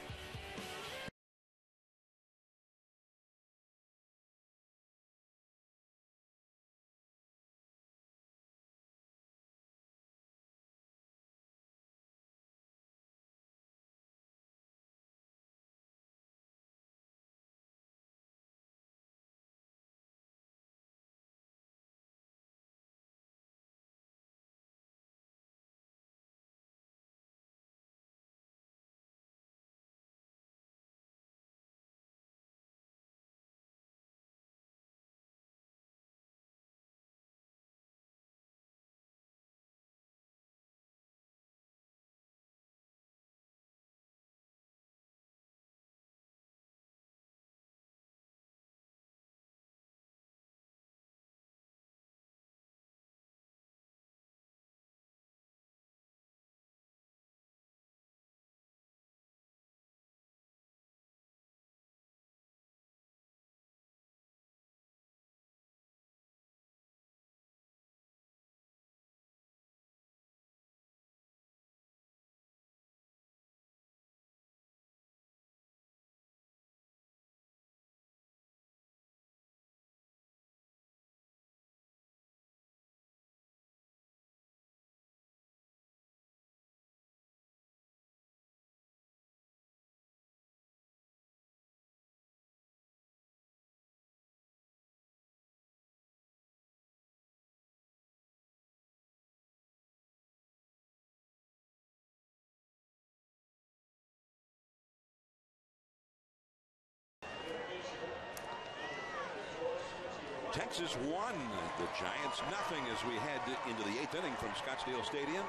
Texas won. The Giants nothing as we head into the 8th inning from Scottsdale Stadium.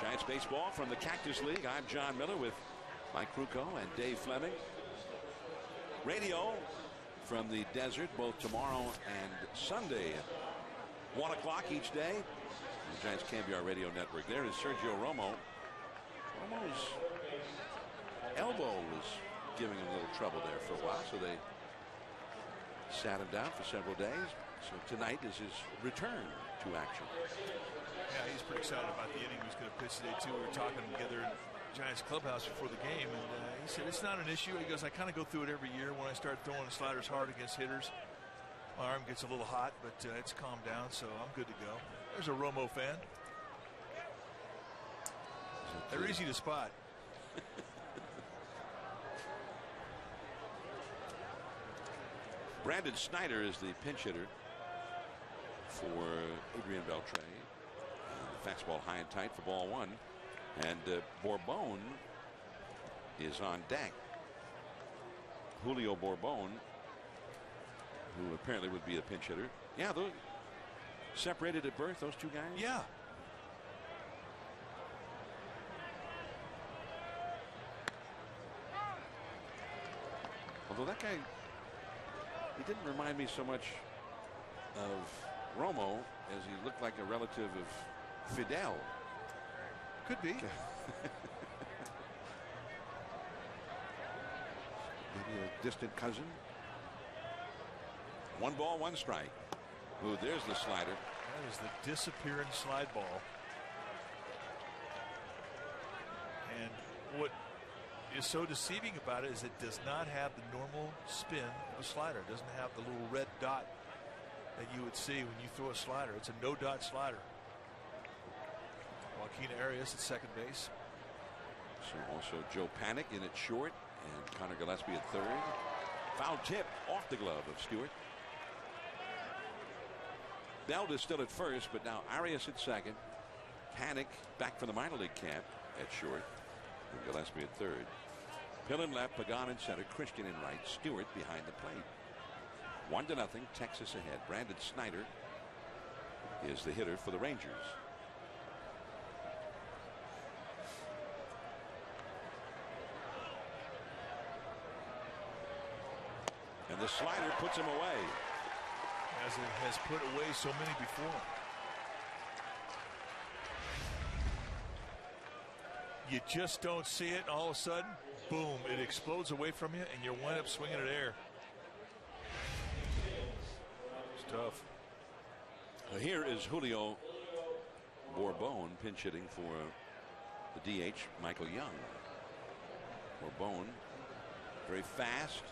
Giants baseball from the Cactus League. I'm John Miller with Mike Krukow and Dave Fleming. Radio from the desert both tomorrow and Sunday at 1 o'clock each day. The Giants Cambiar Radio Network. There is Sergio Romo. Romo's elbow was giving him a little trouble there for a while, so they sat him down for several days. So tonight is his return to action. Yeah, he's pretty excited about the inning he was going to pitch today, too. We were talking together in Giants clubhouse before the game, and he said it's not an issue. He goes, I kind of go through it every year when I start throwing the sliders hard against hitters. My arm gets a little hot, but it's calmed down, so I'm good to go. There's a Romo fan. They're easy to spot. Brandon Snyder is the pinch hitter for Adrian Beltre. The fastball high and tight for ball one. And Bourbon is on deck. Julio Bourbon, who apparently would be a pinch hitter. Yeah, those separated at birth, those two guys? Yeah. Although that guy, he didn't remind me so much of Romo as he looked like a relative of Fidel. Could be. Maybe a distant cousin. 1 ball, 1 strike. Ooh, there's the slider. That is the disappearing slide ball. And what is so deceiving about it is it does not have the normal spin of a slider. It doesn't have the little red dot that you would see when you throw a slider. It's a no dot slider. Joaquin Arias at second base. So also Joe Panic in at short and Connor Gillespie at third. Foul tip off the glove of Stewart. Beld is still at first, but now Arias at second. Panic back from the minor league camp at short. And Gillespie at third. Pillen left, Pagan in center, Christian in right, Stewart behind the plate. 1-0, Texas ahead. Brandon Snyder is the hitter for the Rangers. And the slider puts him away. As it has put away so many before. You just don't see it, and all of a sudden, boom, it explodes away from you, and you wind up swinging at air. It's tough. Here is Julio Bourbon pinch hitting for the DH, Michael Young. Bourbon, very fast,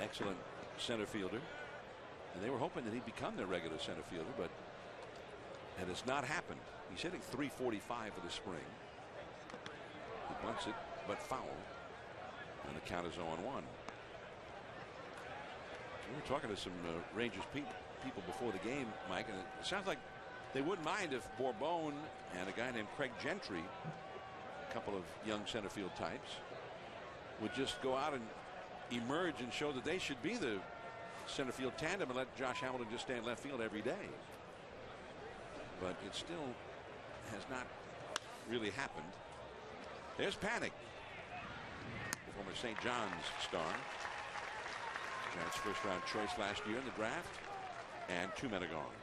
excellent center fielder. And they were hoping that he'd become their regular center fielder, but it has not happened. He's hitting .345 for the spring. He bunts it, but foul. And the count is 0-1. We were talking to some Rangers people before the game, Mike, and it sounds like they wouldn't mind if Bourbon and a guy named Craig Gentry, a couple of young center field types, would just go out and emerge and show that they should be the center field tandem and let Josh Hamilton just stay in left field every day. But it still has not really happened. There's Panic, former St. John's star. Giants first round choice last year in the draft, and 2 men are gone.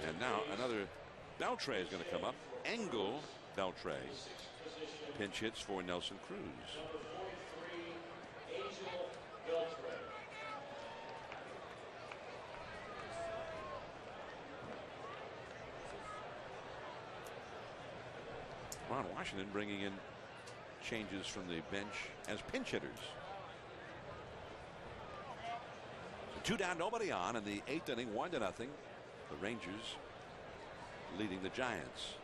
And now another Beltre is going to come up. Engel Beltre pinch hits for Nelson Cruz. Ron Washington bringing in changes from the bench as pinch hitters. So 2 down, nobody on in the 8th inning, 1-0. The Rangers leading the Giants.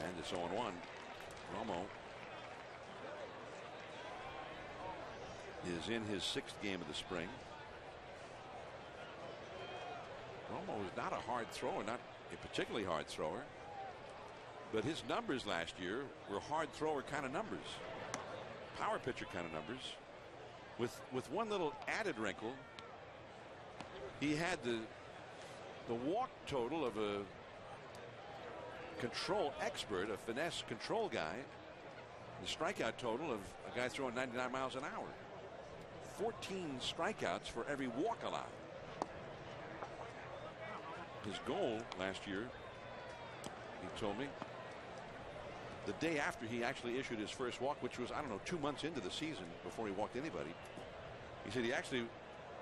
And it's 0-1. Romo is in his 6th game of the spring. Romo is not a hard thrower, not a particularly hard thrower. But his numbers last year were hard thrower kind of numbers, power pitcher kind of numbers, with one little added wrinkle. He had the walk total of a control expert, a finesse control guy, the strikeout total of a guy throwing 99 miles an hour. 14 strikeouts for every walk allowed. His goal last year, he told me, the day after he actually issued his first walk, which was, I don't know, 2 months into the season before he walked anybody, he said he actually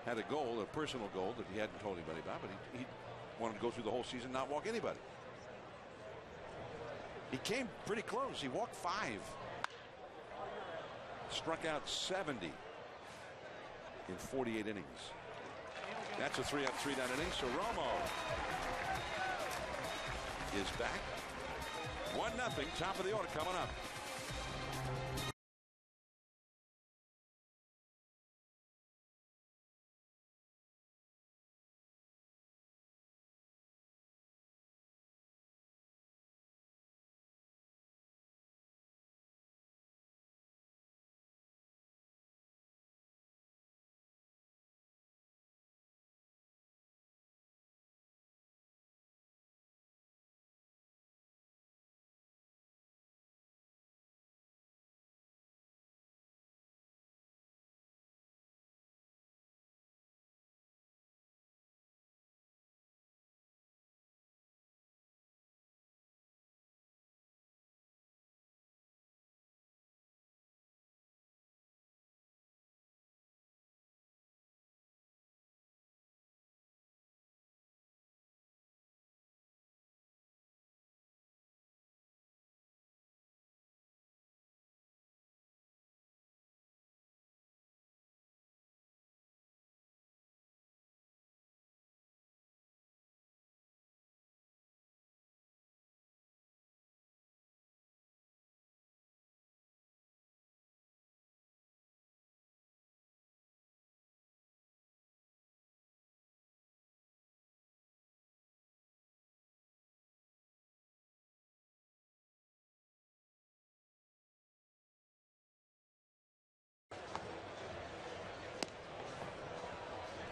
had a goal, a personal goal that he hadn't told anybody about, but he wanted to go through the whole season, not walk anybody. He came pretty close. He walked 5. Struck out 70 in 48 innings. That's a 3-up, 3-down inning. So Romo is back. 1-0, top of the order coming up.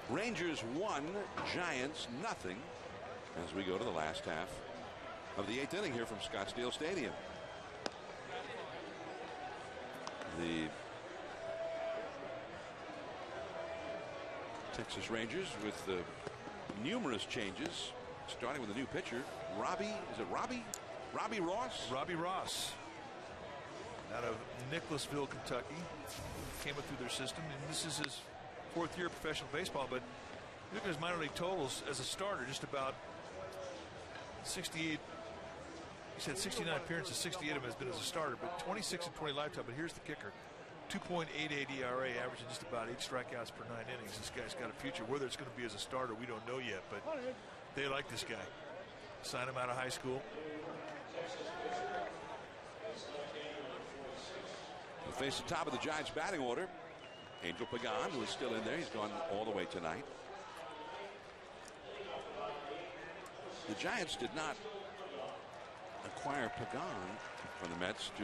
Rangers 1, Giants 0, as we go to the last half of the 8th inning here from Scottsdale Stadium. The Texas Rangers with numerous changes, starting with a new pitcher, Robbie Ross? Robbie Ross, out of Nicholasville, Kentucky, came up through their system, and this is his 4th year of professional baseball. But look at his minor league totals as a starter, just about 68. He said 69 appearances, 68 of them has been as a starter, but 26 and 20 lifetime. But here's the kicker: 2.88 ERA, averaging just about 8 strikeouts per 9 innings. This guy's got a future. Whether it's going to be as a starter, we don't know yet, but they like this guy. Sign him out of high school. We'll face the top of the Giants batting order. Angel Pagan, who is still in there. He's gone all the way tonight. The Giants did not acquire Pagan from the Mets to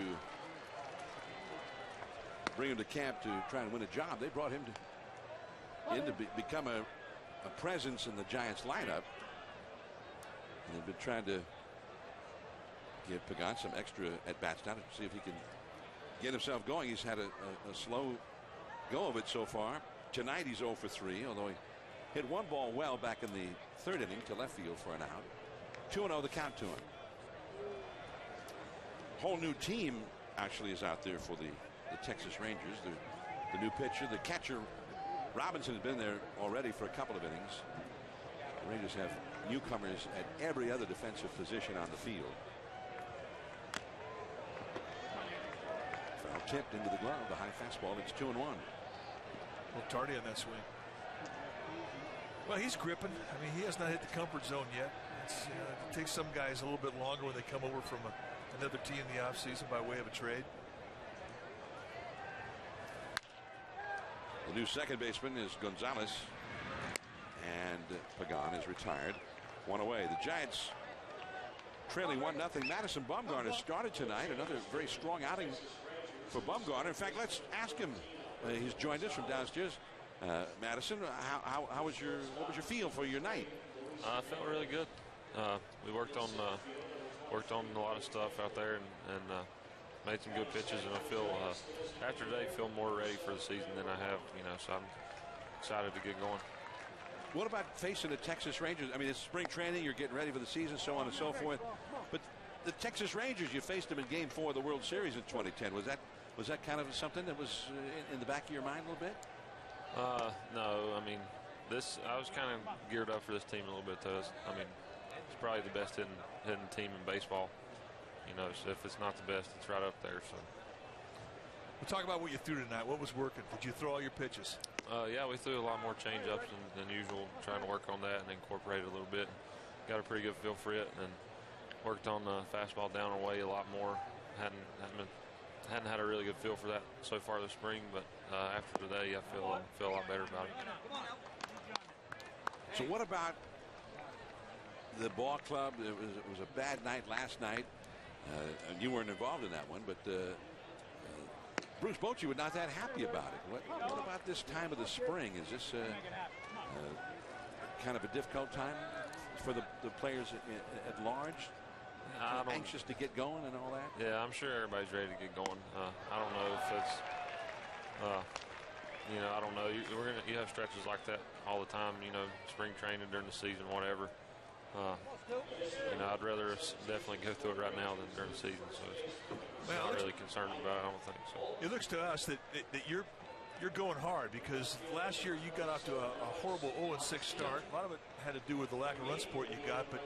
bring him to camp to try and win a job. They brought him in to become a presence in the Giants lineup. And they've been trying to give Pagan some extra at-bats now to see if he can get himself going. He's had a slow go of it so far. Tonight he's 0 for 3, although he hit one ball well back in the 3rd inning to left field for an out. 2-0 the count to him. Whole new team actually is out there for the Texas Rangers. The new pitcher, the catcher Robinson has been there already for a couple of innings. The Rangers have newcomers at every other defensive position on the field. Foul tipped into the glove, the high fastball. It's 2-1. A little tardy on that swing. Well, he's gripping. I mean, he has not hit the comfort zone yet. It takes some guys a little bit longer when they come over from another team in the offseason by way of a trade. The new second baseman is Gonzalez, and Pagan is retired. One away. The Giants trailing 1-0. Madison Bumgarner started tonight. Another very strong outing for Bumgarner. In fact, let's ask him. He's joined us from downstairs. Madison, what was your feel for your night? I felt really good. We worked on a lot of stuff out there and made some good pitches, and I feel after today feel more ready for the season than I have. So I'm excited to get going. What about facing the Texas Rangers? I mean, it's spring training, you're getting ready for the season, so on and so forth. But the Texas Rangers, you faced them in Game 4 of the World Series in 2010. Was that kind of something that was in the back of your mind a little bit? No, I mean, I was kind of geared up for this team a little bit. It's probably the best hitting team in baseball. So if it's not the best, it's right up there. So. We'll talk about what you threw tonight. What was working? Did you throw all your pitches? Yeah, we threw a lot more change-ups than usual, trying to work on that and incorporate it a little bit. Got a pretty good feel for it, and worked on the fastball down and away a lot more. Hadn't had a really good feel for that so far this spring, but after today, I feel a lot better about it. So what about the ball club? It was a bad night last night. And you weren't involved in that one, but Bruce Bochy was not that happy about it. What about this time of the spring? Is this kind of a difficult time for the players at large? Anxious to get going and all that? Yeah, I'm sure everybody's ready to get going. I don't know if it's, I don't know. You have stretches like that all the time. Spring training during the season, whatever. I'd rather definitely go through it right now than during the season. So I'm not really concerned about it. I don't think so. It looks to us that you're going hard, because last year you got off to a horrible 0-6 start. A lot of it had to do with the lack of run support you got, but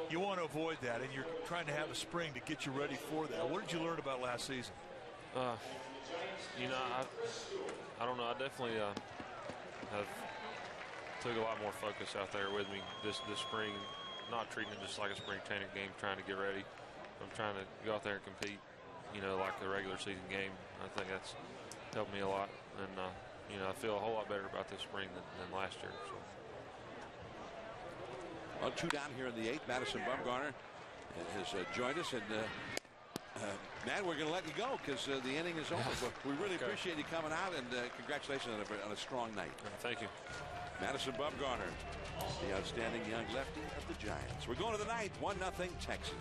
you want to avoid that, and you're trying to have a spring to get you ready for that. What did you learn about last season? I don't know. I definitely have took a lot more focus out there with me this spring. Not treating it just like a spring training game, trying to get ready. I'm trying to go out there and compete, like the regular season game. I think that's helped me a lot, and I feel a whole lot better about this spring than last year. So. Well, 2 down here in the 8th. Madison Bumgarner has joined us, and Matt, we're going to let you go because the inning is over. But we really appreciate you coming out, and congratulations on a strong night. Thank you. Madison Bumgarner, the outstanding young lefty of the Giants. We're going to the 9th, 1-0 Texas.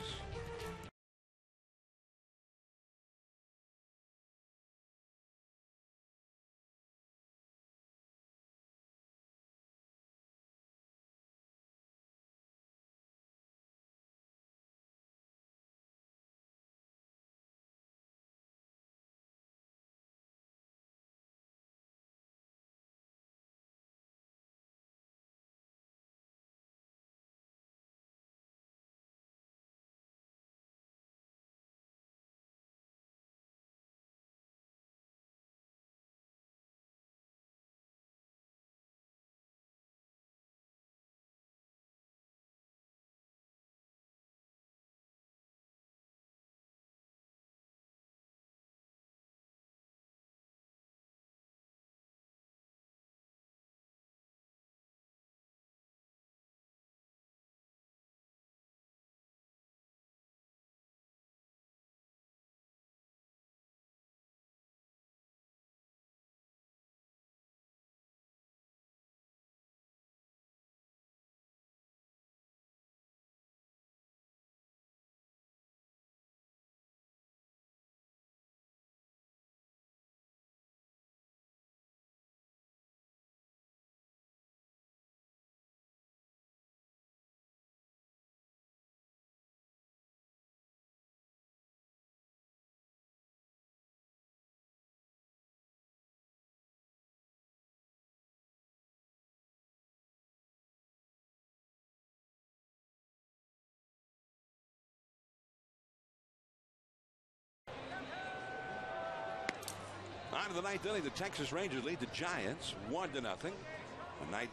On to the 9th inning, the Texas Rangers lead the Giants 1-0. A night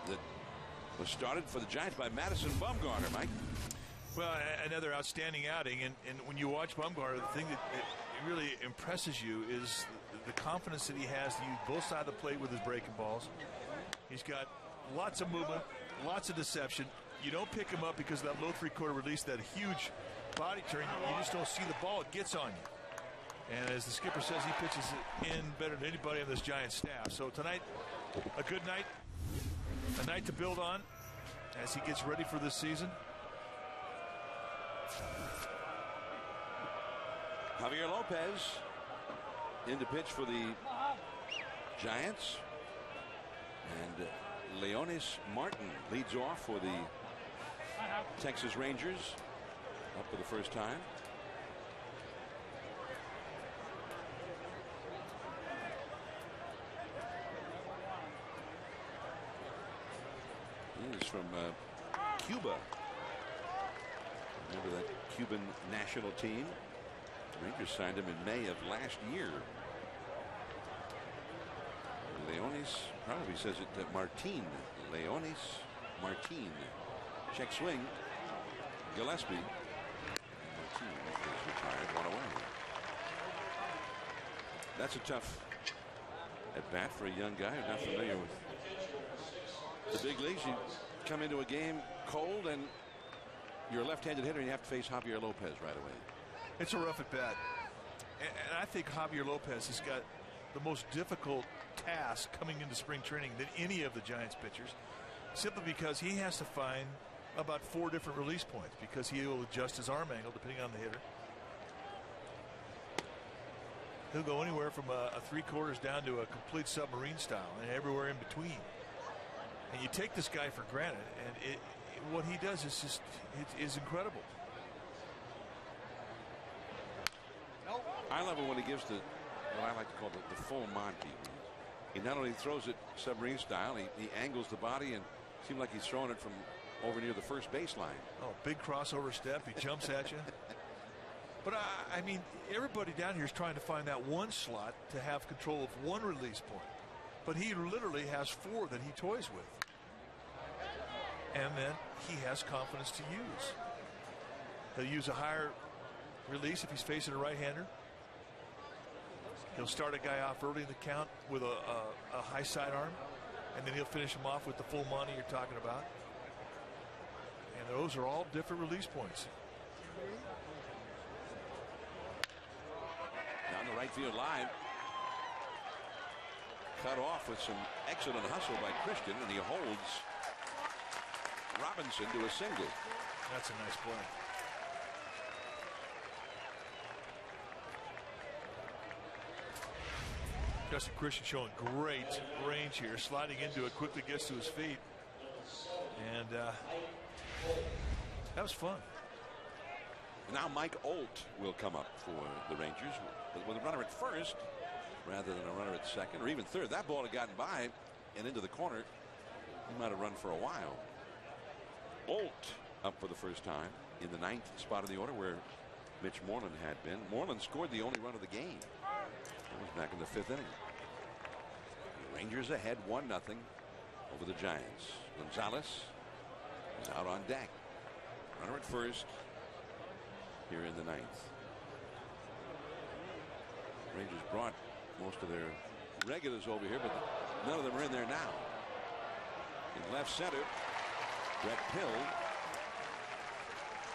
that was started for the Giants by Madison Bumgarner, Mike. Well, another outstanding outing, and when you watch Bumgarner, the thing that really impresses you is the confidence that he has to use both sides of the plate with his breaking balls. He's got lots of movement, lots of deception, You don't pick him up because of that low three-quarter release, that huge body turn. You just don't see the ball. It gets on you. And as the skipper says, he pitches it in better than anybody on this Giants staff. So tonight, a good night. A night to build on as he gets ready for this season. Javier Lopez in to pitch for the Giants. And Leonis Martin leads off for the Texas Rangers, up for the first time. He is from Cuba. Remember that Cuban national team? The Rangers signed him in May of last year. Leonis probably says it Martin. Leonis Martin. Check swing. Gillespie. Martin is retired, one away. That's a tough at bat for a young guy who's not familiar with the big leagues. You come into a game cold and you're a left-handed hitter and you have to face Javier Lopez right away. It's a rough at bat. And I think Javier Lopez has got the most difficult task coming into spring training than any of the Giants pitchers, simply because he has to find about 4 different release points, because he will adjust his arm angle depending on the hitter. He'll go anywhere from a 3/4 down to a complete submarine style and everywhere in between. And you take this guy for granted, and what he does is just is incredible. I love it when he gives what I like to call the full Monty. He not only throws it submarine style, he angles the body and seems like he's throwing it from over near the first baseline. Oh, big crossover step. He jumps at you. But I mean, everybody down here is trying to find that one slot to have control of one release point. But he literally has 4 that he toys with. And then he has confidence to use. He'll use a higher release if he's facing a right-hander. He'll start a guy off early in the count with a high sidearm, and then he'll finish him off with the full money you're talking about. And those are all different release points. Down the right field line. Cut off with some excellent hustle by Christian, and he holds Robinson to a single. That's a nice play. Justin Christian showing great range here, sliding into it, quickly gets to his feet, and that was fun. Now Mike Olt will come up for the Rangers with a runner at first rather than a runner at second or even third. That ball had gotten by and into the corner. He might have run for a while. Olt up for the first time in the 9th spot in the order where Mitch Moreland had been. Moreland scored the only run of the game. That was back in the 5th inning. The Rangers ahead 1-0 over the Giants. Gonzalez is out on deck. Runner at first here in the 9th. Rangers brought most of their regulars over here, but none of them are in there now. In left center, Brett Pill.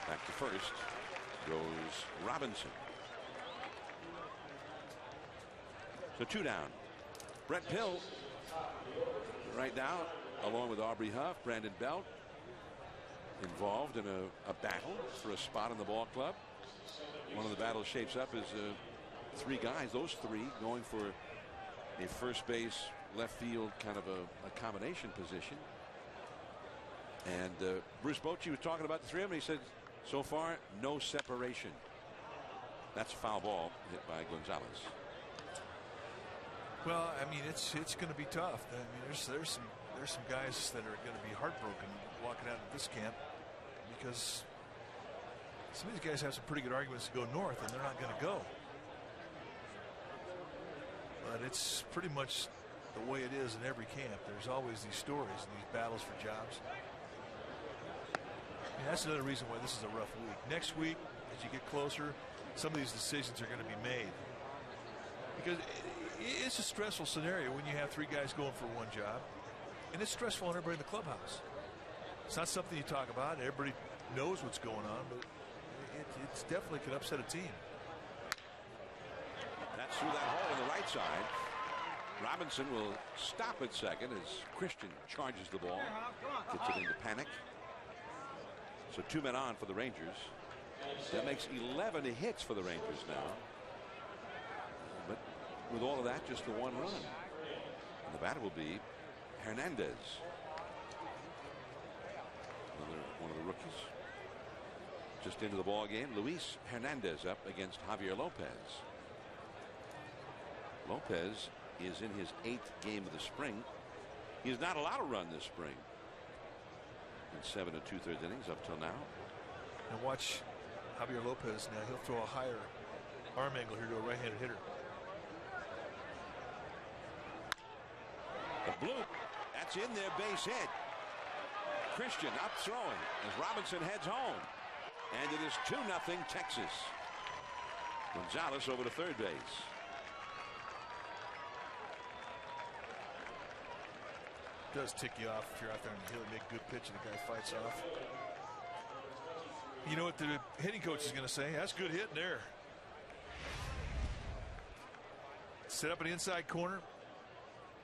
Back to first goes Robinson. So 2 down. Brett Pill right now, along with Aubrey Huff, Brandon Belt, involved in a battle for a spot in the ball club. One of the battles shapes up as 3 guys, those 3 going for a first base, left field kind of a combination position. And Bruce Bochy was talking about the 3 of them. He said, so far, no separation. That's a foul ball hit by Gonzalez. Well, I mean, it's going to be tough. I mean, there's some guys that are going to be heartbroken walking out of this camp because some of these guys have some pretty good arguments to go north, and they're not going to go. But it's pretty much the way it is in every camp. There's always these stories and these battles for jobs. I mean, that's another reason why this is a rough week. Next week, as you get closer, some of these decisions are going to be made. Because it's a stressful scenario when you have 3 guys going for one job. And it's stressful on everybody in the clubhouse. It's not something you talk about. Everybody knows what's going on, but it's definitely can upset a team. That's through that hole on the right side. Robinson will stop at second as Christian charges the ball. Gets it into panic. So 2 men on for the Rangers. That makes 11 hits for the Rangers now. But with all of that, just the 1 run. And the batter will be Hernandez. Another one of the rookies. Just into the ball game. Luis Hernandez up against Javier Lopez. Lopez is in his 8th game of the spring. He has not allowed a run this spring. In 7 2/3 innings up till now. And watch Javier Lopez now. He'll throw a higher arm angle here to a right-handed hitter. The bloop. That's in there, base hit. Christian up throwing as Robinson heads home. And it is 2-0 Texas. Gonzalez over to third base. It does tick you off if you're out there and you make a good pitch and the guy fights off. You know what the hitting coach is going to say? That's a good hit in there. Set up an inside corner.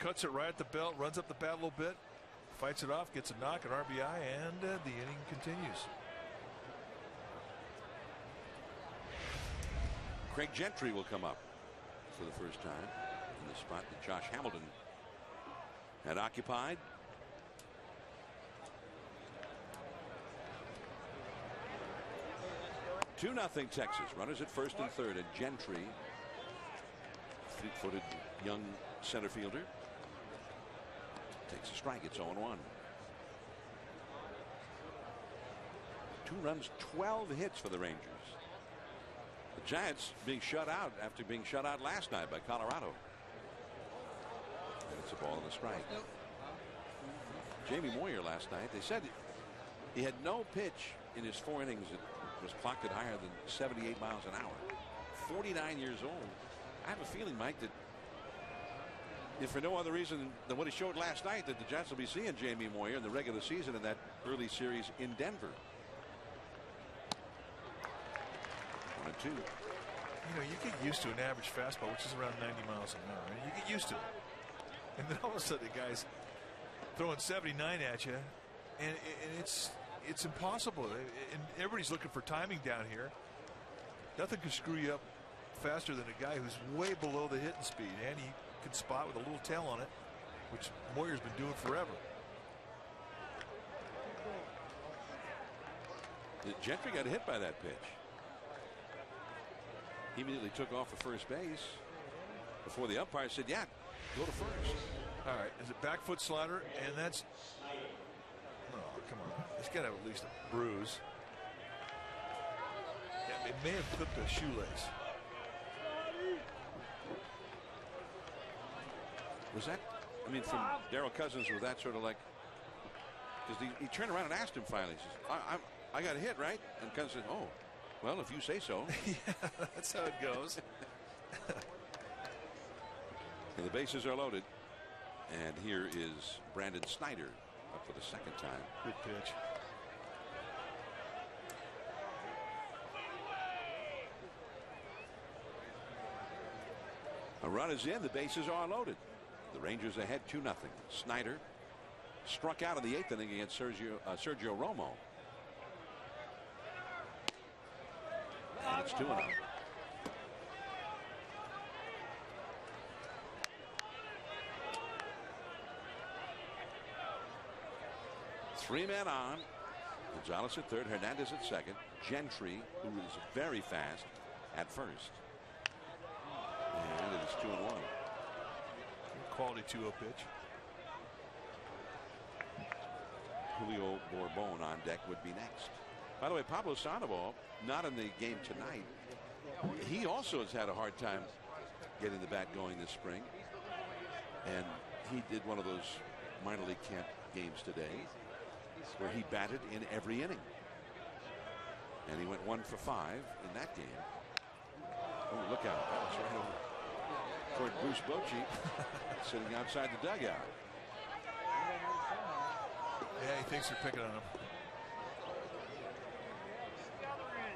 Cuts it right at the belt. Runs up the bat a little bit. Fights it off. Gets a knock, an RBI, and the inning continues. Craig Gentry will come up for the first time in the spot that Josh Hamilton had occupied. Two nothing Texas. Runners at first and third, and Gentry, fleet-footed young center fielder, takes a strike. It's 0-1. 2 runs, 12 hits for the Rangers. The Giants being shut out after being shut out last night by Colorado. And it's a ball and a strike. Jamie Moyer last night, they said he had no pitch in his 4 innings that was clocked at higher than 78 miles an hour. 49 years old. I have a feeling, Mike, that if for no other reason than what he showed last night, that the Giants will be seeing Jamie Moyer in the regular season in that early series in Denver. 1-2. You know, you get used to an average fastball, which is around 90 miles an hour. And you get used to it. And then all of a sudden, the guy's throwing 79 at you, and it's impossible. And everybody's looking for timing down here. Nothing can screw you up faster than a guy who's way below the hitting speed, and he can spot with a little tail on it, which Moyer's been doing forever. Gentry got hit by that pitch. He immediately took off for first base before the umpire said, yeah, go to first. All right, is it back foot slider? And that's, oh, come on. He's got to have at least a bruise. Yeah, it may have clipped a shoelace. Was that, I mean, from Darryl Cousins, was that sort of like, because he turned around and asked him finally, he says, I got a hit, right? And Cousins said, oh, well, if you say so. Yeah, that's how it goes. And the bases are loaded. And here is Brandon Snyder up for the second time. Good pitch. A run is in. The bases are loaded. The Rangers ahead 2-0. Snyder struck out in the 8th inning against Sergio Romo. And it's 2-0. Three men on. Gonzalez at third, Hernandez at second, Gentry, who is very fast, at first. And it is 2-1. Quality 2-0 pitch. Julio Bourbon on deck would be next. By the way, Pablo Sandoval not in the game tonight. He also has had a hard time getting the bat going this spring. And he did one of those minor league camp games today where he batted in every inning. And he went 1 for 5 in that game. Oh, look out. That was right over toward Bruce Bochy sitting outside the dugout. Yeah, he thinks they're picking on him.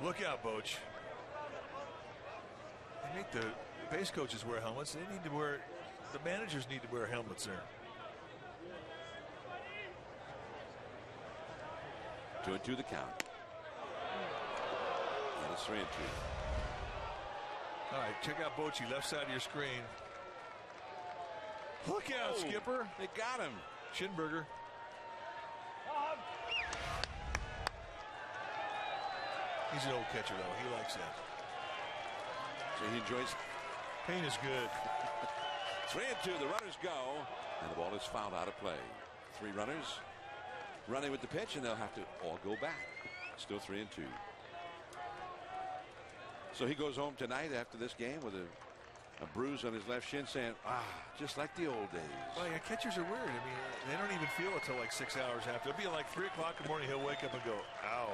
Look out, Boach. They make the base coaches wear helmets. They need to wear, the managers need to wear helmets there. 2-2 the count. And it's 3-2. All right, check out Bochy, left side of your screen. Look out, Skipper. They got him. Schinberger. He's an old catcher, though. He likes that. So he enjoys. Payne is good. 3-2. The runners go, and the ball is fouled out of play. 3 runners running with the pitch, and they'll have to all go back. Still 3-2. So he goes home tonight after this game with a bruise on his left shin, saying, just like the old days. Well, yeah, catchers are weird. I mean, they don't even feel it till like 6 hours after. It'll be like 3 o'clock in the morning. He'll wake up and go, ow.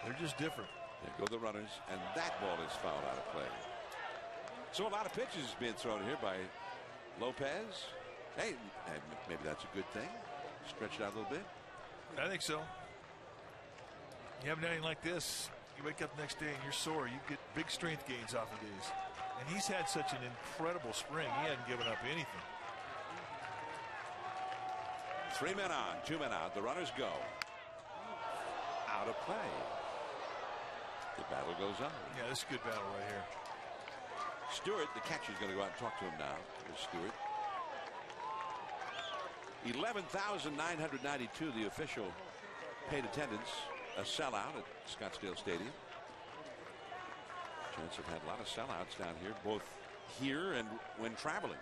They're just different. There go the runners, and that ball is fouled out of play. So a lot of pitches being thrown here by Lopez. Hey, maybe that's a good thing. Stretch it out a little bit. I think so. You have anything like this, you wake up the next day and you're sore. You get big strength gains off of these. And he's had such an incredible spring. He hadn't given up anything. 3 men on, 2 men out. The runners go. Out of play. The battle goes on. Yeah, this is a good battle right here. Stewart, the catcher's going to go out and talk to him now. Here's Stewart. 11,992, the official paid attendance. A sellout at Scottsdale Stadium. Giants have had a lot of sellouts down here, both here and when traveling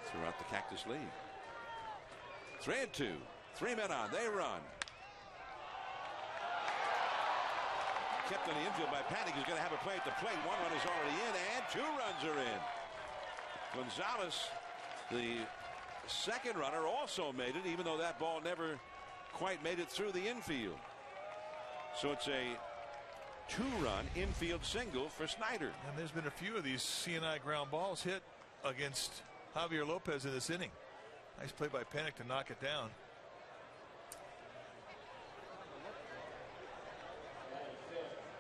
throughout the Cactus League. 3-2. 3 men on. They run. Kept on the infield by Panic. He's going to have a play at the plate. 1 run is already in, and 2 runs are in. Gonzalez, the second runner, also made it, even though that ball never quite made it through the infield. So it's a 2-run infield single for Snyder. And there's been a few of these CNI ground balls hit against Javier Lopez in this inning. Nice play by Panic to knock it down.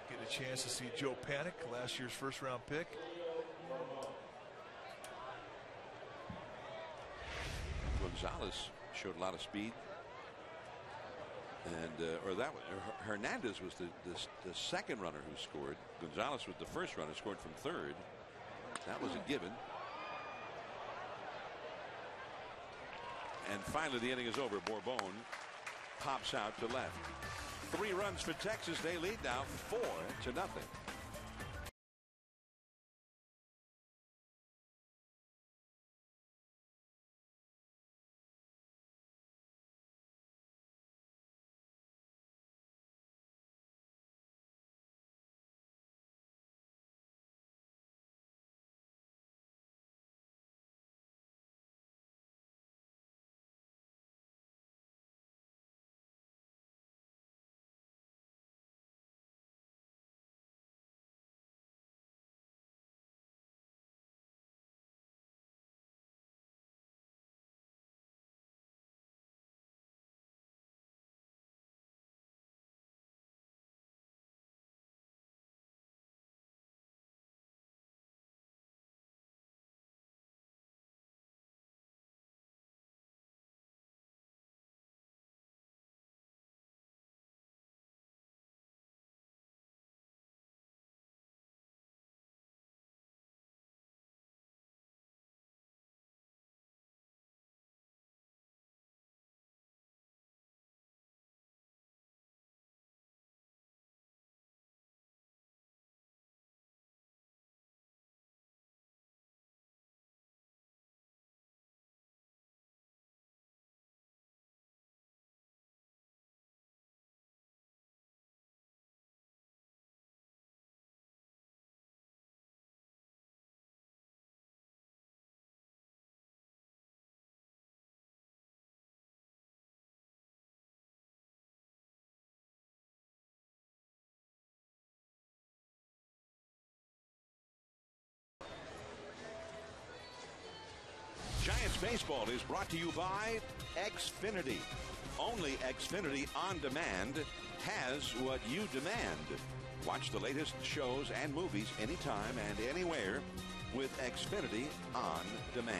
Get a chance to see Joe Panic, last year's first-round pick. Gonzalez showed a lot of speed. And Hernandez was the second runner who scored. Gonzalez was the first runner, scored from third. That was a given. And finally the inning is over. Bourbon pops out to left. 3 runs for Texas. They lead now 4-0. Giants baseball is brought to you by Xfinity. Only Xfinity On Demand has what you demand. Watch the latest shows and movies anytime and anywhere with Xfinity On Demand.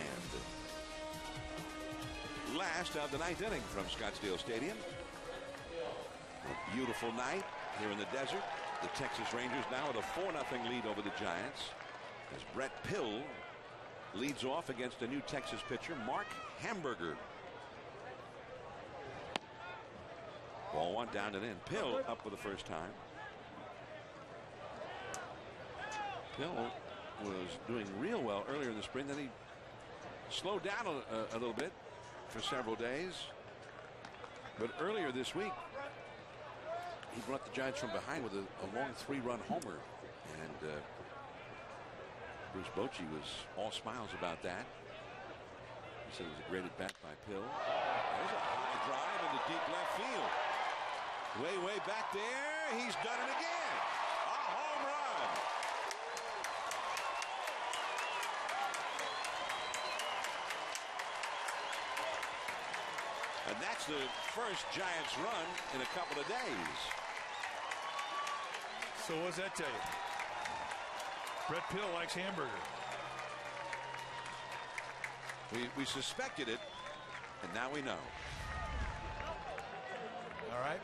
Last of the ninth inning from Scottsdale Stadium. A beautiful night here in the desert. The Texas Rangers now with a 4-0 lead over the Giants as Brett Pill leads off against a new Texas pitcher, Mark Hamburger. Ball one down and in. Pill up for the first time. Pill was doing real well earlier in the spring. Then he slowed down a little bit for several days. But earlier this week, he brought the Giants from behind with a long 3-run homer. And Bruce Bochy was all smiles about that. He said it was a great at bat by Pill. There's a high drive into deep left field. Way back there. He's done it again. A home run. And that's the first Giants run in a couple of days. So what does that tell you? Brett Pill likes Hamburger. We suspected it, and now we know. All right.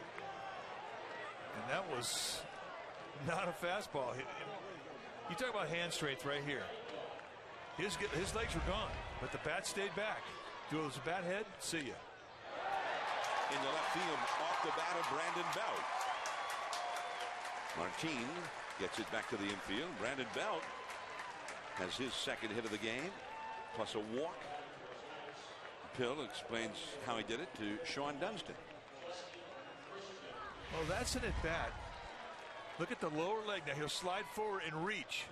And that was not a fastball. You talk about hand strength right here. His legs were gone, but the bat stayed back. Throws the bat head, see ya. In the left field, off the bat of Brandon Belt. Martin gets it back to the infield. Brandon Belt has his second hit of the game, plus a walk. Pill explains how he did it to Sean Dunston. Well, that's an at-bat. Look at the lower leg. Now he'll slide forward and reach,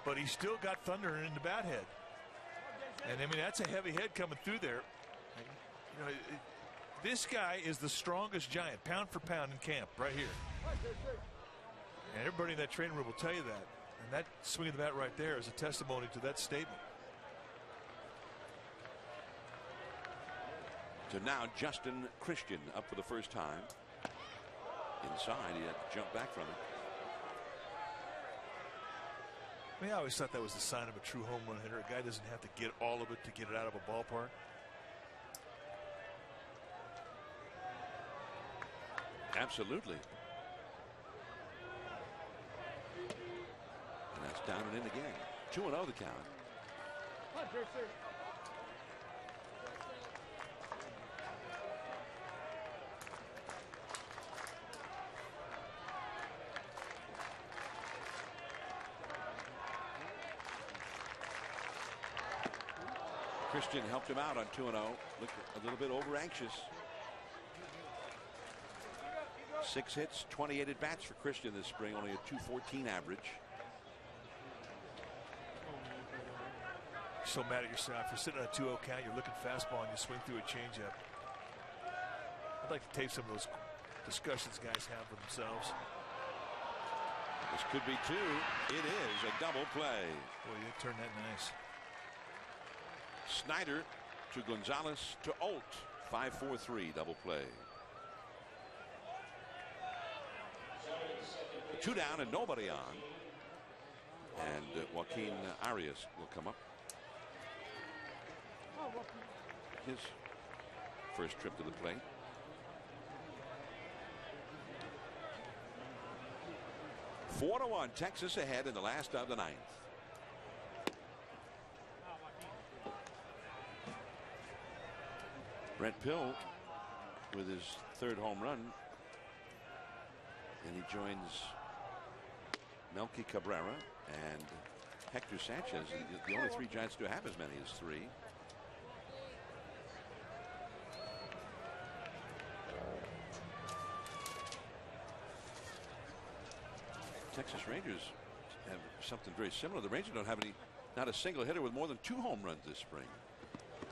but he's still got thunder in the bat head. And I mean, that's a heavy head coming through there. You know, this guy is the strongest Giant, pound for pound, in camp, right here. And everybody in that training room will tell you that. And that swing of the bat right there is a testimony to that statement. So now Justin Christian up for the first time. Inside, he had to jump back from it. I mean, I always thought that was the sign of a true home run hitter. A guy doesn't have to get all of it to get it out of a ballpark. Absolutely. And that's down and in again. 2-0 the count. Christian helped him out on 2-0. Looked a little bit over anxious. 6 hits, 28 at bats for Christian this spring, only a .214 average. So mad at yourself. You're sitting on a 2-0 count, you're looking fastball, and you swing through a changeup. I'd like to tape some of those discussions guys have with themselves. This could be two. It is a double play. Boy, you turned that nice. Snyder to Gonzalez to Alt. 5-4-3 double play. 2 down and nobody on. And Joaquin Arias will come up. His first trip to the plate. Four to 1, Texas ahead in the last of the ninth. Brett Pill with his third home run, and he joins Melky Cabrera and Hector Sanchez. The only three Giants do have as many as 3. Texas Rangers have something very similar. The Rangers don't have not a single hitter with more than 2 home runs this spring.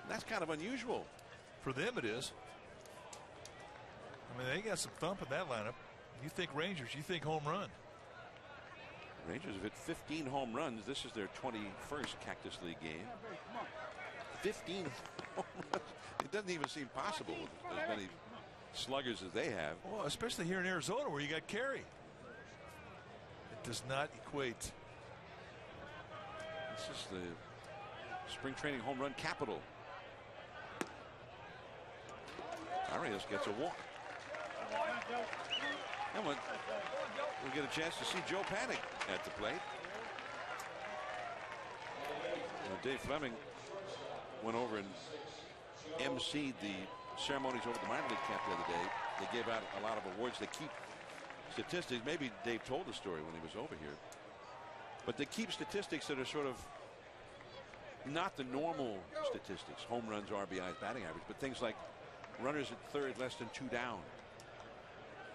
That's kind of unusual. For them, it is. I mean, they got some thump in that lineup. You think Rangers, you think home run. Rangers have hit 15 home runs. This is their 21st Cactus League game. 15 home runs. It doesn't even seem possible with as many sluggers as they have. Well, especially here in Arizona where you got Carey. It does not equate. This is the spring training home run capital. Arias gets a walk. And we'll get a chance to see Joe Panic at the plate. Dave Fleming went over and emceed the ceremonies over the minor league camp the other day. They gave out a lot of awards. They keep statistics. Maybe Dave told the story when he was over here. But they keep statistics that are sort of not the normal statistics. Home runs, RBIs, batting average. But things like runners at third, less than 2 down.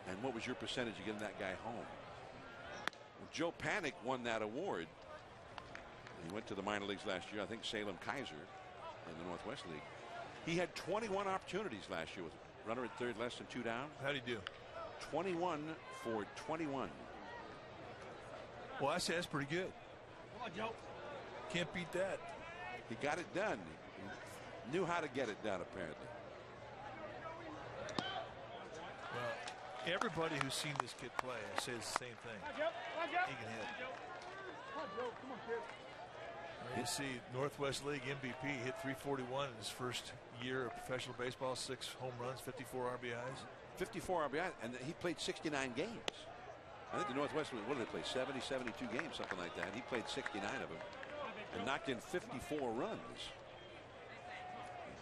And what was your percentage of getting that guy home? Well, Joe Panic won that award. He went to the minor leagues last year. I think Salem Kaiser in the Northwest League. He had 21 opportunities last year with runner at third, less than 2 down. How'd he do? 21 for 21. Well, I say that's pretty good. Come on, Joe. Can't beat that. He got it done. He knew how to get it done, apparently. Well, everybody who's seen this kid play says the same thing. He can hit. You see Northwest League MVP hit 341 in his first year of professional baseball, 6 home runs, 54 RBIs. 54 RBIs, and he played 69 games. I think the Northwest, what did they play, 70, 72 games, something like that. He played 69 of them and knocked in 54 runs.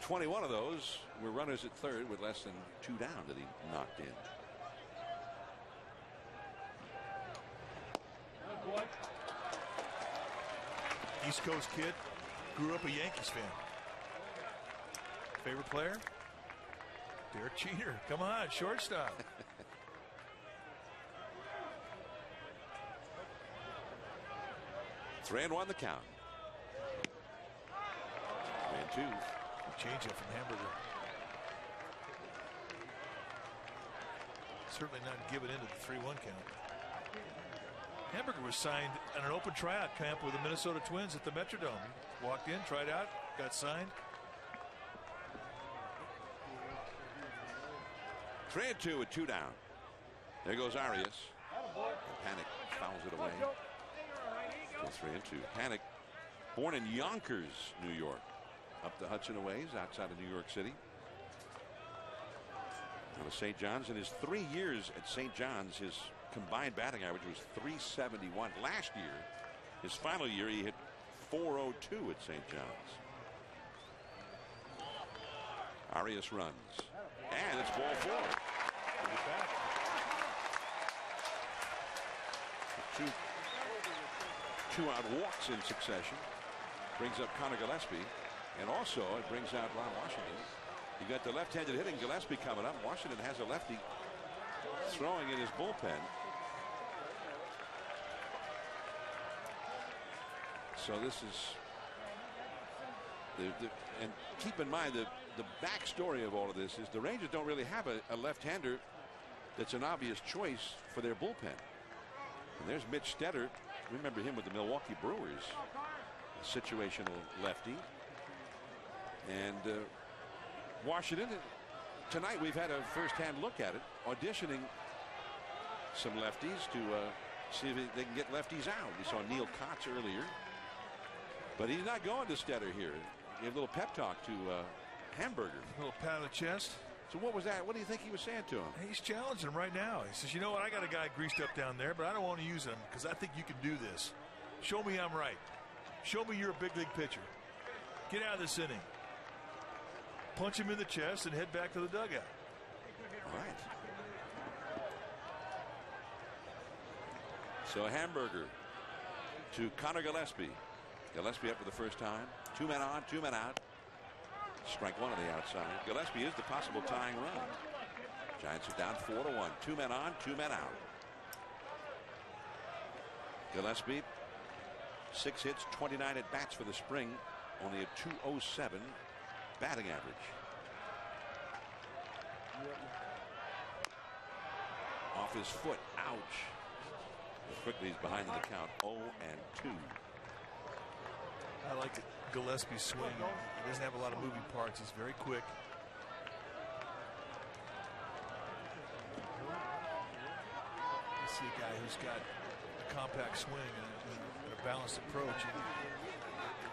21 of those were runners at third with less than 2 down that he knocked in. East Coast kid, grew up a Yankees fan. Favorite player? Derek Jeter. Come on, shortstop. 3-1 the count. 3-2. Change up from Hamburger. Certainly not giving into the 3-1 count. Hamburger was signed at an open tryout camp with the Minnesota Twins at the Metrodome. Walked in, tried out, got signed. 3-2 with 2 down. There goes Arias. Panic fouls it away. Still 3-2. Panic, born in Yonkers, New York, up the Hudson a ways outside of New York City. Out of St. John's. In his 3 years at St. John's, his combined batting average was 371. Last year, his final year, he hit 402 at St. John's. Arias runs. And it's ball 4. Two out walks in succession. Brings up Connor Gillespie. And also, it brings out Ron Washington. You got the left-handed hitting Gillespie coming up. Washington has a lefty throwing in his bullpen. So this is and keep in mind the backstory of all of this is the Rangers don't really have a left-hander that's an obvious choice for their bullpen. And there's Mitch Stetter. Remember him with the Milwaukee Brewers, a situational lefty. And Washington, tonight we've had a first-hand look at it, auditioning some lefties to see if they can get lefties out. We saw Neil Kotz earlier. But he's not going to Stetter here. Give a little pep talk to Hamburger. A little pat on the chest. So what was that? What do you think he was saying to him? He's challenging him right now. He says, you know what, I got a guy greased up down there, but I don't want to use him because I think you can do this. Show me I'm right. Show me you're a big league pitcher. Get out of this inning. Punch him in the chest and head back to the dugout. All right. So Hamburger to Connor Gillespie. Gillespie up for the first time. 2 men on, 2 men out. Strike 1 on the outside. Gillespie is the possible tying run. Giants are down 4-1. 2 men on, 2 men out. Gillespie, 6 hits, 29 at bats for the spring. Only a .207 batting average. Off his foot. Ouch. As quickly he's behind in the count. 0-2. I like Gillespie's swing. He doesn't have a lot of moving parts. He's very quick. You see a guy who's got a compact swing and a balanced approach. And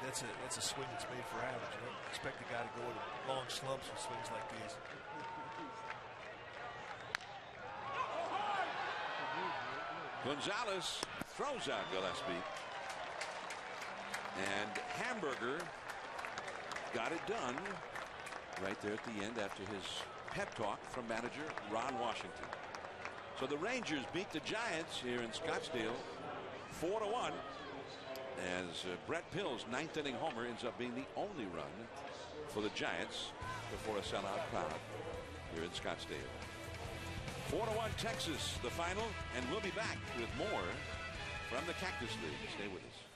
that's a swing that's made for average. You don't expect a guy to go with long slumps with swings like these. Gonzalez throws out Gillespie. And Hamburger got it done right there at the end after his pep talk from manager Ron Washington. So the Rangers beat the Giants here in Scottsdale 4-1 as Brett Pill's ninth inning homer ends up being the only run for the Giants before a sellout crowd here in Scottsdale. 4-1 Texas, the final, and we'll be back with more from the Cactus League. Stay with us.